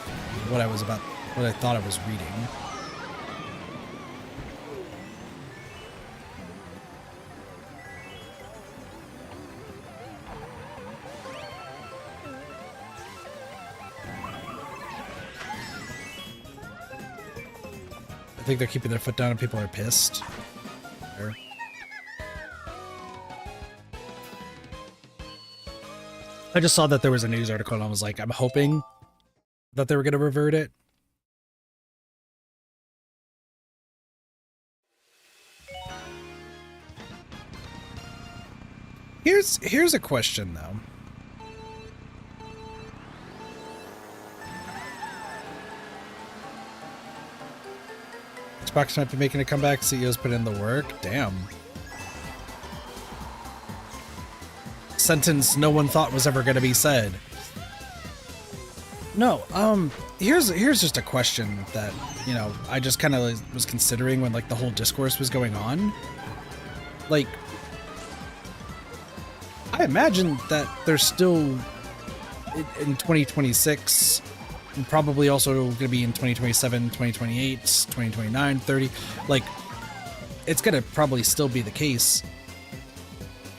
what I thought I was reading. I think they're keeping their foot down and people are pissed. I just saw that there was a news article and I was like, I'm hoping that they were going to revert it. Here's a question though. Xbox might be making a comeback. CEOs put in the work. Damn. Sentence no one thought was ever going to be said. No, here's just a question that, you know, I just kind of was considering when like the whole discourse was going on. Like, I imagine that there's still in 2026, and probably also going to be in 2027, 2028, 2029, 30. Like, it's going to probably still be the case.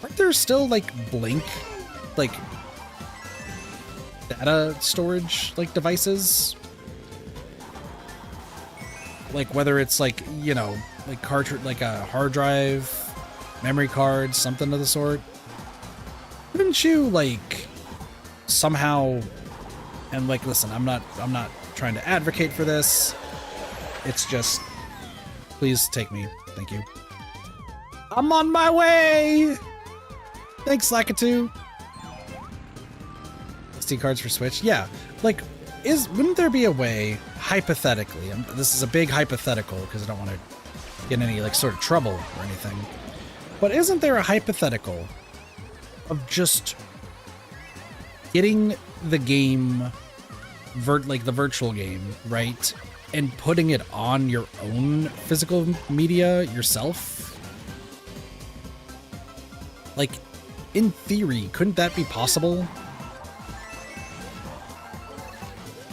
Aren't there still like Blink, like data storage like devices? Like whether it's like, you know, like cartridge, like a hard drive, memory card, something of the sort. Wouldn't you like somehow, and like, listen, I'm not trying to advocate for this. It's just, please take me. Thank you. I'm on my way. Thanks, Lakitu. SD cards for Switch? Yeah. Like, wouldn't there be a way, hypothetically, this is a big hypothetical because I don't want to get in any, like, sort of trouble or anything, but isn't there a hypothetical of just getting the game, like the virtual game, right, and putting it on your own physical media yourself? Like, in theory, couldn't that be possible?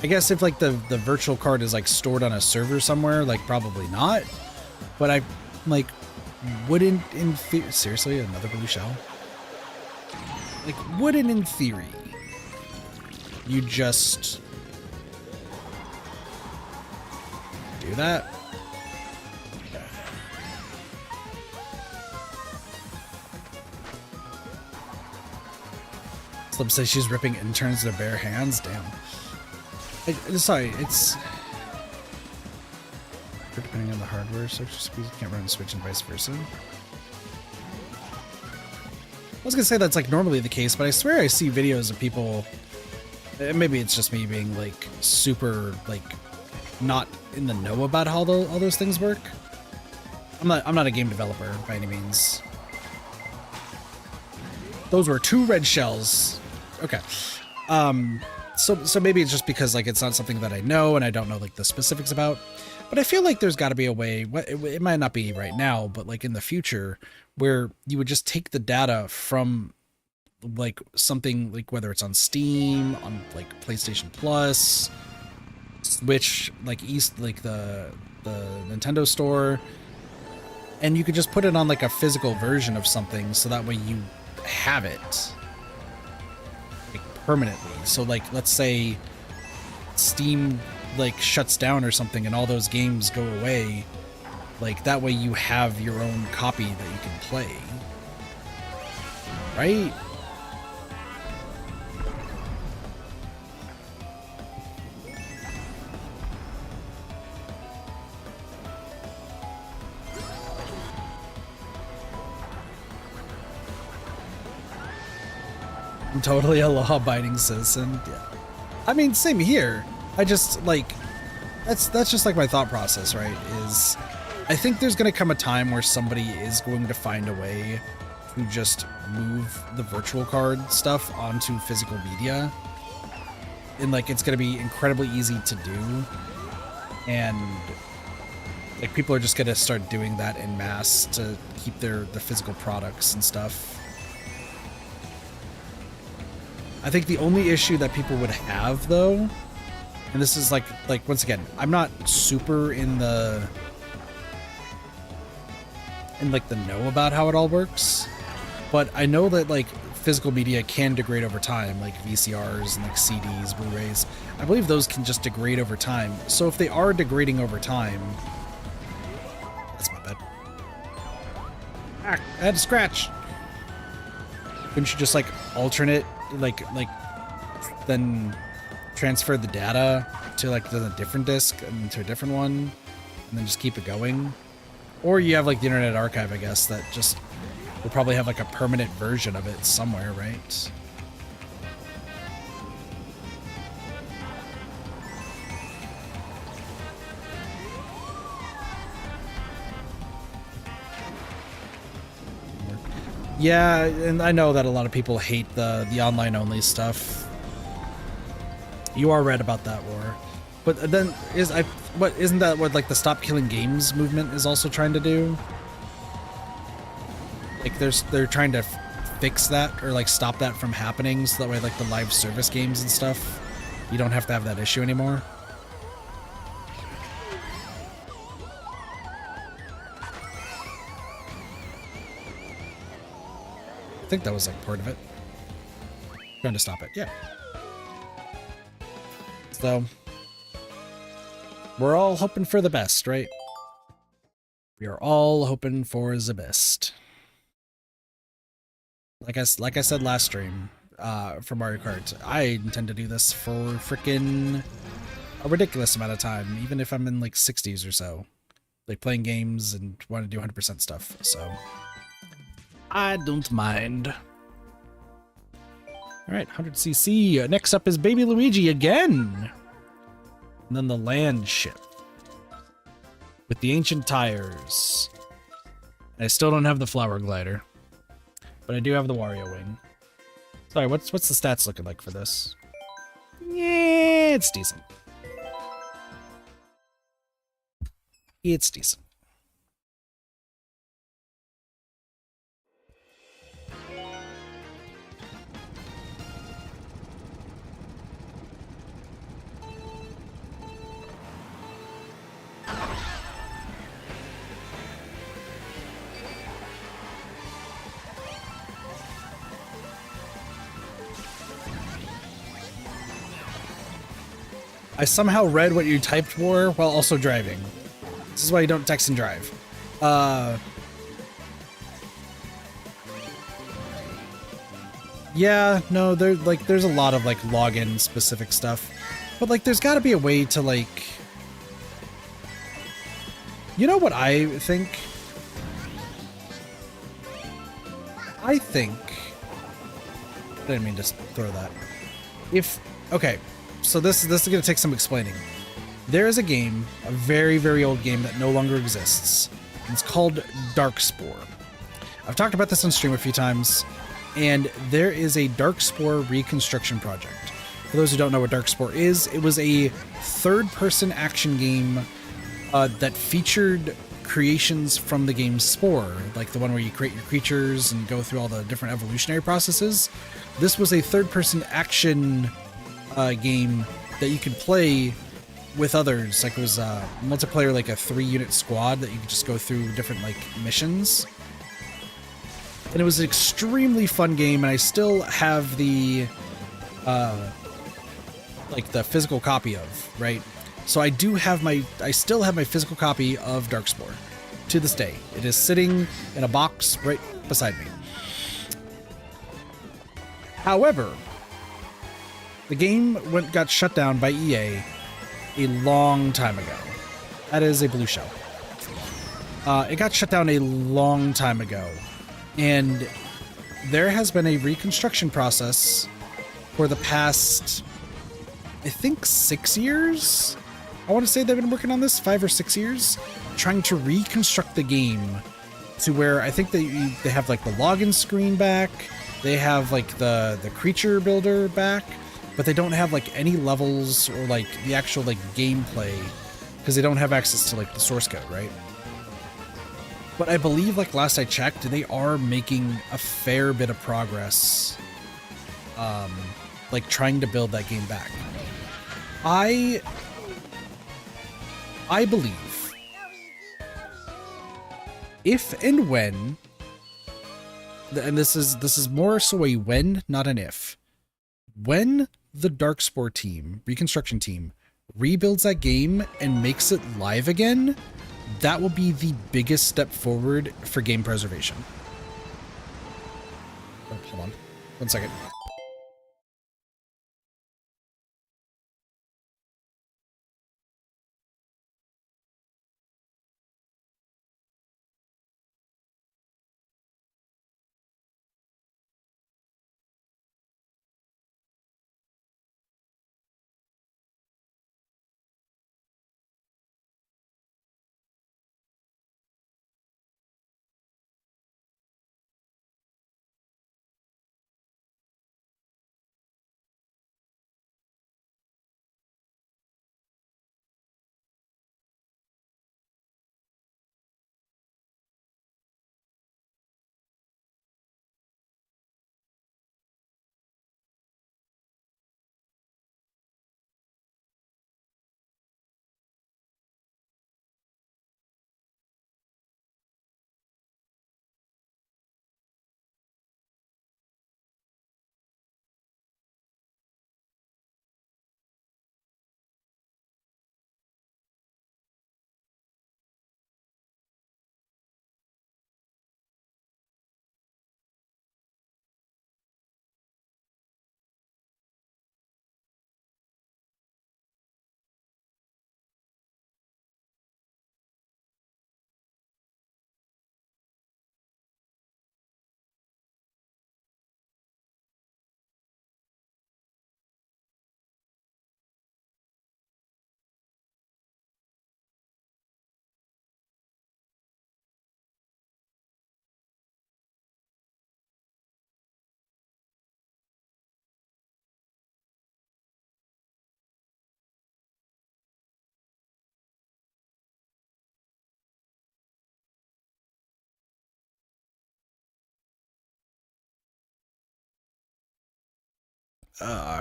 I guess if like the virtual card is like stored on a server somewhere, like probably not. But I like wouldn't in theory, seriously, another blue shell? Like, wouldn't in theory you just do that? Slim says she's ripping interns to their bare hands. Damn. Sorry, it's depending on the hardware. Search speed can't run Switch and vice versa. I was gonna say that's like normally the case, but I swear I see videos of people. Maybe it's just me being like super like not in the know about how all those things work. I'm not a game developer by any means. Those were 2 red shells. Okay. So maybe it's just because like it's not something that I know and I don't know like the specifics about. But I feel like there's got to be a way. It might not be right now, but like in the future, where you would just take the data from like something like whether it's on Steam, on like PlayStation Plus, Switch, like the Nintendo Store, and you could just put it on like a physical version of something, so that way you have it like permanently. So like, let's say Steam like shuts down or something and all those games go away, like that way you have your own copy that you can play, right? I'm totally a law-abiding citizen. Yeah. I mean, same here. I just, like, that's just like my thought process, right? Is I think there's going to come a time where somebody is going to find a way to just move the virtual card stuff onto physical media. And, like, it's going to be incredibly easy to do. And, like, people are just going to start doing that en masse to keep the physical products and stuff. I think the only issue that people would have, though, and this is like once again, I'm not super in the know about how it all works, but I know that like physical media can degrade over time, like VCRs and like CDs, Blu-rays. I believe those can just degrade over time. So if they are degrading over time, that's my bad. Ah, I had to scratch. Couldn't you just like alternate, like then transfer the data to like a different disk and to a different one, and then just keep it going? Or you have like the Internet Archive, I guess, that just will probably have like a permanent version of it somewhere, right? Yeah, and I know that a lot of people hate the online only stuff. You are right about that, War. But then isn't that what like the Stop Killing Games movement is also trying to do? Like they're trying to fix that or like stop that from happening, so that way like the live service games and stuff, you don't have to have that issue anymore. I think that was like part of it. Trying to stop it, yeah. So we're all hoping for the best, right? We are all hoping for the best. Like I said last stream, for Mario Kart, I intend to do this for frickin' a ridiculous amount of time, even if I'm in like 60s or so, like playing games and want to do 100% stuff. So I don't mind. All right, 100cc. Next up is Baby Luigi again. And then the land ship with the ancient tires. I still don't have the flower glider, but I do have the Wario wing. Sorry, what's the stats looking like for this? Yeah, it's decent. It's decent. I somehow read what you typed, War, while also driving. This is why you don't text and drive. Yeah, no, there's a lot of like login specific stuff, but like there's got to be a way to like, you know what I think? I didn't mean to throw that. Okay. So this is going to take some explaining. There is a game, a very, very old game that no longer exists. It's called Darkspore. I've talked about this on stream a few times, and there is a Darkspore reconstruction project. For those who don't know what Darkspore is, it was a third-person action game that featured creations from the game Spore, like the one where you create your creatures and go through all the different evolutionary processes. This was a third-person action game that you could play with others. Like it was multiplayer, like a 3-unit squad that you could just go through different like missions. And it was an extremely fun game, and I still have the like the physical copy of, right? So I still have my physical copy of Darkspore to this day. It is sitting in a box right beside me. However, the game got shut down by EA a long time ago. That is a blue shell. It got shut down a long time ago. And there has been a reconstruction process for the past, I think, 6 years. I want to say they've been working on this 5 or 6 years, trying to reconstruct the game to where I think they have like the login screen back, they have like the creature builder back, but they don't have like any levels or like the actual like gameplay because they don't have access to like the source code, right? But I believe, like last I checked, they are making a fair bit of progress, like trying to build that game back. I believe if and when, and this is more so a when, not an if, when the Darkspore team, reconstruction team, rebuilds that game and makes it live again, that will be the biggest step forward for game preservation. Oh, hold on. 1 second.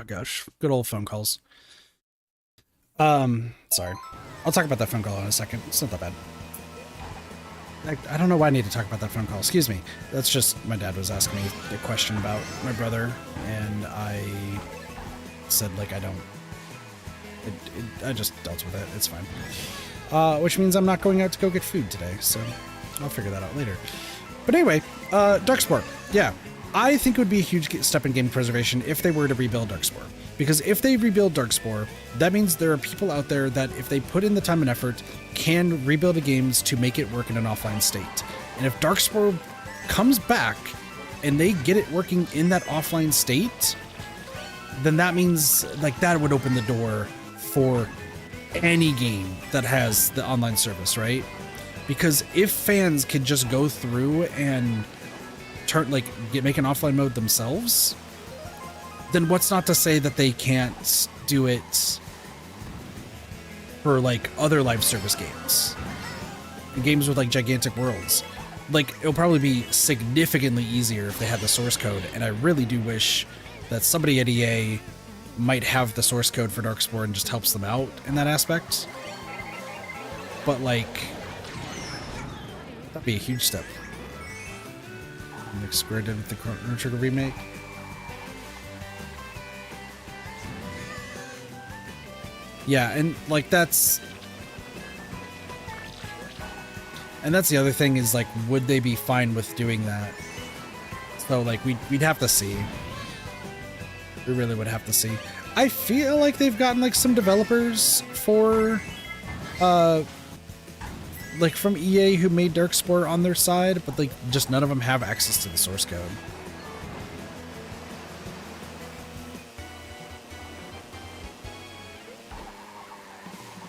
Gosh, good old phone calls. Sorry. I'll talk about that phone call in a second. It's not that bad. I don't know why I need to talk about that phone call. Excuse me. That's just my dad was asking me a question about my brother, and I said, like, I don't. I just dealt with it. It's fine. Which means I'm not going out to go get food today, so I'll figure that out later. But anyway, Darkspore. Yeah. I think it would be a huge step in game preservation if they were to rebuild Darkspore. Because if they rebuild Darkspore, that means there are people out there that, if they put in the time and effort, can rebuild the games to make it work in an offline state. And if Darkspore comes back and they get it working in that offline state, then that means, like, that would open the door for any game that has the online service, right? Because if fans could just go through and make an offline mode themselves, then what's not to say that they can't do it for like other live service games, games with like gigantic worlds. Like, it'll probably be significantly easier if they had the source code, and I really do wish that somebody at EA might have the source code for Darkspore and just helps them out in that aspect. But like, that'd be a huge step. Like Square did with the Chrono Trigger remake. Yeah, and like that's the other thing is, like, would they be fine with doing that? So like we'd have to see. We really would have to see. I feel like they've gotten like some developers for like from EA who made Darkspore on their side, but like just none of them have access to the source code.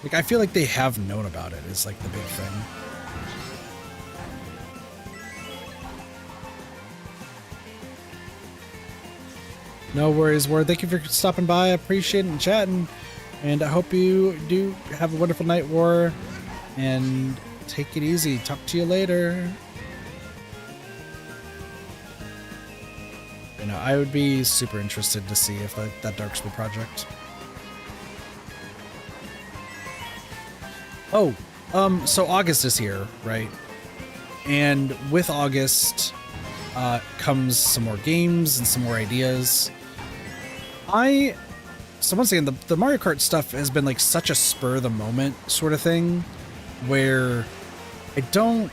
Like, I feel like they have known about it is like the big thing. No worries, Ward. Thank you for stopping by. I appreciate it and chatting. And I hope you do have a wonderful night, War. And take it easy. Talk to you later. You know, I would be super interested to see if that Dark School project. Oh, so August is here, right? And with August comes some more games and some more ideas. So once again, the Mario Kart stuff has been like such a spur of the moment sort of thing where I don't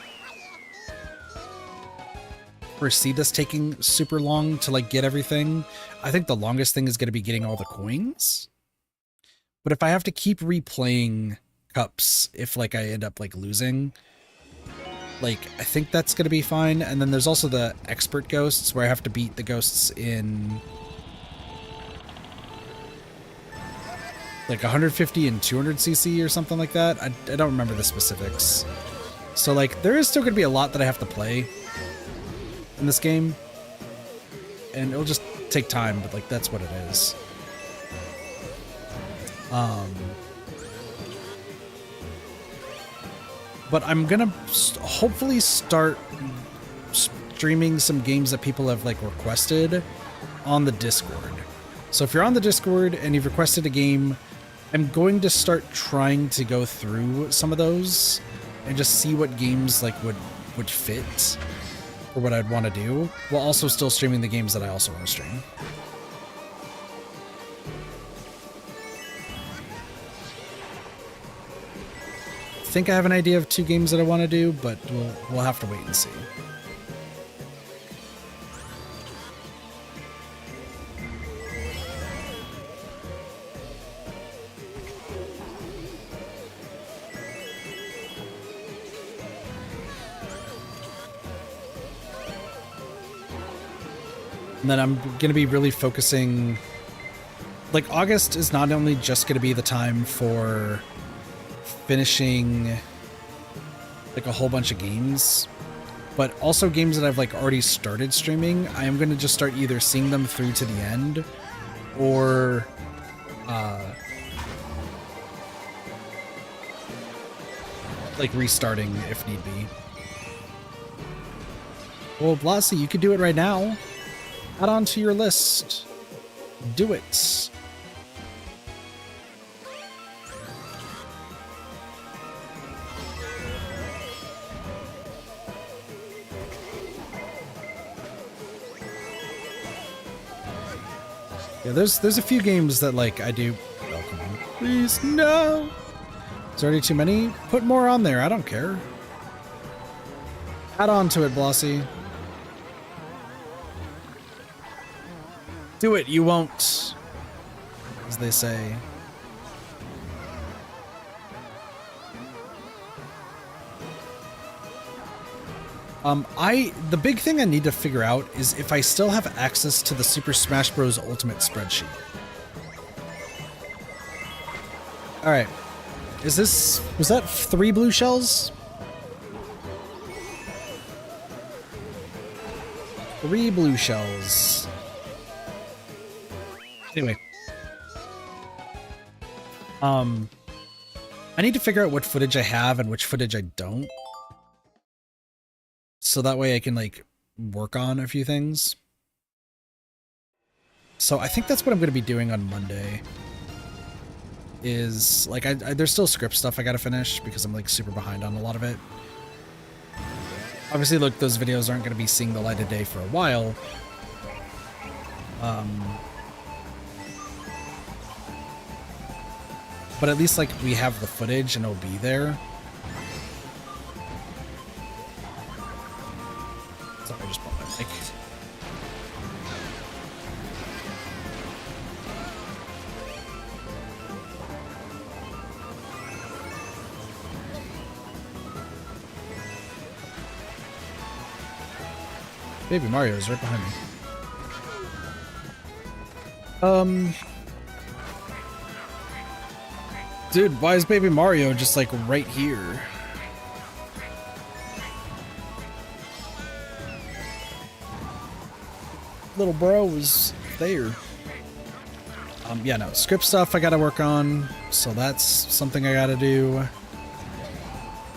foresee this taking super long to like get everything. I think the longest thing is going to be getting all the coins. But if I have to keep replaying cups, if like I end up like losing, like I think that's going to be fine. And then there's also the expert ghosts where I have to beat the ghosts in like 150 and 200 cc or something like that. I don't remember the specifics. So like there is still going to be a lot that I have to play in this game, and it'll just take time, but like that's what it is. But I'm gonna hopefully start streaming some games that people have like requested on the Discord. So if you're on the Discord and you've requested a game, I'm going to start trying to go through some of those and just see what games like would fit or what I'd want to do, while also still streaming the games that I also want to stream. I think I have an idea of 2 games that I want to do, but we'll have to wait and see. And then I'm going to be really focusing, like August is not only just going to be the time for finishing like a whole bunch of games, but also games that I've like already started streaming. I am going to just start either seeing them through to the end or like restarting if need be. Well, Blasi, you could do it right now. Add on to your list. Do it. Yeah, there's a few games that like I do. Oh, come on. Please, no. Is there already too many? Put more on there. I don't care. Add on to it, Blasi. Do it, you won't, as they say. The big thing I need to figure out is if I still have access to the Super Smash Bros. Ultimate spreadsheet. Alright. Was that 3 blue shells? 3 blue shells. Anyway. I need to figure out what footage I have and which footage I don't. So that way I can, like, work on a few things. So I think that's what I'm going to be doing on Monday. Is, like, there's still script stuff I gotta finish because I'm, like, super behind on a lot of it. Obviously, look, those videos aren't going to be seeing the light of day for a while. But at least, like, we have the footage and it'll be there. Sorry, I just bought my mic. Baby Mario is right behind me. Dude, why is Baby Mario just like right here? Little bro was there. Yeah, no, script stuff I gotta work on, so that's something I gotta do.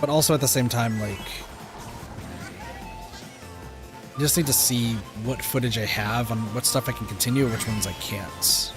But also at the same time, like, I just need to see what footage I have on what stuff I can continue, which ones I can't.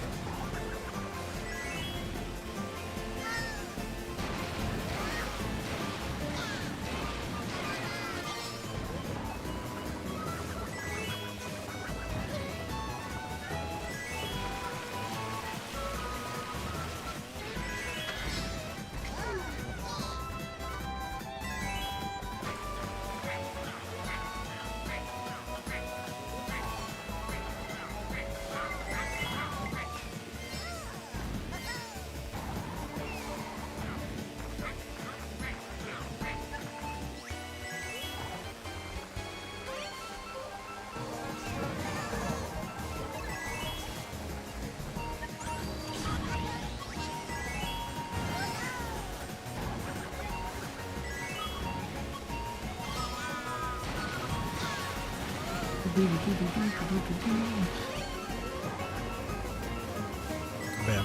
Yeah.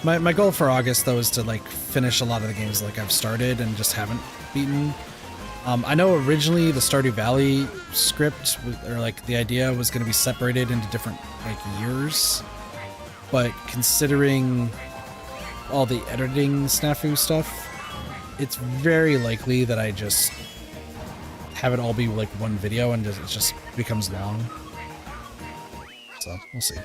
My goal for August though is to like finish a lot of the games like I've started and just haven't beaten. I know originally the Stardew Valley script or like the idea was going to be separated into different like years, but considering all the editing snafu stuff, it's very likely that I just have it all be like one video and it just becomes long. So we'll see.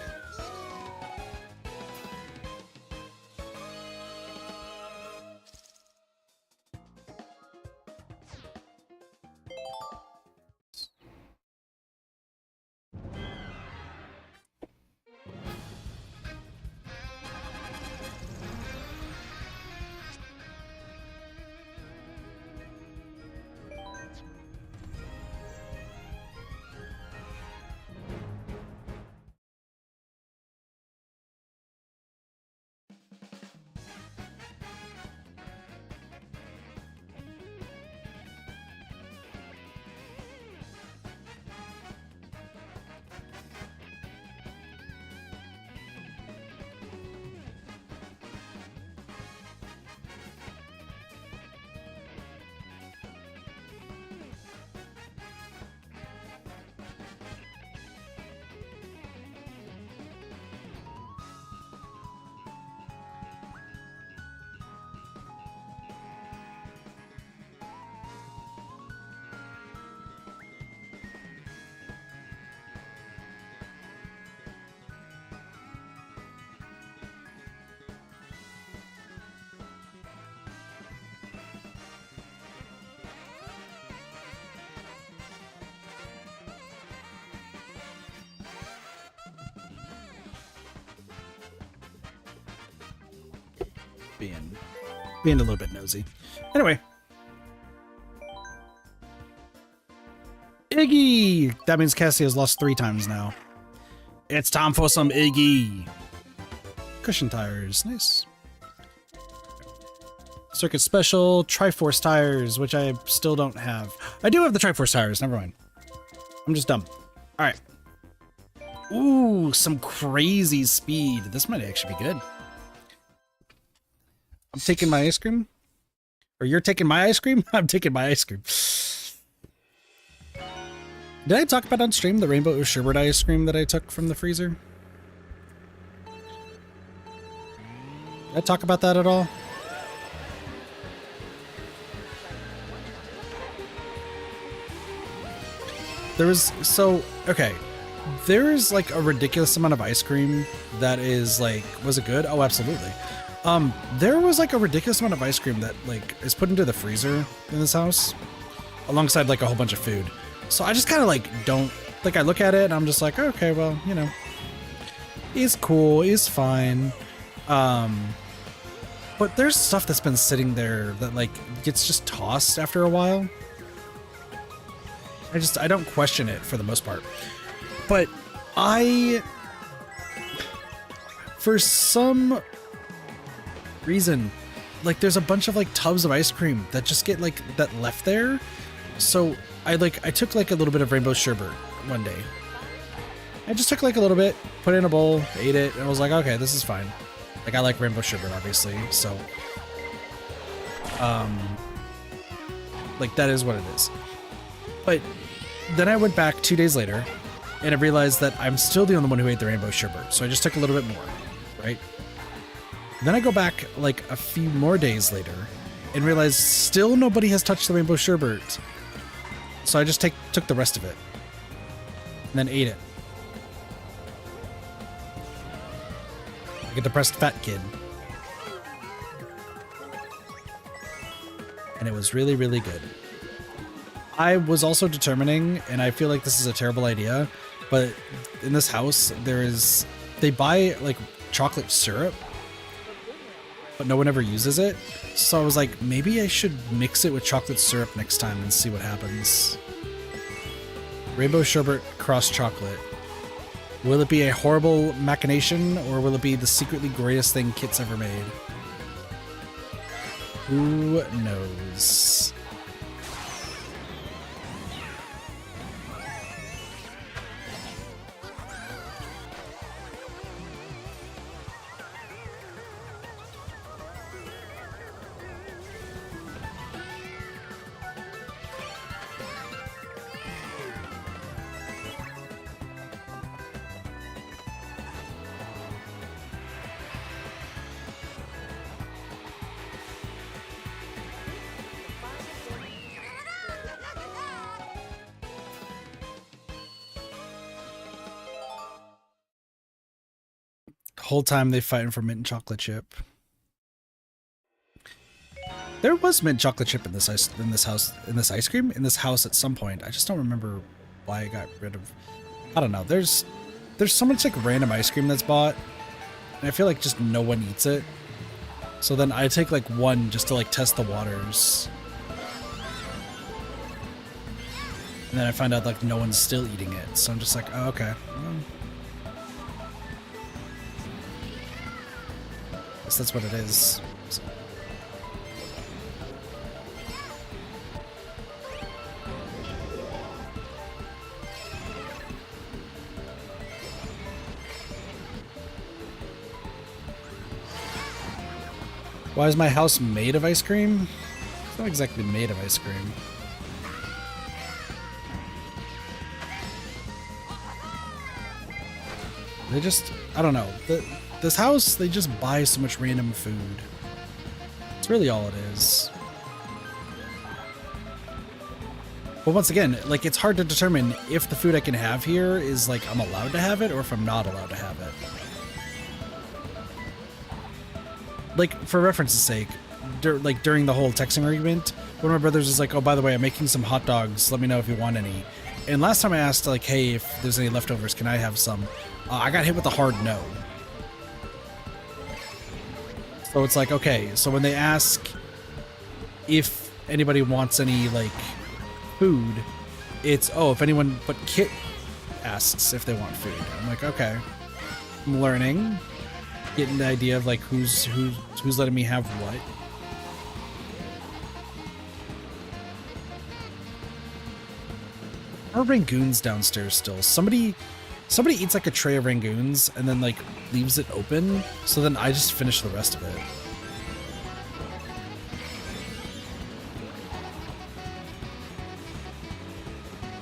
Being a little bit nosy. Anyway. Iggy! That means Cassie has lost 3 times now. It's time for some Iggy. Cushion tires. Nice. Circuit Special. Triforce tires, which I still don't have. I do have the Triforce tires. Never mind. I'm just dumb. Alright. Ooh, some crazy speed. This might actually be good. I'm taking my ice cream? Or you're taking my ice cream? I'm taking my ice cream. Did I talk about on stream the rainbow sherbet ice cream that I took from the freezer? Did I talk about that at all? There was, so, okay. There is like a ridiculous amount of ice cream that is like, was it good? Oh, absolutely. There was like a ridiculous amount of ice cream that like is put into the freezer in this house alongside like a whole bunch of food. So I just kind of like don't, like I look at it and I'm just like, okay, well, you know, it's cool, it's fine. But there's stuff that's been sitting there that like gets just tossed after a while. I don't question it for the most part. But for some reason, like there's a bunch of like tubs of ice cream that just get like that left there. So I took like a little bit of rainbow sherbet one day. I just took like a little bit, put it in a bowl, ate it, and I was like, okay, this is fine. Like I like rainbow sherbet, obviously, so like that is what it is. But then I went back 2 days later and I realized that I'm still the only one who ate the rainbow sherbet. So I just took a little bit more, right? Then I go back like a few more days later and realize still nobody has touched the rainbow sherbet. So I just took the rest of it and then ate it. Like a depressed fat kid. And it was really, really good. I was also determining, and I feel like this is a terrible idea, but in this house, they buy like chocolate syrup, but no one ever uses it. So I was like, maybe I should mix it with chocolate syrup next time and see what happens. Rainbow sherbet cross chocolate. Will it be a horrible machination, or will it be the secretly greatest thing Kit's ever made? Who knows? Whole time they fighting for mint chocolate chip. There was mint chocolate chip in this ice cream in this house at some point. I just don't remember why I got rid of. I don't know. There's so much like random ice cream that's bought, and I feel like just no one eats it. So then I take like one just to like test the waters, and then I find out like no one's still eating it. So I'm just like, oh, okay. Guess that's what it is. So. Why is my house made of ice cream? It's not exactly made of ice cream. They just, I don't know. This house, they just buy so much random food. It's really all it is. But once again, like, it's hard to determine if the food I can have here is like I'm allowed to have it or if I'm not allowed to have it. Like, for reference's sake, during the whole texting argument, one of my brothers is like, oh, by the way, I'm making some hot dogs. Let me know if you want any. And last time I asked, like, hey, if there's any leftovers, can I have some? I got hit with a hard no. So it's like, okay, so when they ask if anybody wants any, like, food, it's, oh, if anyone but Kit asks if they want food. I'm like, okay. I'm learning. Getting the idea of, like, who's letting me have what. There are rangoons downstairs still. Somebody eats like a tray of rangoons and then like leaves it open, so then I just finish the rest of it.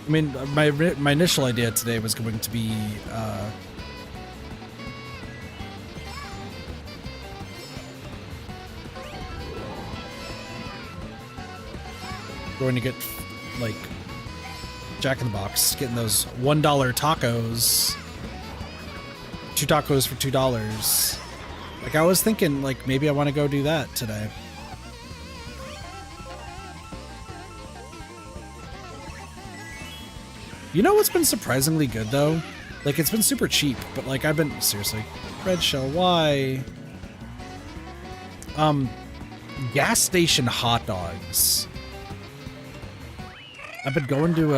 I mean, my initial idea today was going to be going to get like Jack in the Box, getting those $1 tacos, 2 tacos for $2. Like, I was thinking, like, maybe I want to go do that today. You know what's been surprisingly good, though? Like, it's been super cheap, but, like, I've been... Seriously. Red Shell, why? Gas station hot dogs. I've been going to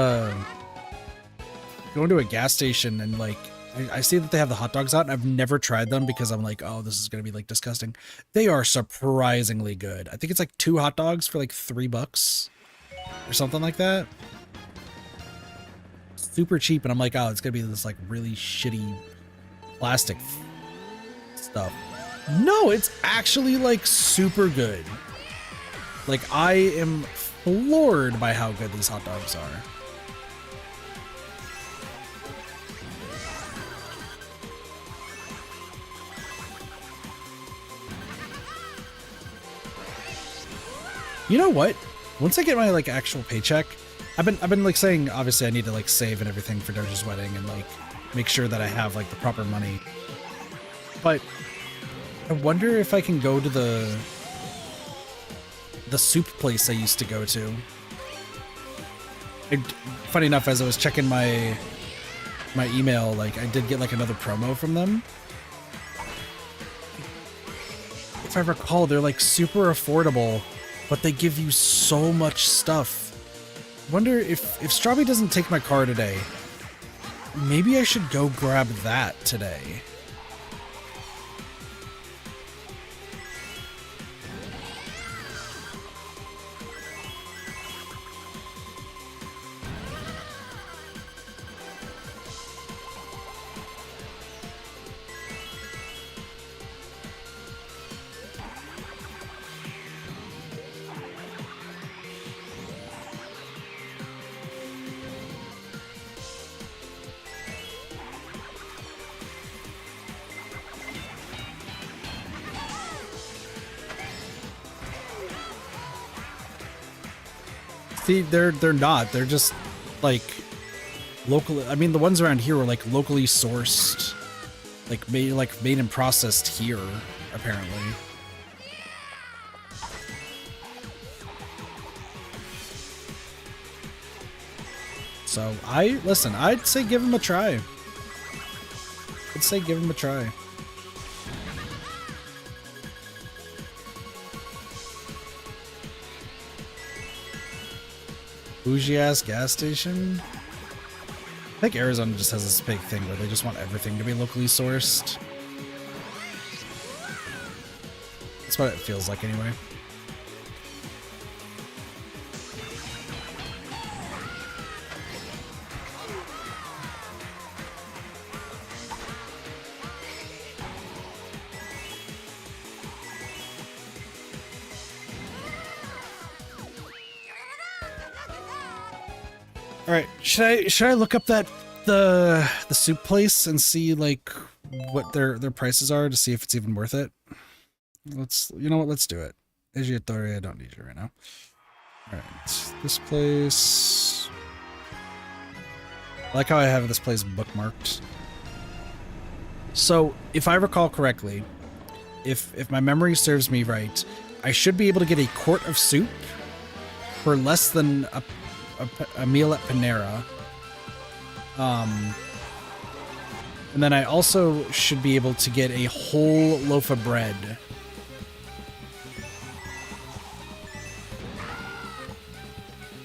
a gas station and, like, I see that they have the hot dogs out, and I've never tried them because I'm like, oh, this is gonna be like disgusting. They are surprisingly good. I think it's like 2 hot dogs for like $3 or something like that. Super cheap, and I'm like, oh, it's gonna be this like really shitty plastic stuff. No, it's actually like super good. Like, I am floored by how good these hot dogs are. You know what? Once I get my like actual paycheck, I've been like saying, obviously I need to like save and everything for Doja's wedding and like make sure that I have like the proper money. But I wonder if I can go to the soup place I used to go to. Funny enough, as I was checking my email, like I did get like another promo from them. If I recall, they're like super affordable, but they give you so much stuff. Wonder if Strawberry doesn't take my car today, maybe I should go grab that today. See, they're not. They're just like local. I mean, the ones around here were like locally sourced, like made and processed here, apparently. So listen. I'd say give them a try. I'd say give them a try. Bougie ass gas station. I think Arizona just has this big thing where they just want everything to be locally sourced. That's what it feels like anyway. All right, should I look up the soup place and see like what their prices are to see if it's even worth it? You know what? Let's do it. Ejiatori, I don't need you right now. All right, this place. I like how I have this place bookmarked. So, if I recall correctly, if my memory serves me right, I should be able to get a quart of soup for less than a meal at Panera. And then I also should be able to get a whole loaf of bread.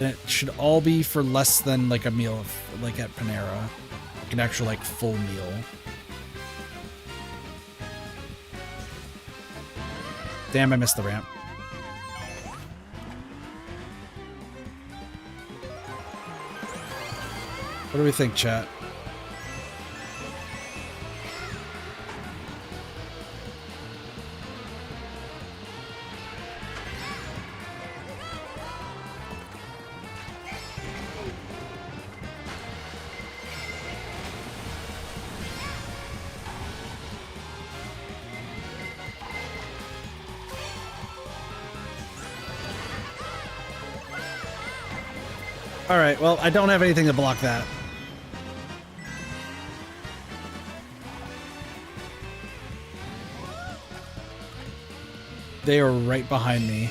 And it should all be for less than like a meal like at Panera. Like an actual like full meal. Damn, I missed the ramp. What do we think, chat? All right, well, I don't have anything to block that. They are right behind me.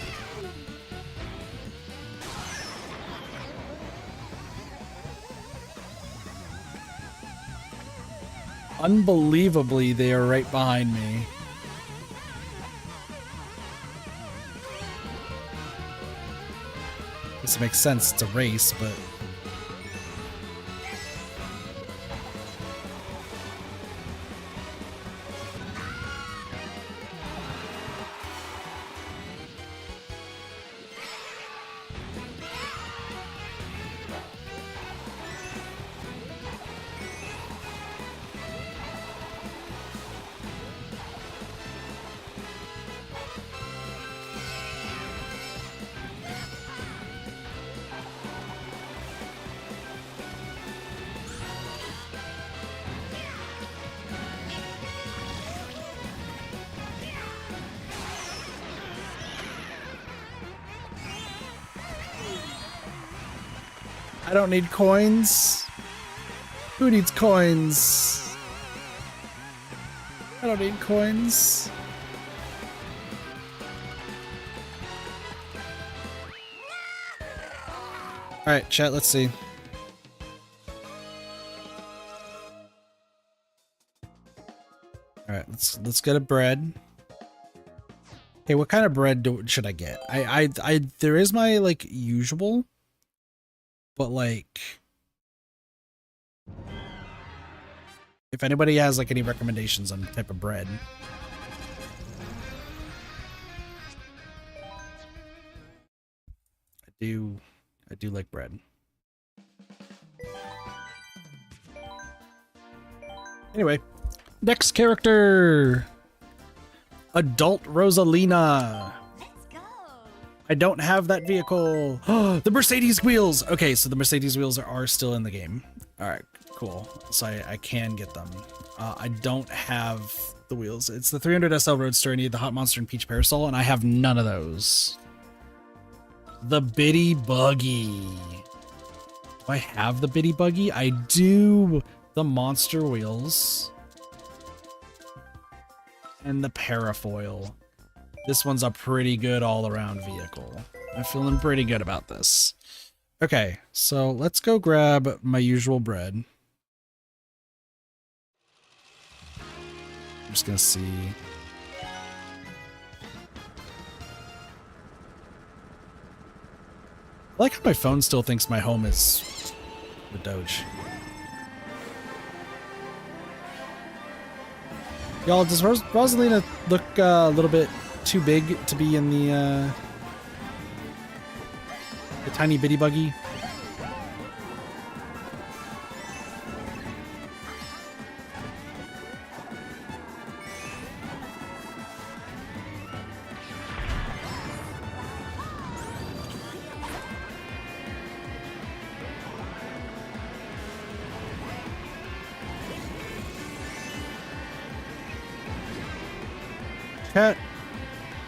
Unbelievably, they are right behind me. This makes sense, it's a race, but... I don't need coins. Who needs coins? I don't need coins. All right, chat, let's see. All right, let's get a bread. Okay, what kind of bread should I get? I there is my like usual, but like if anybody has like any recommendations on type of bread. I do like bread. Anyway, next character. Adult Rosalina. Let's go. I don't have that vehicle. The Mercedes wheels. Okay, so the Mercedes wheels are still in the game. All right, cool. So I can get them. I don't have the wheels. It's the 300 SL Roadster. I need the Hot Monster and Peach Parasol, and I have none of those. The Bitty Buggy. Do I have the Bitty Buggy? I do. The Monster wheels. And the Parafoil. This one's a pretty good all-around vehicle. I'm feeling pretty good about this. Okay, so let's go grab my usual bread. I'm just gonna see. I like how my phone still thinks my home is the Doge. Y'all, does Rosalina look a little bit too big to be in the tiny bitty buggy?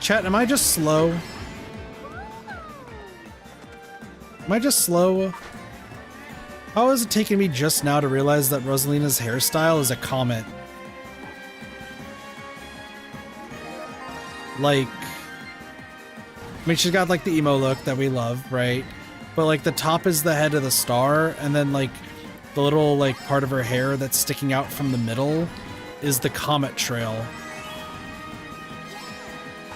Chat, am I just slow? Am I just slow? How is it taking me just now to realize that Rosalina's hairstyle is a comet? Like, I mean, she's got like the emo look that we love, right? But like the top is the head of the star, and then like the little like part of her hair that's sticking out from the middle is the comet trail.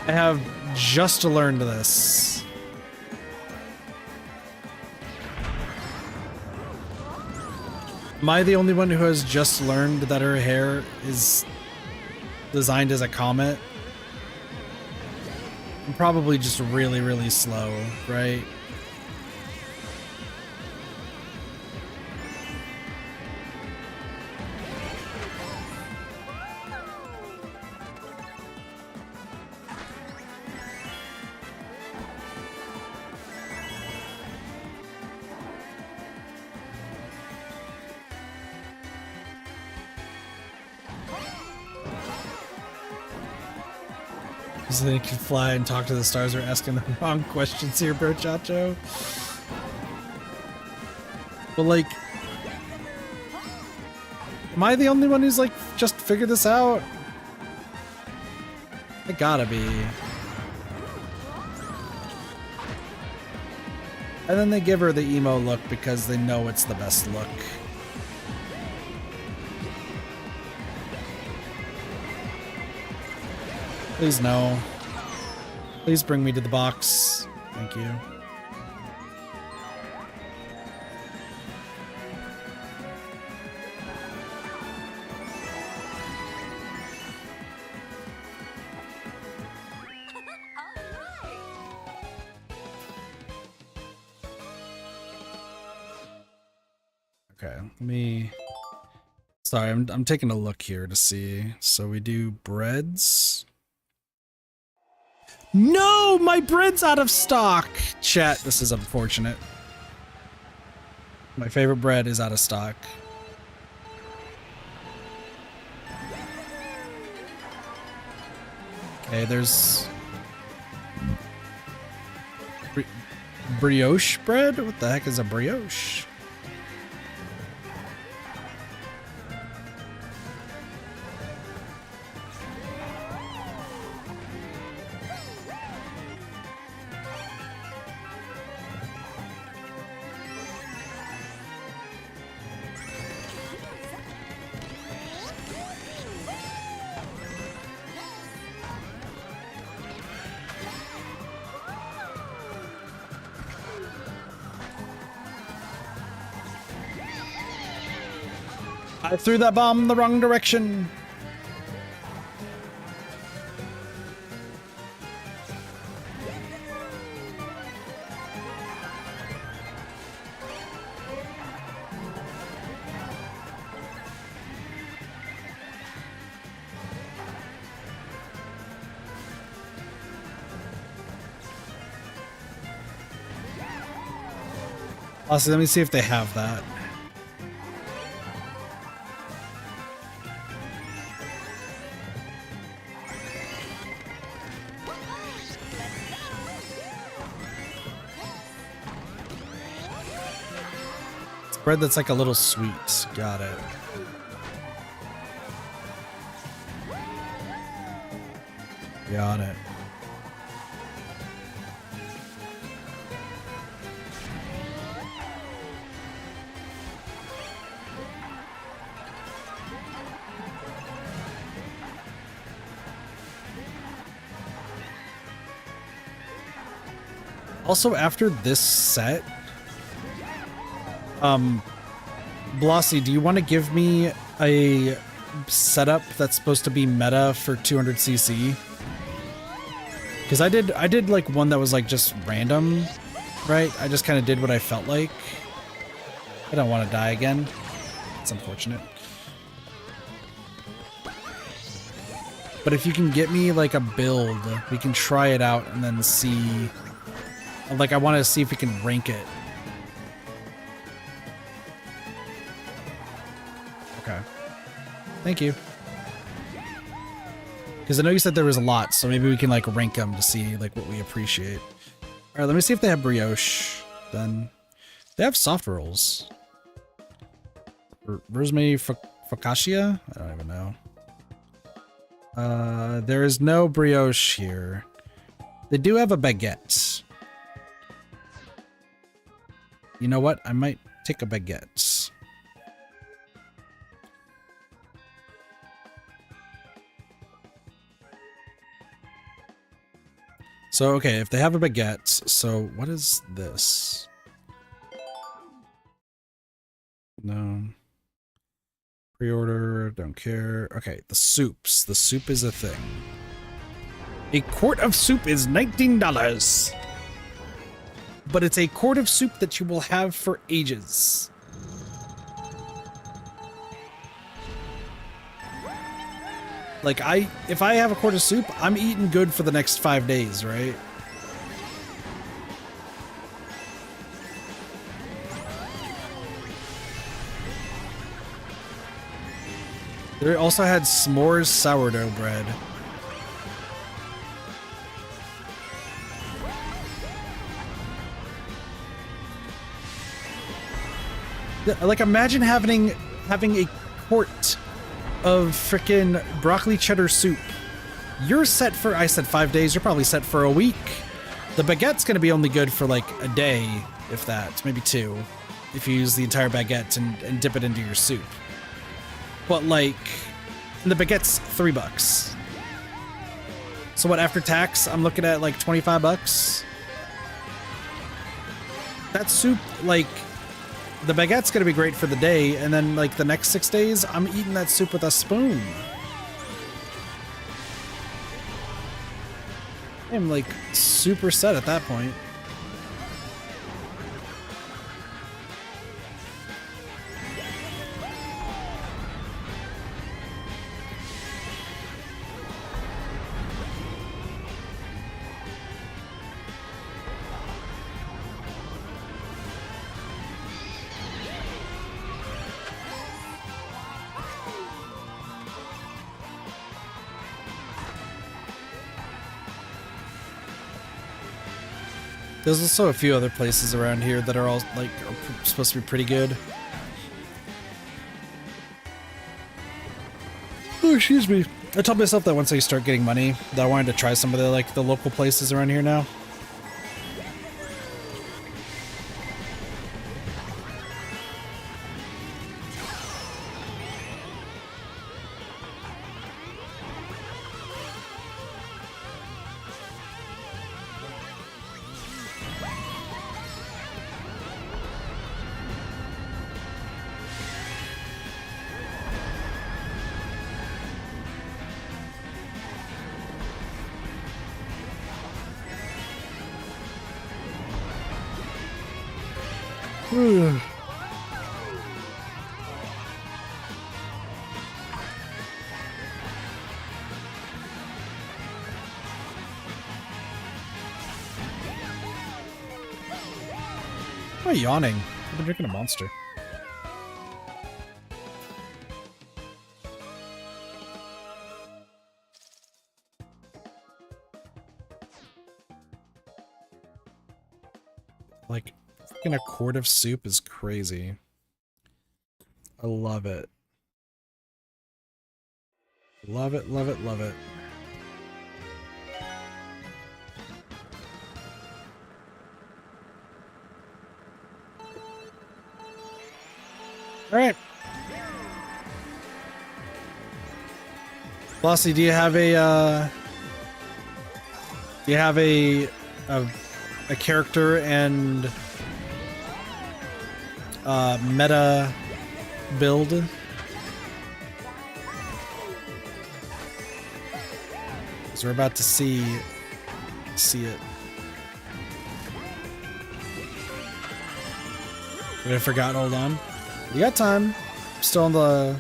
I have just learned this. Am I the only one who has just learned that her hair is designed as a comet? I'm probably just really, really slow, right? So they can fly and talk to the stars. We're asking the wrong questions here, bro, Chacho. But like, am I the only one who's like just figured this out? I gotta be. And then they give her the emo look because they know it's the best look. Please no. Please bring me to the box. Thank you. Okay, let me... Sorry, I'm taking a look here to see. So we do breads. No, my bread's out of stock. Chat, this is unfortunate. My favorite bread is out of stock. Okay, there's brioche bread? What the heck is a brioche? I threw that bomb in the wrong direction. Also, let me see if they have that. Bread that's like a little sweet. Got it. Got it. Also, after this set, Blossy, do you want to give me a setup that's supposed to be meta for 200cc? Because I did like one that was like just random, right? I just kind of did what I felt like. I don't want to die again. It's unfortunate. But if you can get me like a build, we can try it out and then see. Like, I want to see if we can rank it. Okay. Thank you. Because I know you said there was a lot, so maybe we can, like, rank them to see, like, what we appreciate. Alright, let me see if they have brioche, then. They have soft rolls. Rosemary focaccia? I don't even know. There is no brioche here. They do have a baguette. You know what? I might take a baguette. So, okay, if they have a baguette, so what is this? No. Pre-order, don't care. Okay, the soups. The soup is a thing. A quart of soup is $19. But it's a quart of soup that you will have for ages. Like, if I have a quart of soup, I'm eating good for the next 5 days, right? They also had s'mores sourdough bread. Like, imagine having a quart of frickin' broccoli cheddar soup. You're set for, I said 5 days, you're probably set for a week. The baguette's gonna be only good for like a day, if that, maybe 2, if you use the entire baguette and dip it into your soup. But like, the baguette's $3. So what, after tax, I'm looking at like 25 bucks? That soup, like, the baguette's gonna be great for the day, and then like the next 6 days, I'm eating that soup with a spoon. I'm like super set at that point. There's also a few other places around here that are all like are supposed to be pretty good. Oh, excuse me. I told myself that once I start getting money, that I wanted to try some of the local places around here now. Why am I yawning? I've been drinking a Monster. Like, freaking a quart of soup is crazy. I love it. Love it, love it, love it. All right. Flossie, do you have a character and meta build? Because we're about to see it. I forgot. Hold on. You got time. Still on the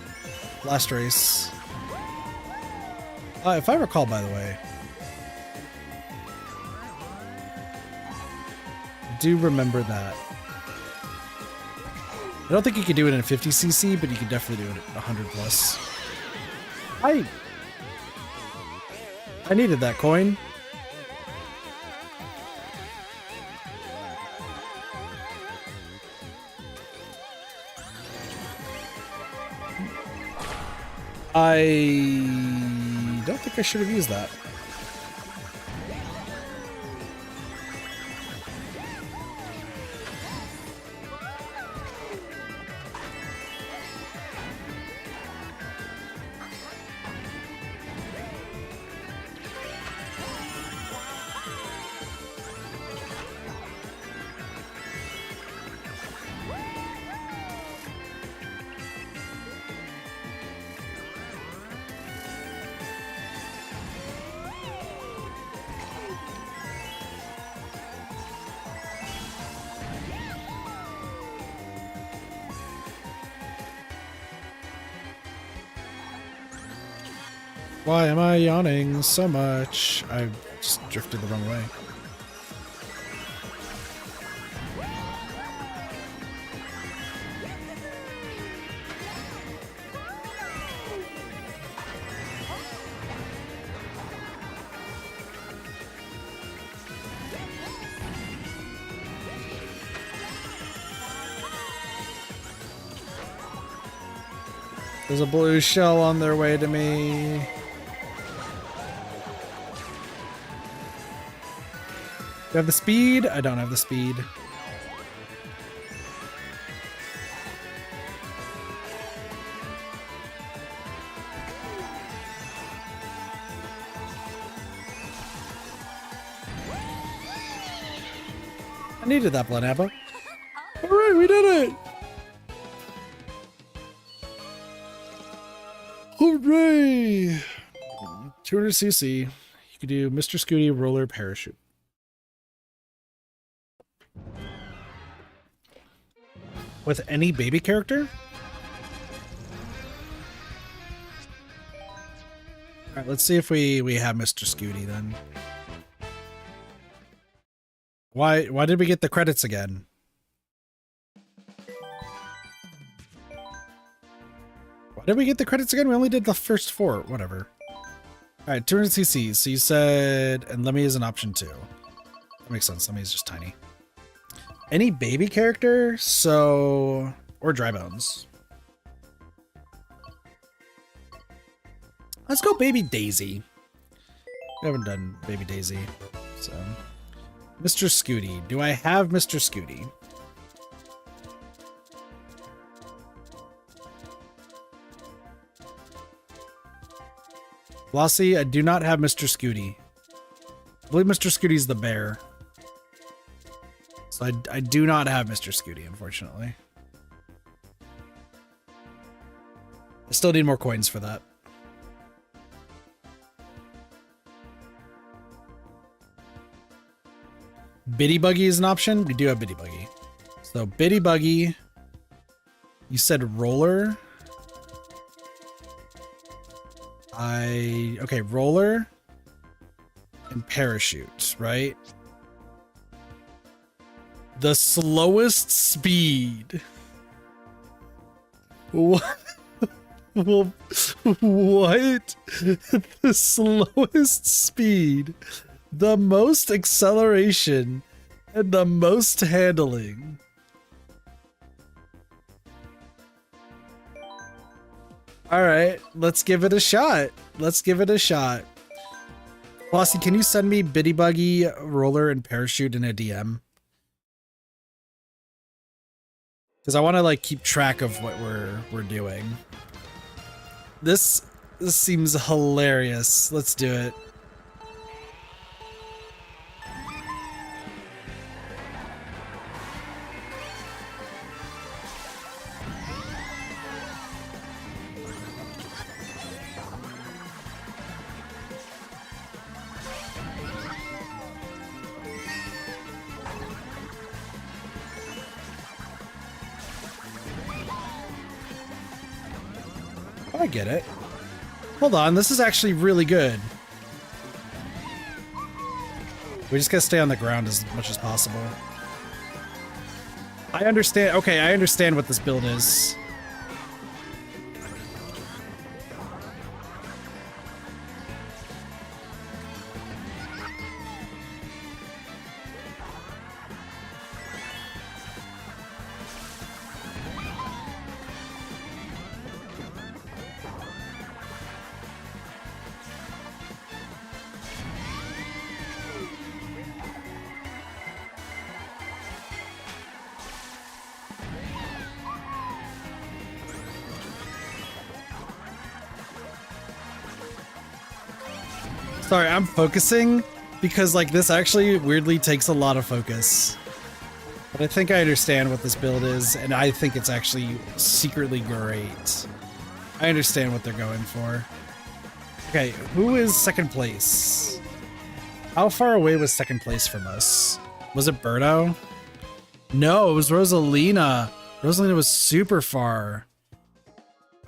last race. If I recall, by the way, do remember that. I don't think you could do it in 50cc, but you could definitely do it at 100 plus. I needed that coin. I don't think I should have used that. Why am I yawning so much? I just drifted the wrong way. There's a blue shell on their way to me. Do I have the speed? I don't have the speed. I needed that blood apple. Alright, we did it! Hooray! 200cc. You can do Mr. Scooty roller parachute. With any baby character? Alright, let's see if we have Mr. Scooty then. Why did we get the credits again? Why did we get the credits again? We only did the first 4. Whatever. Alright, 200cc. So you said... And Lemmy is an option too. That makes sense. Lemmy is just tiny. Any baby character, so... Or dry bones. Let's go Baby Daisy. We haven't done Baby Daisy, so... Mr. Scooty. Do I have Mr. Scooty? Flossie, I do not have Mr. Scooty. I believe Mr. Scooty's the bear. So I do not have Mr. Scooty, unfortunately. I still need more coins for that. Biddy Buggy is an option. We do have Biddy Buggy. So So Bitty Buggy. You said roller. Okay, roller and parachute, right? The slowest speed. What? Well, what? The slowest speed, the most acceleration, and the most handling. All right, let's give it a shot. Let's give it a shot. Flossie, can you send me Bitty Buggy, roller, and parachute in a DM? Because I want to like keep track of what we're doing. This seems hilarious. Let's do it. I get it. Hold on, this is actually really good. We just gotta stay on the ground as much as possible. I understand. Okay, I understand what this build is. Sorry, I'm focusing because like this actually weirdly takes a lot of focus. But I think I understand what this build is, and I think it's actually secretly great. I understand what they're going for. Okay, who is second place? How far away was second place from us? Was it Birdo? No, it was Rosalina. Rosalina was super far.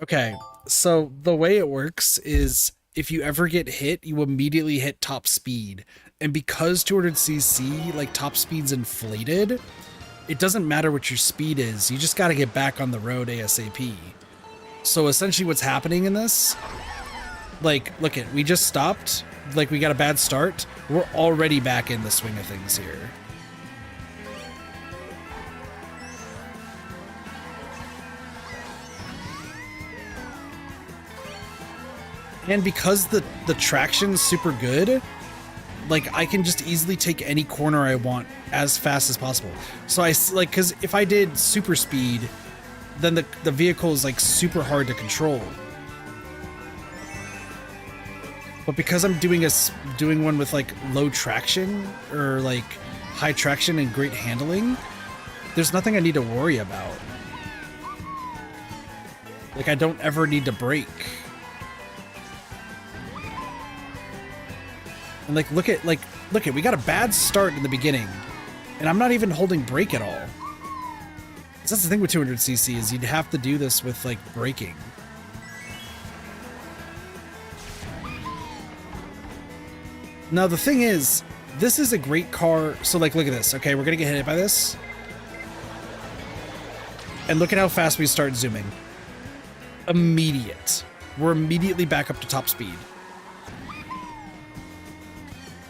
Okay, so the way it works is if you ever get hit, you immediately hit top speed. And because 200cc, like top speed's inflated, it doesn't matter what your speed is. You just got to get back on the road ASAP. So essentially what's happening in this, like, look it, we just stopped. Like we got a bad start. We're already back in the swing of things here. And because the traction's super good, like I can just easily take any corner I want as fast as possible. So I like, cause if I did super speed, then the vehicle is like super hard to control. But because I'm doing one with like low traction or like high traction and great handling, there's nothing I need to worry about. Like I don't ever need to brake. And like, look at, we got a bad start in the beginning, and I'm not even holding brake at all. That's the thing with 200cc is you'd have to do this with like braking. Now the thing is, this is a great car. So like, look at this. Okay, we're gonna get hit by this. And look at how fast we start zooming. Immediate. We're immediately back up to top speed.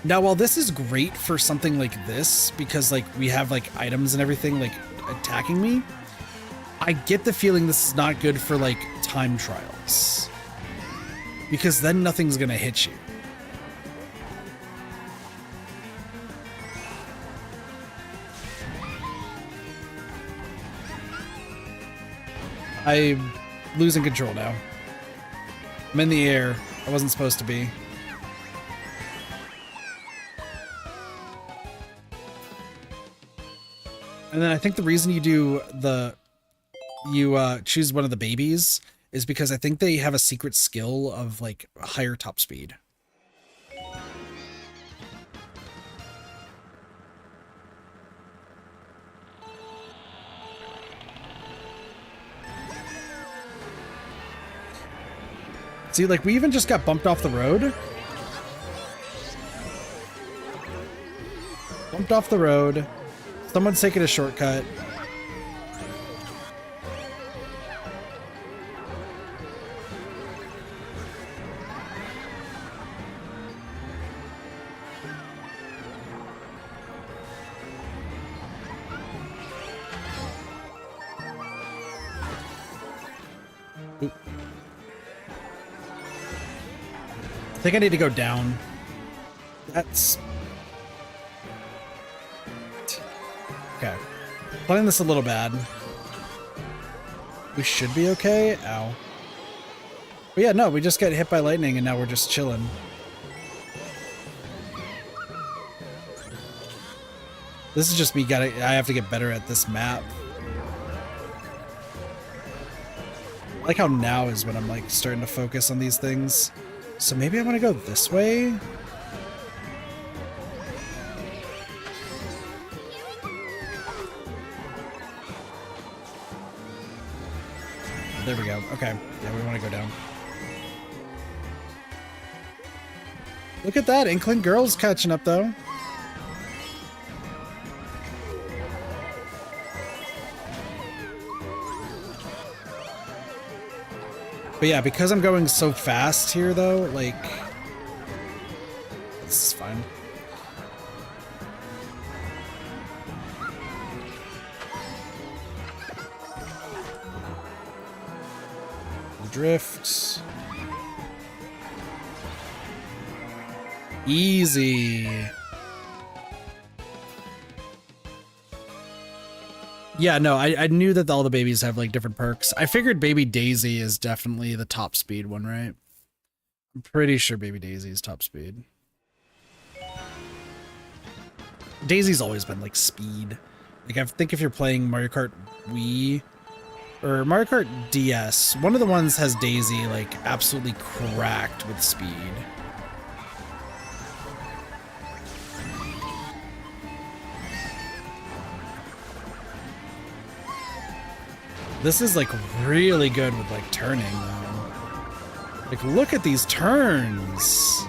Now, while this is great for something like this, because like we have like items and everything like attacking me, I get the feeling this is not good for like time trials, because then nothing's gonna hit you. I'm losing control now. I'm in the air. I wasn't supposed to be. And then I think the reason you do choose one of the babies is because I think they have a secret skill of like higher top speed. See, like, we even just got bumped off the road. Bumped off the road. Someone's taking a shortcut. Oop. I think I need to go down. That's... Okay. Playing this a little bad. We should be okay. Ow. But yeah, no, we just got hit by lightning and now we're just chilling. This is just me I have to get better at this map. I like how now is when I'm like starting to focus on these things. So maybe I want to go this way. There we go. Okay. Yeah, we want to go down. Look at that. Inkling Girl's catching up, though. But yeah, because I'm going so fast here, though, like... This is fine. Drift. Easy. Yeah, no, I knew that all the babies have like different perks. I figured Baby Daisy is definitely the top speed one, right? I'm pretty sure Baby Daisy is top speed. Daisy's always been like speed. Like I think if you're playing Mario Kart Wii or Mario Kart DS, one of the ones has Daisy like absolutely cracked with speed. This is like really good with like turning though. Like look at these turns.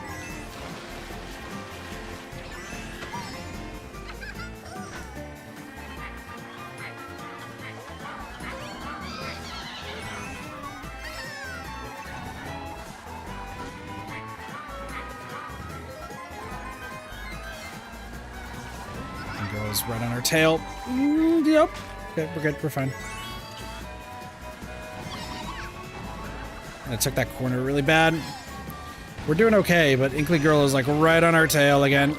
Goes right on our tail. Yep. Okay, we're good. We're fine. I took that corner really bad. We're doing okay, but Inkling Girl is like right on our tail again.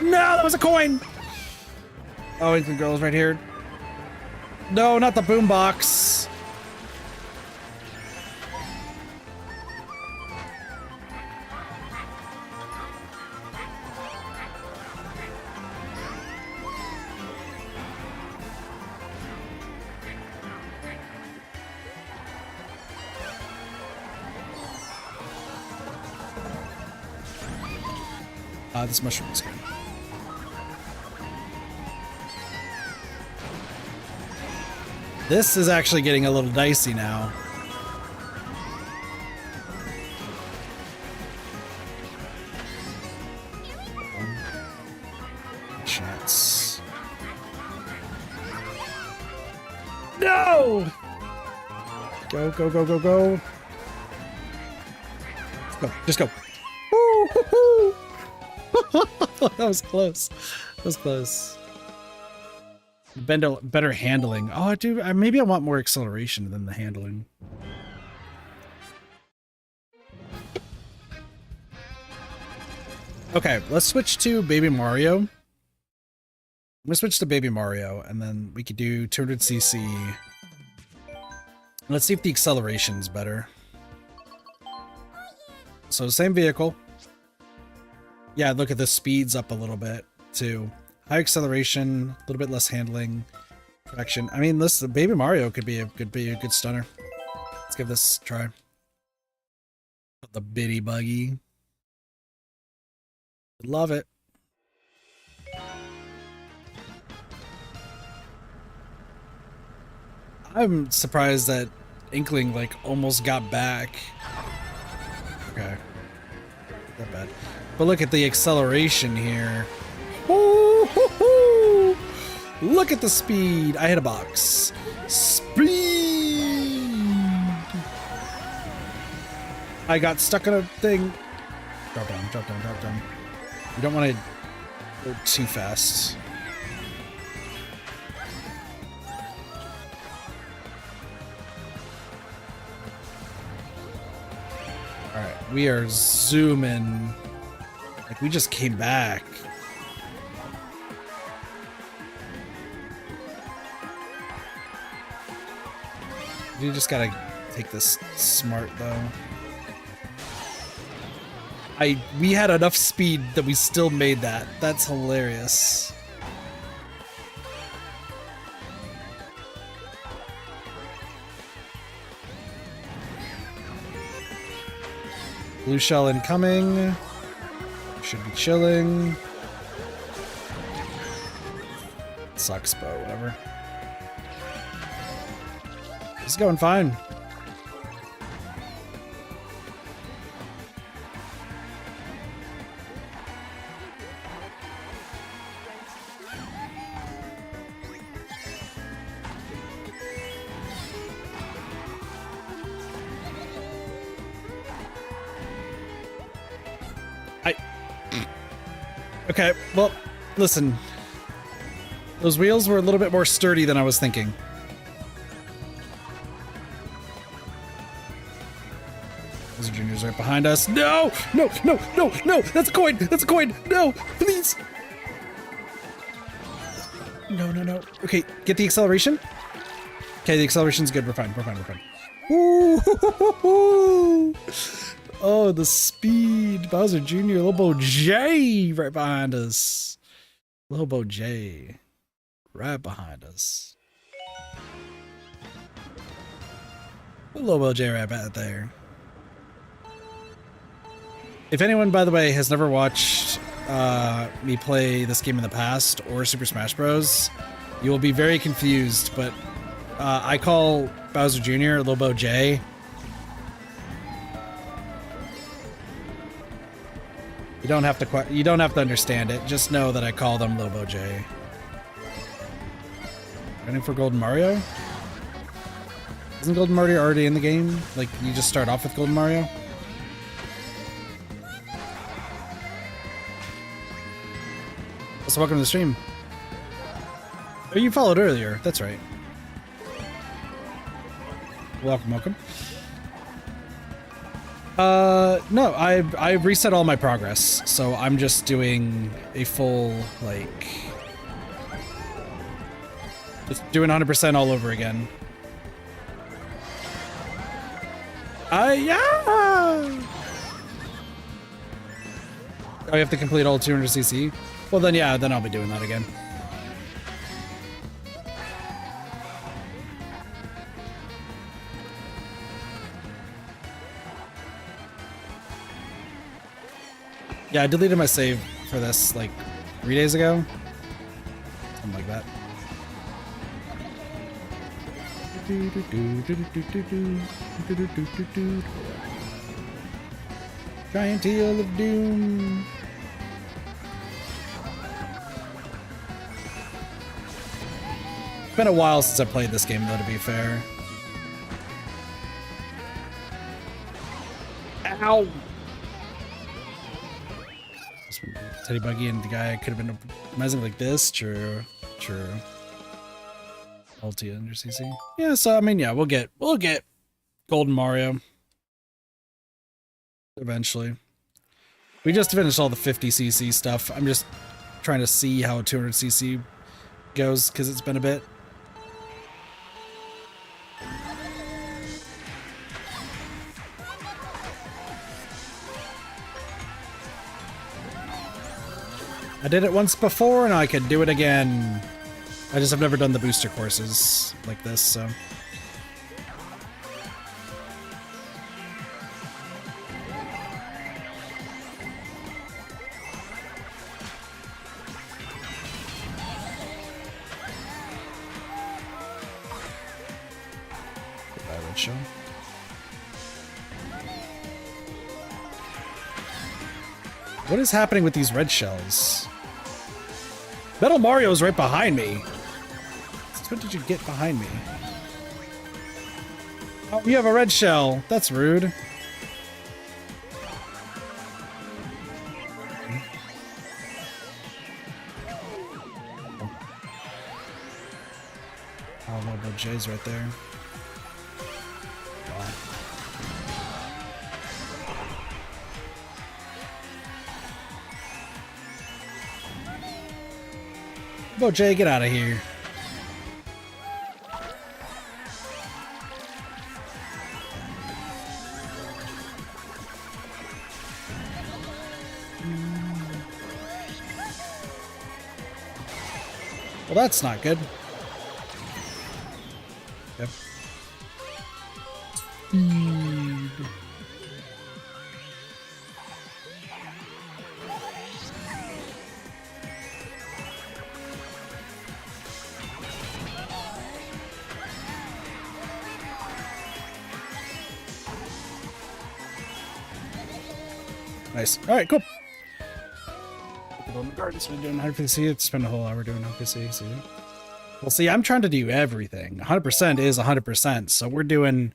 No, that was a coin. Oh, Inkling Girl is right here. No, not the boombox. This mushroom is good. This is actually getting a little dicey now. Chance. No! Go, go, go, go, go. Go, just go. Woo, hoo, hoo. That was close. That was close. Better handling. Oh, dude, maybe I want more acceleration than the handling. Okay, let's switch to Baby Mario. I'm gonna switch to Baby Mario, and then we could do 200cc. Let's see if the acceleration's better. So same vehicle. Yeah, look at the speeds up a little bit too. High acceleration, a little bit less handling, traction. I mean, this Baby Mario could be a good stunner. Let's give this a try. The bitty buggy. Love it. I'm surprised that Inkling like almost got back. Okay. Not bad. But look at the acceleration here. Ooh, hoo, hoo. Look at the speed. I hit a box. Speed. I got stuck in a thing. Drop down, drop down, drop down. You don't want to go too fast. Alright, we are zooming. Like, we just came back. You just gotta take this smart, though. We had enough speed that we still made that. That's hilarious. Blue shell incoming. Should be chilling. Sucks, but whatever. It's going fine. Okay, well, listen. Those wheels were a little bit more sturdy than I was thinking. Those are juniors right behind us. No! No, no, no, no! That's a coin! That's a coin! No! Please! No, no, no. Okay, get the acceleration. Okay, the acceleration's good. We're fine, we're fine, we're fine. Ooh! Oh, the speed. Bowser Jr., Lobo J right behind us. Lobo J right behind us. Lobo J right back there. If anyone, by the way, has never watched me play this game in the past or Super Smash Bros., you will be very confused, but I call Bowser Jr. Lobo J. You don't have to understand it. Just know that I call them Lobo J. Running for Golden Mario? Isn't Golden Mario already in the game? Like, you just start off with Golden Mario? Also, welcome to the stream. Oh, you followed earlier. That's right. Welcome, welcome. No, I've reset all my progress, so I'm just doing a full, like, just doing 100% all over again. Yeah! Oh, you have to complete all 200cc? Well, then, yeah, then I'll be doing that again. Yeah, I deleted my save for this, like, 3 days ago. Something like that. Giant Heel of Doom. It's been a while since I played this game, though, to be fair. Ow! Teddy Buggy and the guy could have been amazing like this. True. True. Ulti under CC. Yeah, so I mean, yeah, we'll get Golden Mario eventually. We just finished all the 50cc stuff. I'm just trying to see how 200cc goes because it's been a bit. I did it once before and I could do it again. I just have never done the booster courses like this, so. Goodbye, Red Show. What is happening with these red shells? Metal Mario's right behind me. Since when did you get behind me? Oh, you have a red shell. That's rude. Oh, Lobo J's right there. Wow. Lobo J, get out of here. Well, that's not good. Yep. Nice. All right, cool. Gardens been doing 150C. It's spent a whole hour doing 150C. See? Well, see, I'm trying to do everything. 100% is 100%. So we're doing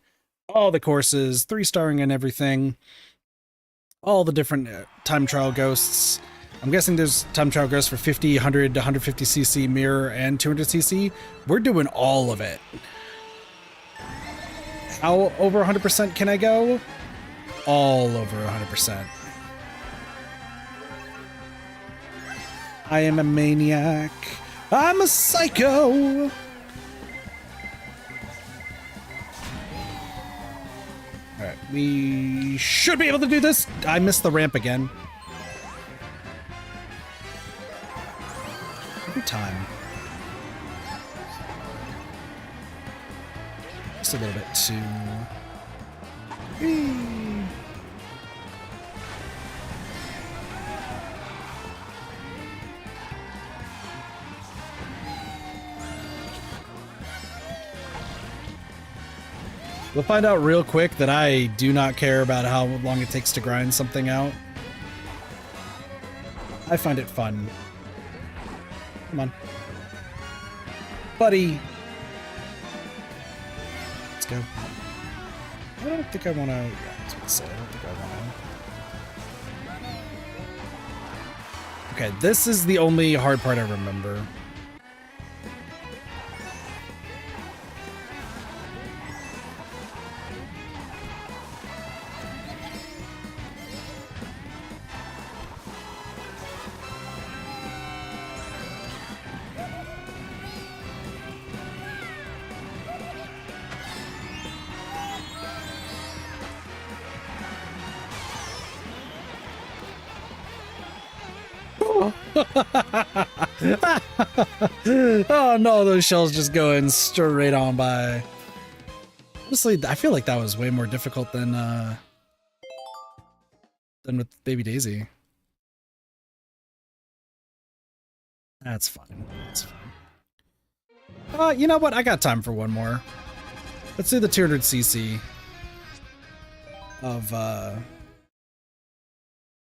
all the courses, 3-starring and everything, all the different time trial ghosts. I'm guessing there's time trial ghosts for 50, 100, 150cc mirror, and 200cc. We're doing all of it. How over 100% can I go? All over 100%. I am a maniac. I'm a psycho. Alright, we should be able to do this. I missed the ramp again. Every time. Just a little bit too... We'll find out real quick that I do not care about how long it takes to grind something out. I find it fun. Come on. Buddy! Let's go. I don't think I want to... Yeah, I was going to say, I don't think I want to... Okay, this is the only hard part I remember. Oh no, those shells just going straight on by. Honestly, I feel like that was way more difficult than with Baby Daisy. That's fine. That's fine. You know what? I got time for one more. Let's do the 200cc of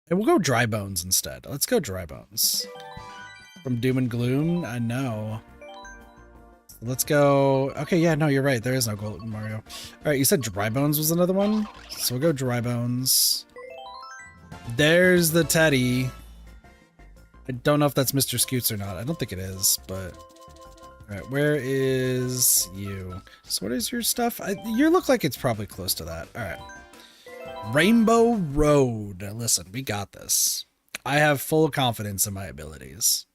and we'll go Dry Bones instead. Let's go Dry Bones. From Doom and Gloom? I know. Let's go... Okay, yeah, no, you're right. There is no Golden Mario. Alright, you said Dry Bones was another one? So we'll go Dry Bones. There's the Teddy. I don't know if that's Mr. Scoots or not. I don't think it is, but... Alright, where is you? So what is your stuff? You look like it's probably close to that. Alright. Rainbow Road. Listen, we got this. I have full confidence in my abilities.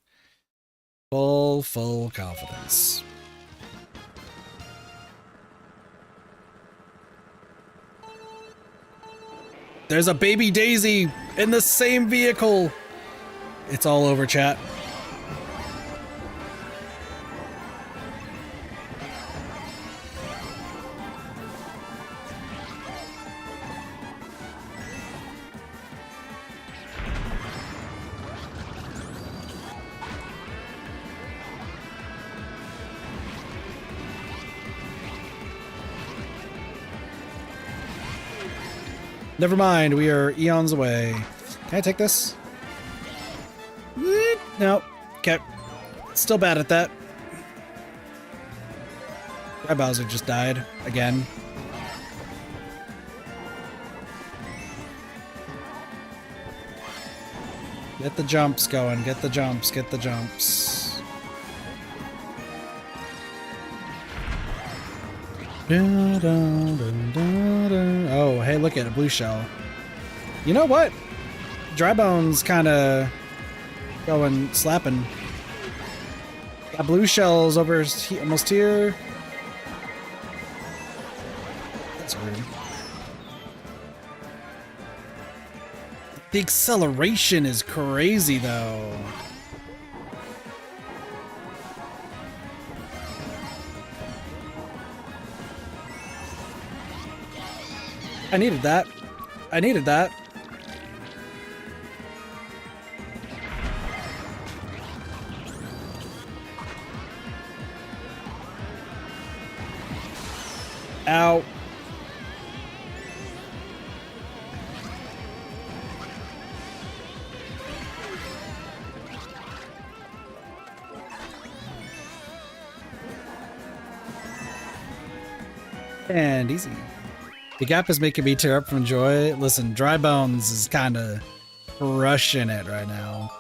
Full confidence. There's a Baby Daisy in the same vehicle. It's all over, chat. Never mind, we are eons away. Can I take this? No. Okay. Still bad at that. My Bowser just died again. Get the jumps going. Get the jumps. Get the jumps. Oh, hey, look at a blue shell. You know what? Dry Bones kind of going slapping. Got blue shells over almost here. That's weird. The acceleration is crazy, though. I needed that. I needed that. Ow. And easy. The gap is making me tear up from joy. Listen, Dry Bones is kind of crushing it right now.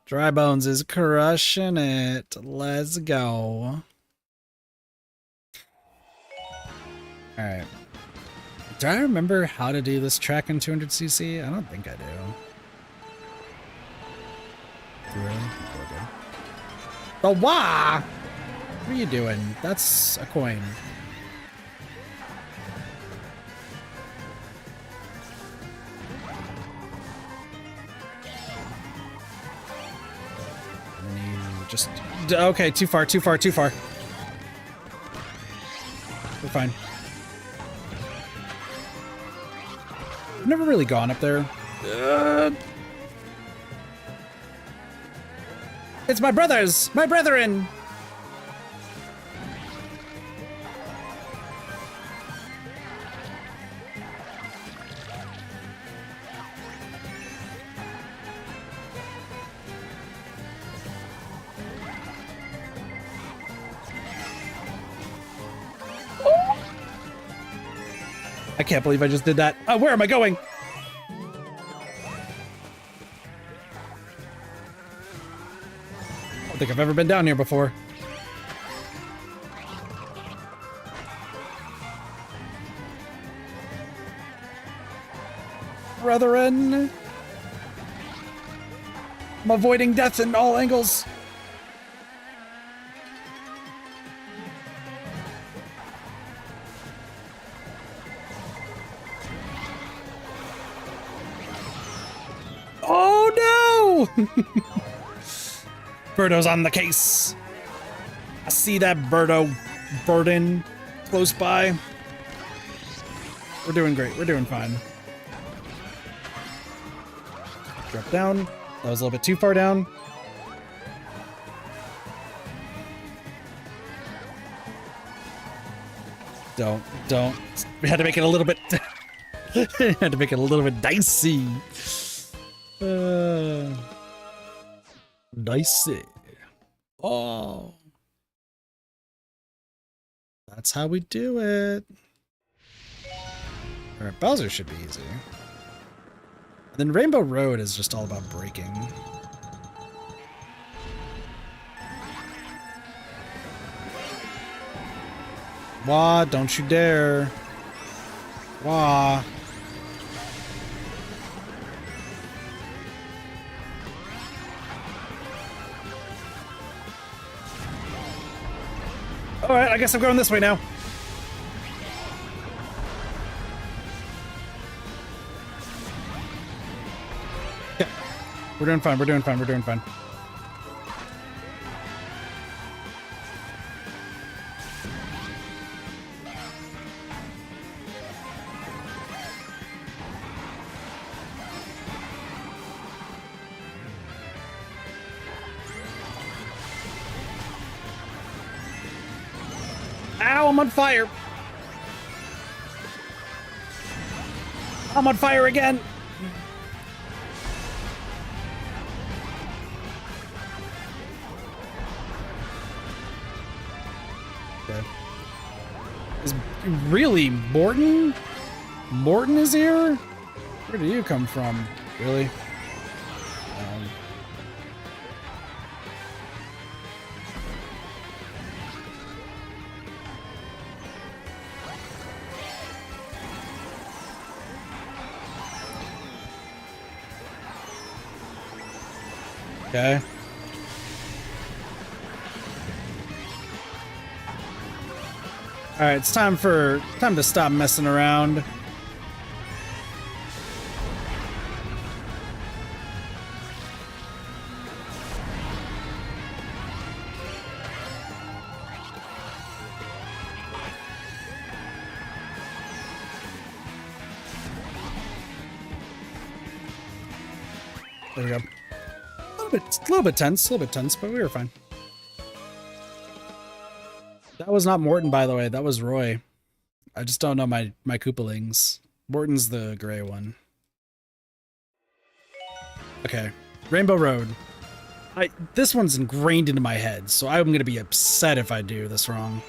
Dry Bones is crushing it. Let's go. Alright. Do I remember how to do this track in 200cc? I don't think I do. Really? Okay. But why? What are you doing? That's a coin. Just okay, too far. We're fine. I've never really gone up there. It's my brothers! My brethren! I can't believe I just did that. Oh, where am I going? I don't think I've ever been down here before. Brethren. I'm avoiding death in all angles. Oh no! Birdo's on the case. I see that Birdo burden close by. We're doing great. We're doing fine. Drop down. That was a little bit too far down. Don't. We had to make it a little bit. Had to make it a little bit dicey. Dicey. Oh. That's how we do it. Alright, Bowser should be easy. And then Rainbow Road is just all about braking. Wah, don't you dare. Wah. Alright, I guess I'm going this way now. Okay. We're doing fine, we're doing fine, we're doing fine. Ow, I'm on fire. I'm on fire again. Okay. Is really Morton? Morton is here? Where do you come from? Really? Okay. All right, it's time to stop messing around. There we go. A little bit tense, but we were fine. That was not Morton, by the way. That was Roy. I just don't know my Koopalings. Morton's the gray one. Okay, Rainbow Road. This one's ingrained into my head, so I'm gonna be upset if I do this wrong.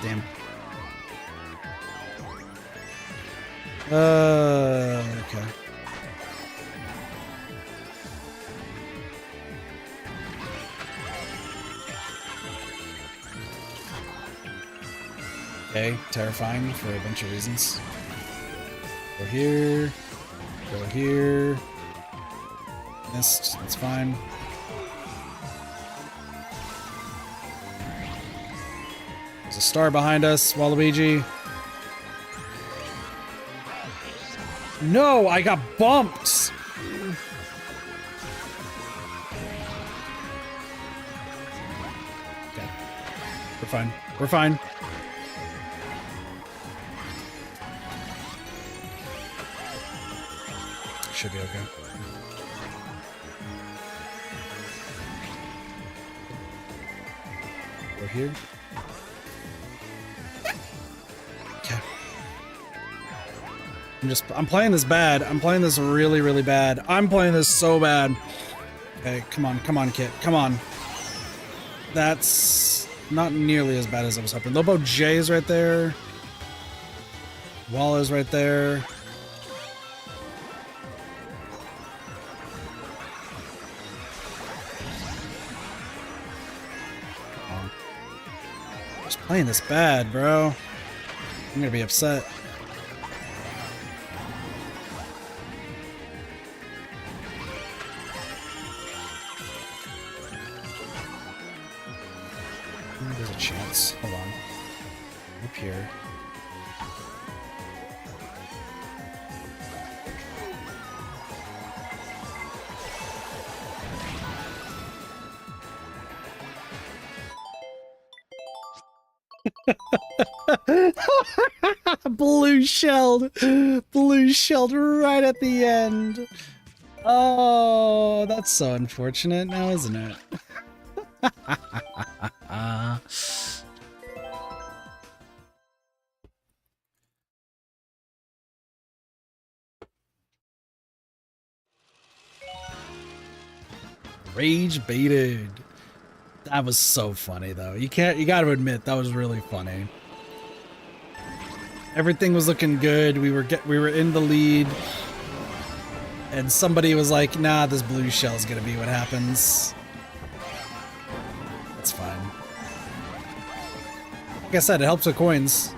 Damn. Okay. Okay, terrifying for a bunch of reasons. Go here. Go here. Missed. That's fine. There's a star behind us, Waluigi. No, I got bumped! Okay. We're fine. We're fine. Should be okay. We're here. Okay. I'm playing this bad. I'm playing this really, really bad. I'm playing this so bad. Okay, come on, Kit. Come on. That's not nearly as bad as I was hoping. Lobo J is right there. Wall is right there. Just playing this bad, bro. I'm gonna be upset. There's a chance. Hold on. Up here. Blue shelled right at the end. Oh, that's so unfortunate now, isn't it? Rage baited. That was so funny though. You gotta admit that was really funny. Everything was looking good. We were in the lead. And somebody was like, nah, this blue shell is gonna be what happens. That's fine. Like I said, it helps with coins.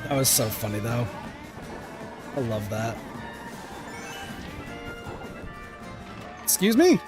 That was so funny, though. I love that. Excuse me?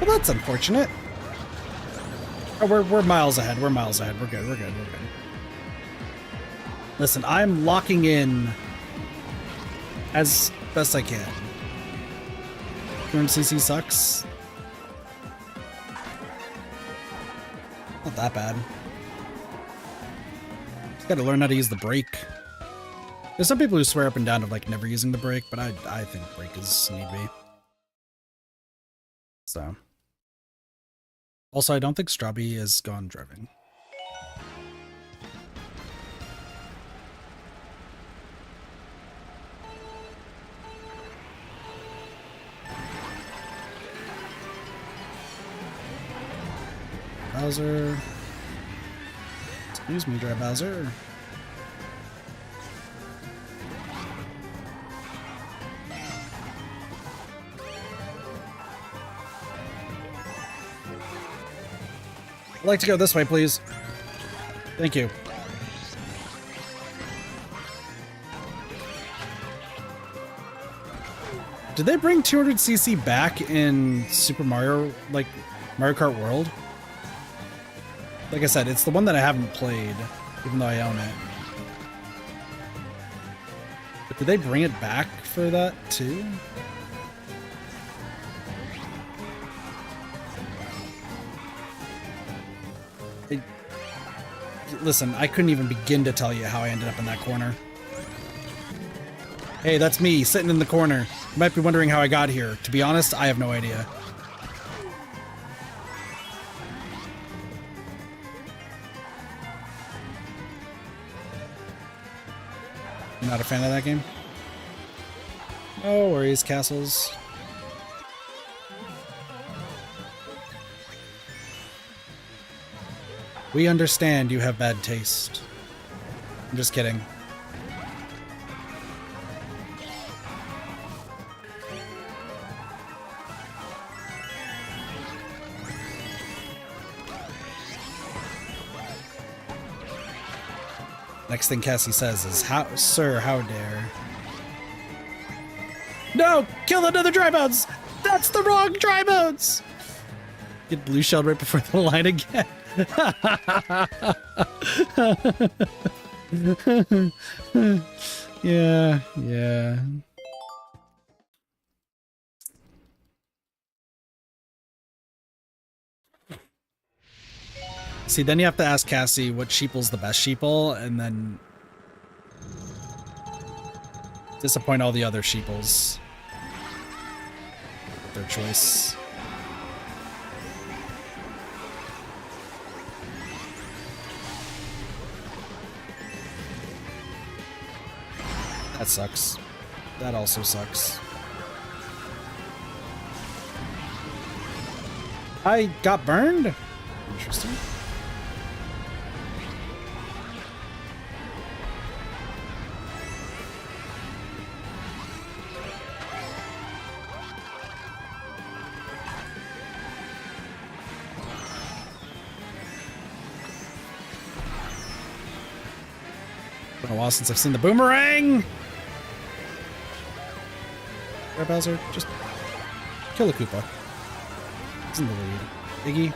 Well, that's unfortunate. Oh, we're miles ahead. We're miles ahead. We're good. We're good. We're good. Listen, I'm locking in as best I can. 200cc sucks. Not that bad. Just gotta learn how to use the brake. There's some people who swear up and down of like never using the brake, but I think brake is need be. So. Also, I don't think Strawby has gone driving. Bowser. Excuse me, Dry Bowser. I'd like to go this way, please. Thank you. Did they bring 200cc back in Super Mario, like Mario Kart World? Like I said, it's the one that I haven't played, even though I own it. But did they bring it back for that too? Listen, I couldn't even begin to tell you how I ended up in that corner. Hey, that's me, sitting in the corner. You might be wondering how I got here. To be honest, I have no idea. You're not a fan of that game? No worries, castles. We understand you have bad taste. I'm just kidding. Next thing Cassie says is, "Sir, how dare." No! Kill another dry bones! That's the wrong dry bones! Get blue shelled right before the line again. Yeah. See, then you have to ask Cassie what sheeple's the best sheeple, and then disappoint all the other sheeples. Their choice. That sucks. That also sucks. I got burned? Interesting. Been a while since I've seen the boomerang! Bowser, just kill the Koopa. He's in the lead. Iggy.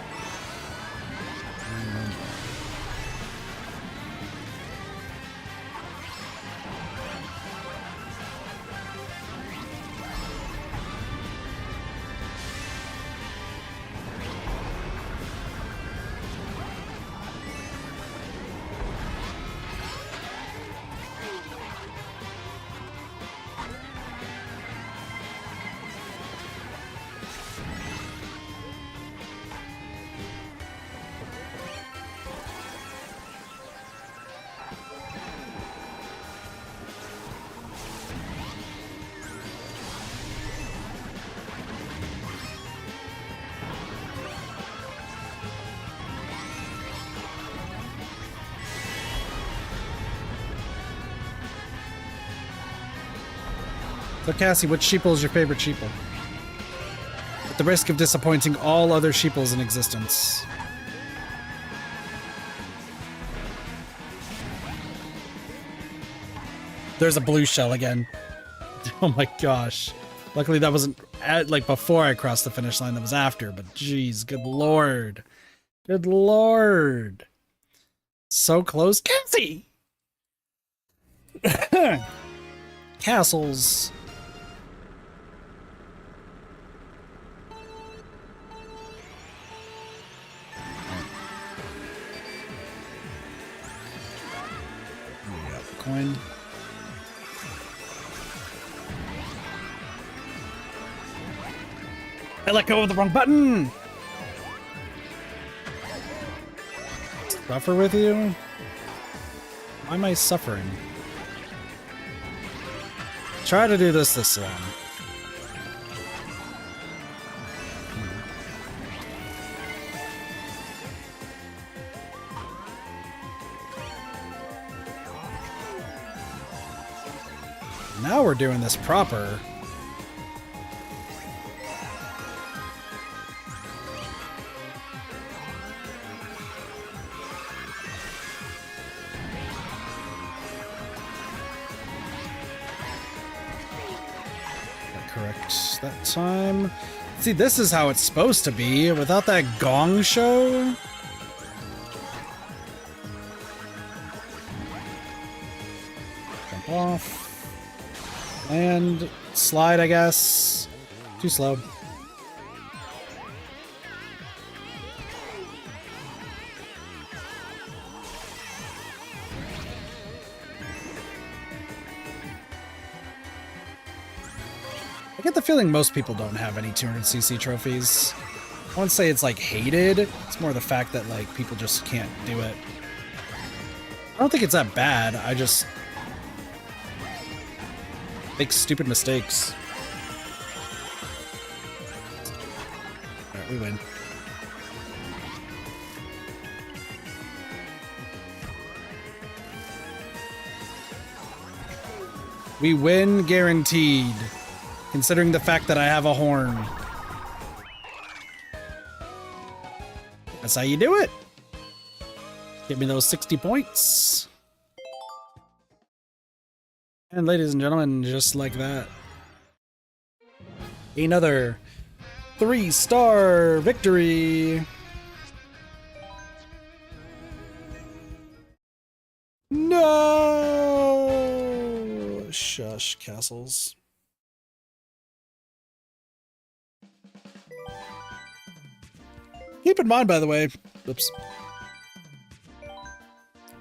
So Cassie, which sheeple is your favorite sheeple? At the risk of disappointing all other sheeples in existence. There's a blue shell again. Oh my gosh. Luckily that wasn't like before I crossed the finish line, that was after, but geez, good lord. Good lord. So close. Cassie! Castles. We got the coin. I let go of the wrong button! Suffer with you? Why am I suffering? Try to do this time. Now we're doing this proper. Correct that time. See, this is how it's supposed to be without that gong show. Jump off. Land. Slide, I guess. Too slow. I get the feeling most people don't have any 200cc trophies. I wouldn't say it's like hated, it's more the fact that like people just can't do it. I don't think it's that bad, I just make stupid mistakes. Alright, we win. We win guaranteed. Considering the fact that I have a horn. That's how you do it. Give me those 60 points. And ladies and gentlemen, just like that, another 3-star victory. No! Shush, castles. Keep in mind, by the way, oops,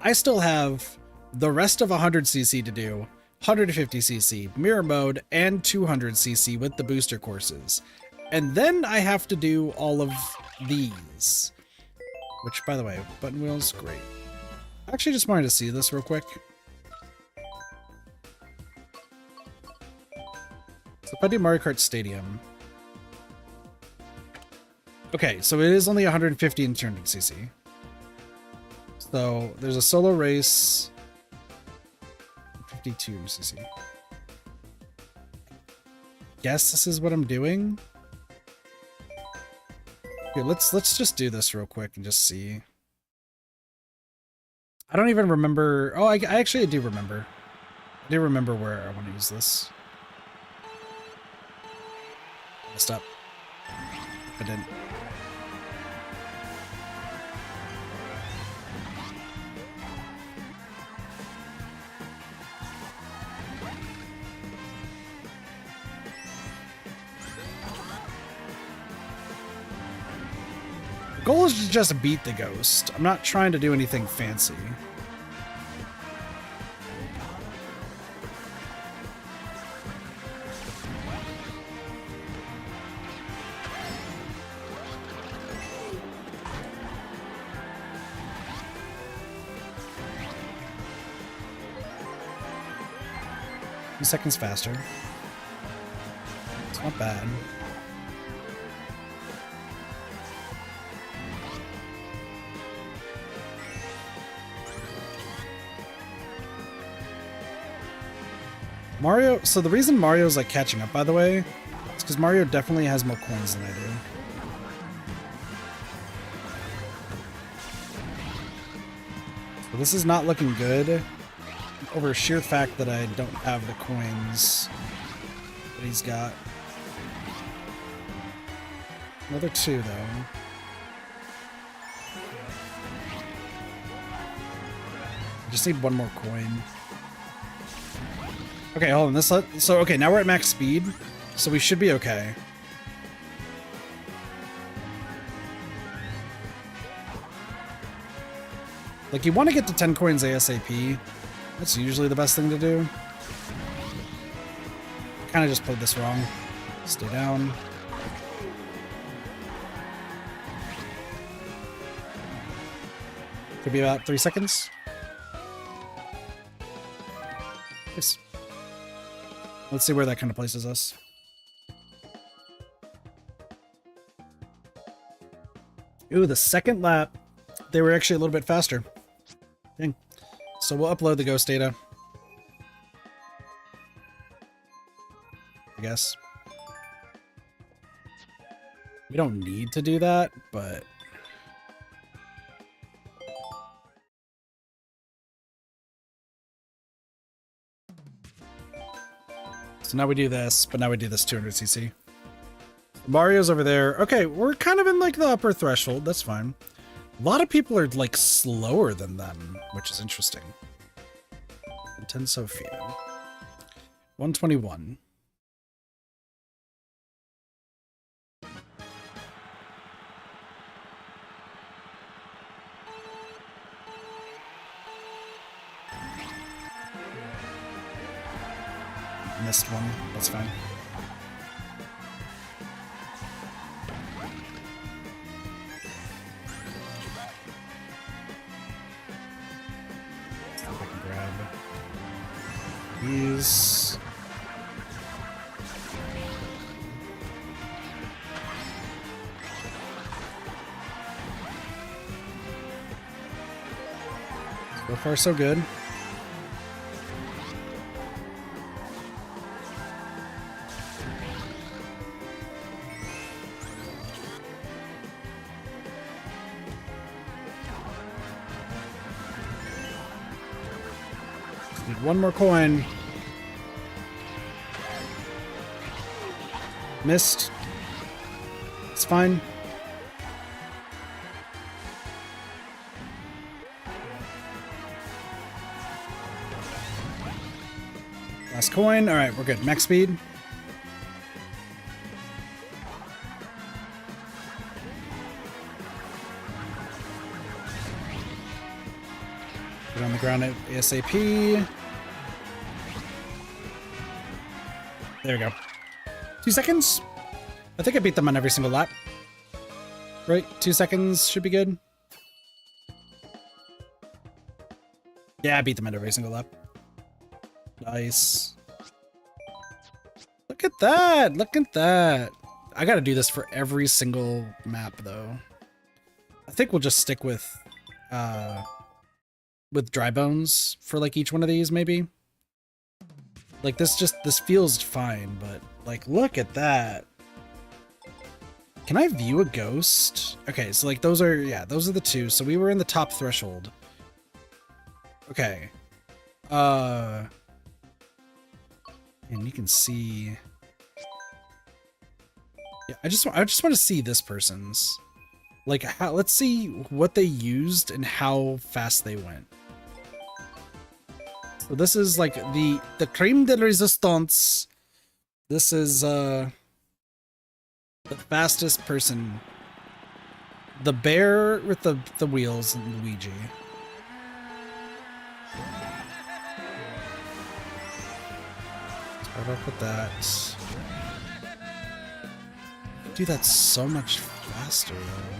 I still have the rest of 100cc to do, 150cc, mirror mode, and 200cc with the booster courses. And then I have to do all of these. Which, by the way, button wheels, great. I actually just wanted to see this real quick. So if I do Mario Kart Stadium... Okay, so it is only 150 and 200cc. So there's a solo race, 52cc. Guess this is what I'm doing. Okay, let's just do this real quick and just see. I don't even remember. Oh, I actually do remember. I do remember where I want to use this. Messed up. I didn't. The goal is to just beat the ghost. I'm not trying to do anything fancy. A few seconds faster. It's not bad. Mario, so the reason Mario's like catching up, by the way, is because Mario definitely has more coins than I do. So this is not looking good over sheer fact that I don't have the coins that he's got. Another 2, though. I just need one more coin. Okay, hold on. So, okay, now we're at max speed, so we should be okay. Like, you want to get to 10 coins ASAP. That's usually the best thing to do. Kind of just played this wrong. Stay down. Could be about 3 seconds. Yes. Let's see where that kind of places us. Ooh, the second lap, they were actually a little bit faster. Dang. So we'll upload the ghost data, I guess. We don't need to do that, but... So now we do this, but now we do this 200cc. Mario's over there. Okay, we're kind of in like the upper threshold. That's fine. A lot of people are like slower than them, which is interesting. Intenso Viel. 121. Missed one. That's fine. See if I can grab these. So far, so good. Need one more coin. Missed. It's fine. Last coin. All right, we're good. Max speed. Get on the ground at ASAP. There we go. 2 seconds? I think I beat them on every single lap. Right? 2 seconds should be good. Yeah, I beat them on every single lap. Nice. Look at that! Look at that! I gotta do this for every single map, though. I think we'll just stick with dry bones for like each one of these, maybe. Like this feels fine, but like look at that. Can I view a ghost? Okay, so like those are the two. So we were in the top threshold. Okay. And you can see. Yeah, I just want to see this person's. Like how, let's see what they used and how fast they went. So this is like the creme de resistance. This is the fastest person. The bear with the wheels and Luigi. Start off with that. Do that so much faster though.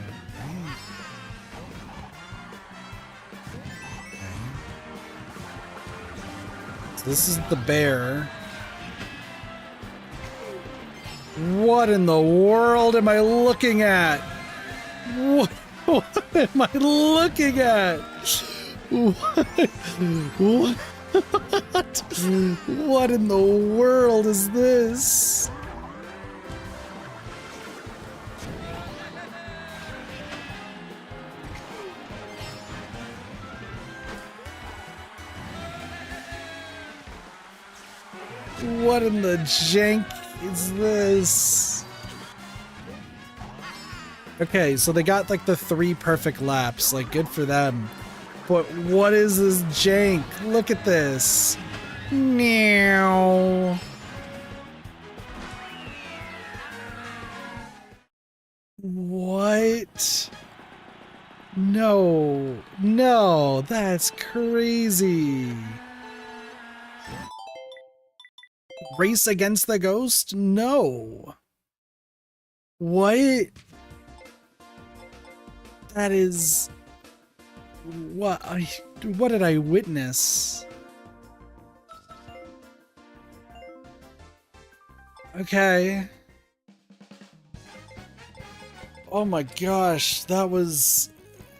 This is the bear. What in the world am I looking at? What am I looking at? What in the world is this? What in the jank is this? Okay, so they got like the 3 perfect laps. Like, good for them. But what is this jank? Look at this. Meow. What? No. No, that's crazy. Race against the ghost? No. What? That is... What did I witness? Okay. Oh my gosh, that was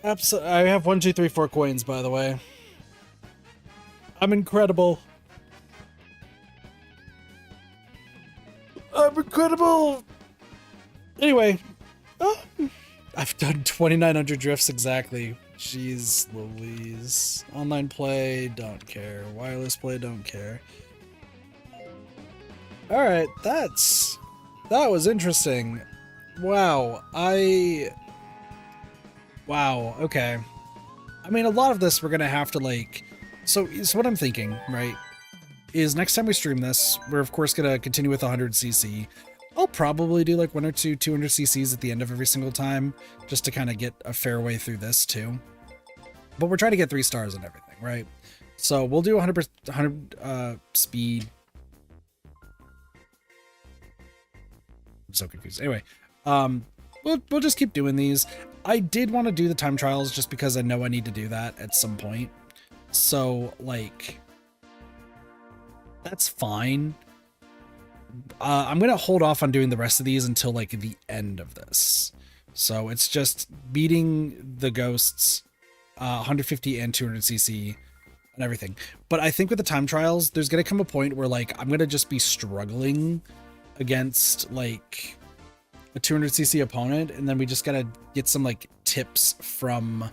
absolutely... I have 1, 2, 3, 4 coins, by the way. I'm incredible. I'm incredible! Anyway, I've done 2,900 drifts exactly. Jeez Louise. Online play, don't care. Wireless play, don't care. Alright, that was interesting. Wow, wow, okay. I mean, a lot of this we're gonna have to, like... So what I'm thinking, right, is next time we stream this, we're of course gonna continue with 100cc. I'll probably do like 1 or 2 200cc's at the end of every single time, just to kind of get a fair way through this too. But we're trying to get 3 stars and everything, right? So we'll do 100 speed. I'm so confused. Anyway, we'll just keep doing these. I did want to do the time trials just because I know I need to do that at some point. So like, that's fine. I'm going to hold off on doing the rest of these until like the end of this. So it's just beating the ghosts, 150 and 200cc and everything. But I think with the time trials, there's going to come a point where like, I'm going to just be struggling against like a 200cc opponent. And then we just got to get some like tips from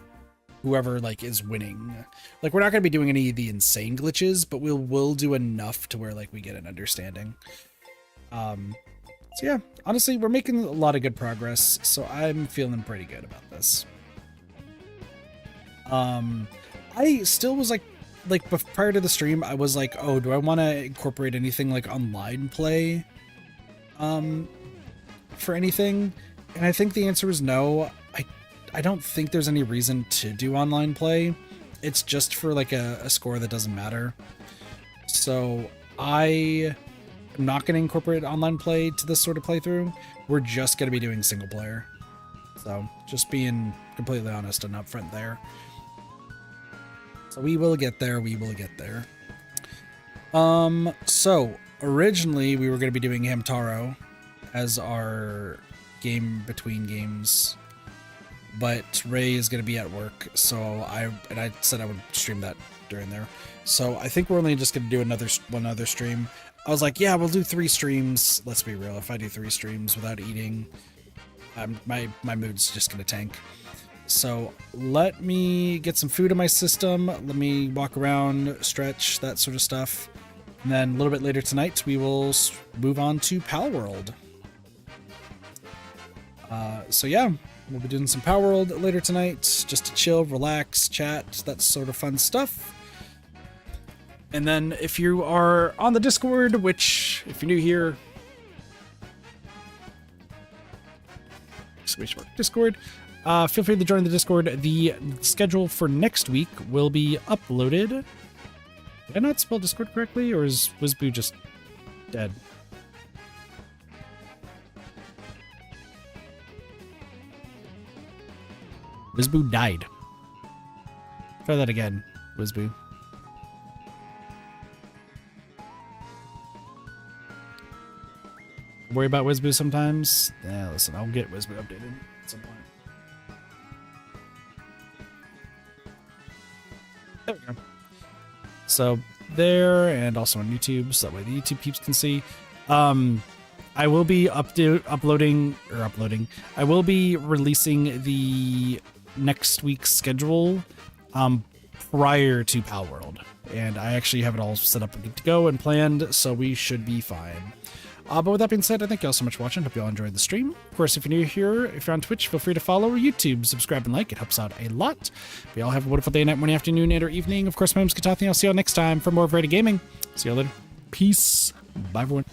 whoever like is winning. Like, we're not going to be doing any of the insane glitches, but we'll do enough to where like we get an understanding. So yeah, honestly, we're making a lot of good progress, so I'm feeling pretty good about this. I still was like prior to the stream, I was like, oh, do I want to incorporate anything like online play, for anything? And I think the answer is no. I don't think there's any reason to do online play. It's just for like a score that doesn't matter. So I'm not going to incorporate online play to this sort of playthrough. We're just going to be doing single player. So just being completely honest and upfront there. So we will get there. We will get there. So originally we were going to be doing Hamtaro as our game between games, but Ray is going to be at work. So I said I would stream that during there. So I think we're only just going to do one other stream. I was like, yeah, we'll do 3 streams. Let's be real. If I do 3 streams without eating, my mood's just going to tank. So let me get some food in my system. Let me walk around, stretch, that sort of stuff. And then a little bit later tonight, we will move on to Pal World. So yeah, we'll be doing some Pal World later tonight, just to chill, relax, chat, that sort of fun stuff. And then if you are on the Discord, which, if you're new here, Discord, feel free to join the Discord. The schedule for next week will be uploaded. Did I not spell Discord correctly, or is Wizboo just dead? Wizboo died. Try that again, Wizboo. Worry about Wizboo sometimes. Yeah, listen, I'll get Wizboo updated at some point. There we go. So there, and also on YouTube, so that way the YouTube peeps can see. I will be uploading. I will be releasing the next week's schedule prior to Pal World, and I actually have it all set up and good to go and planned, so we should be fine. But with that being said, I thank you all so much for watching. Hope you all enjoyed the stream. Of course, if you're new here, if you're on Twitch, feel free to follow YouTube, subscribe, and like. It helps out a lot. We all have a wonderful day, night, morning, afternoon, and or evening. Of course, my name's Katathi. I'll see you all next time for more variety gaming. See you all later. Peace. Bye, everyone.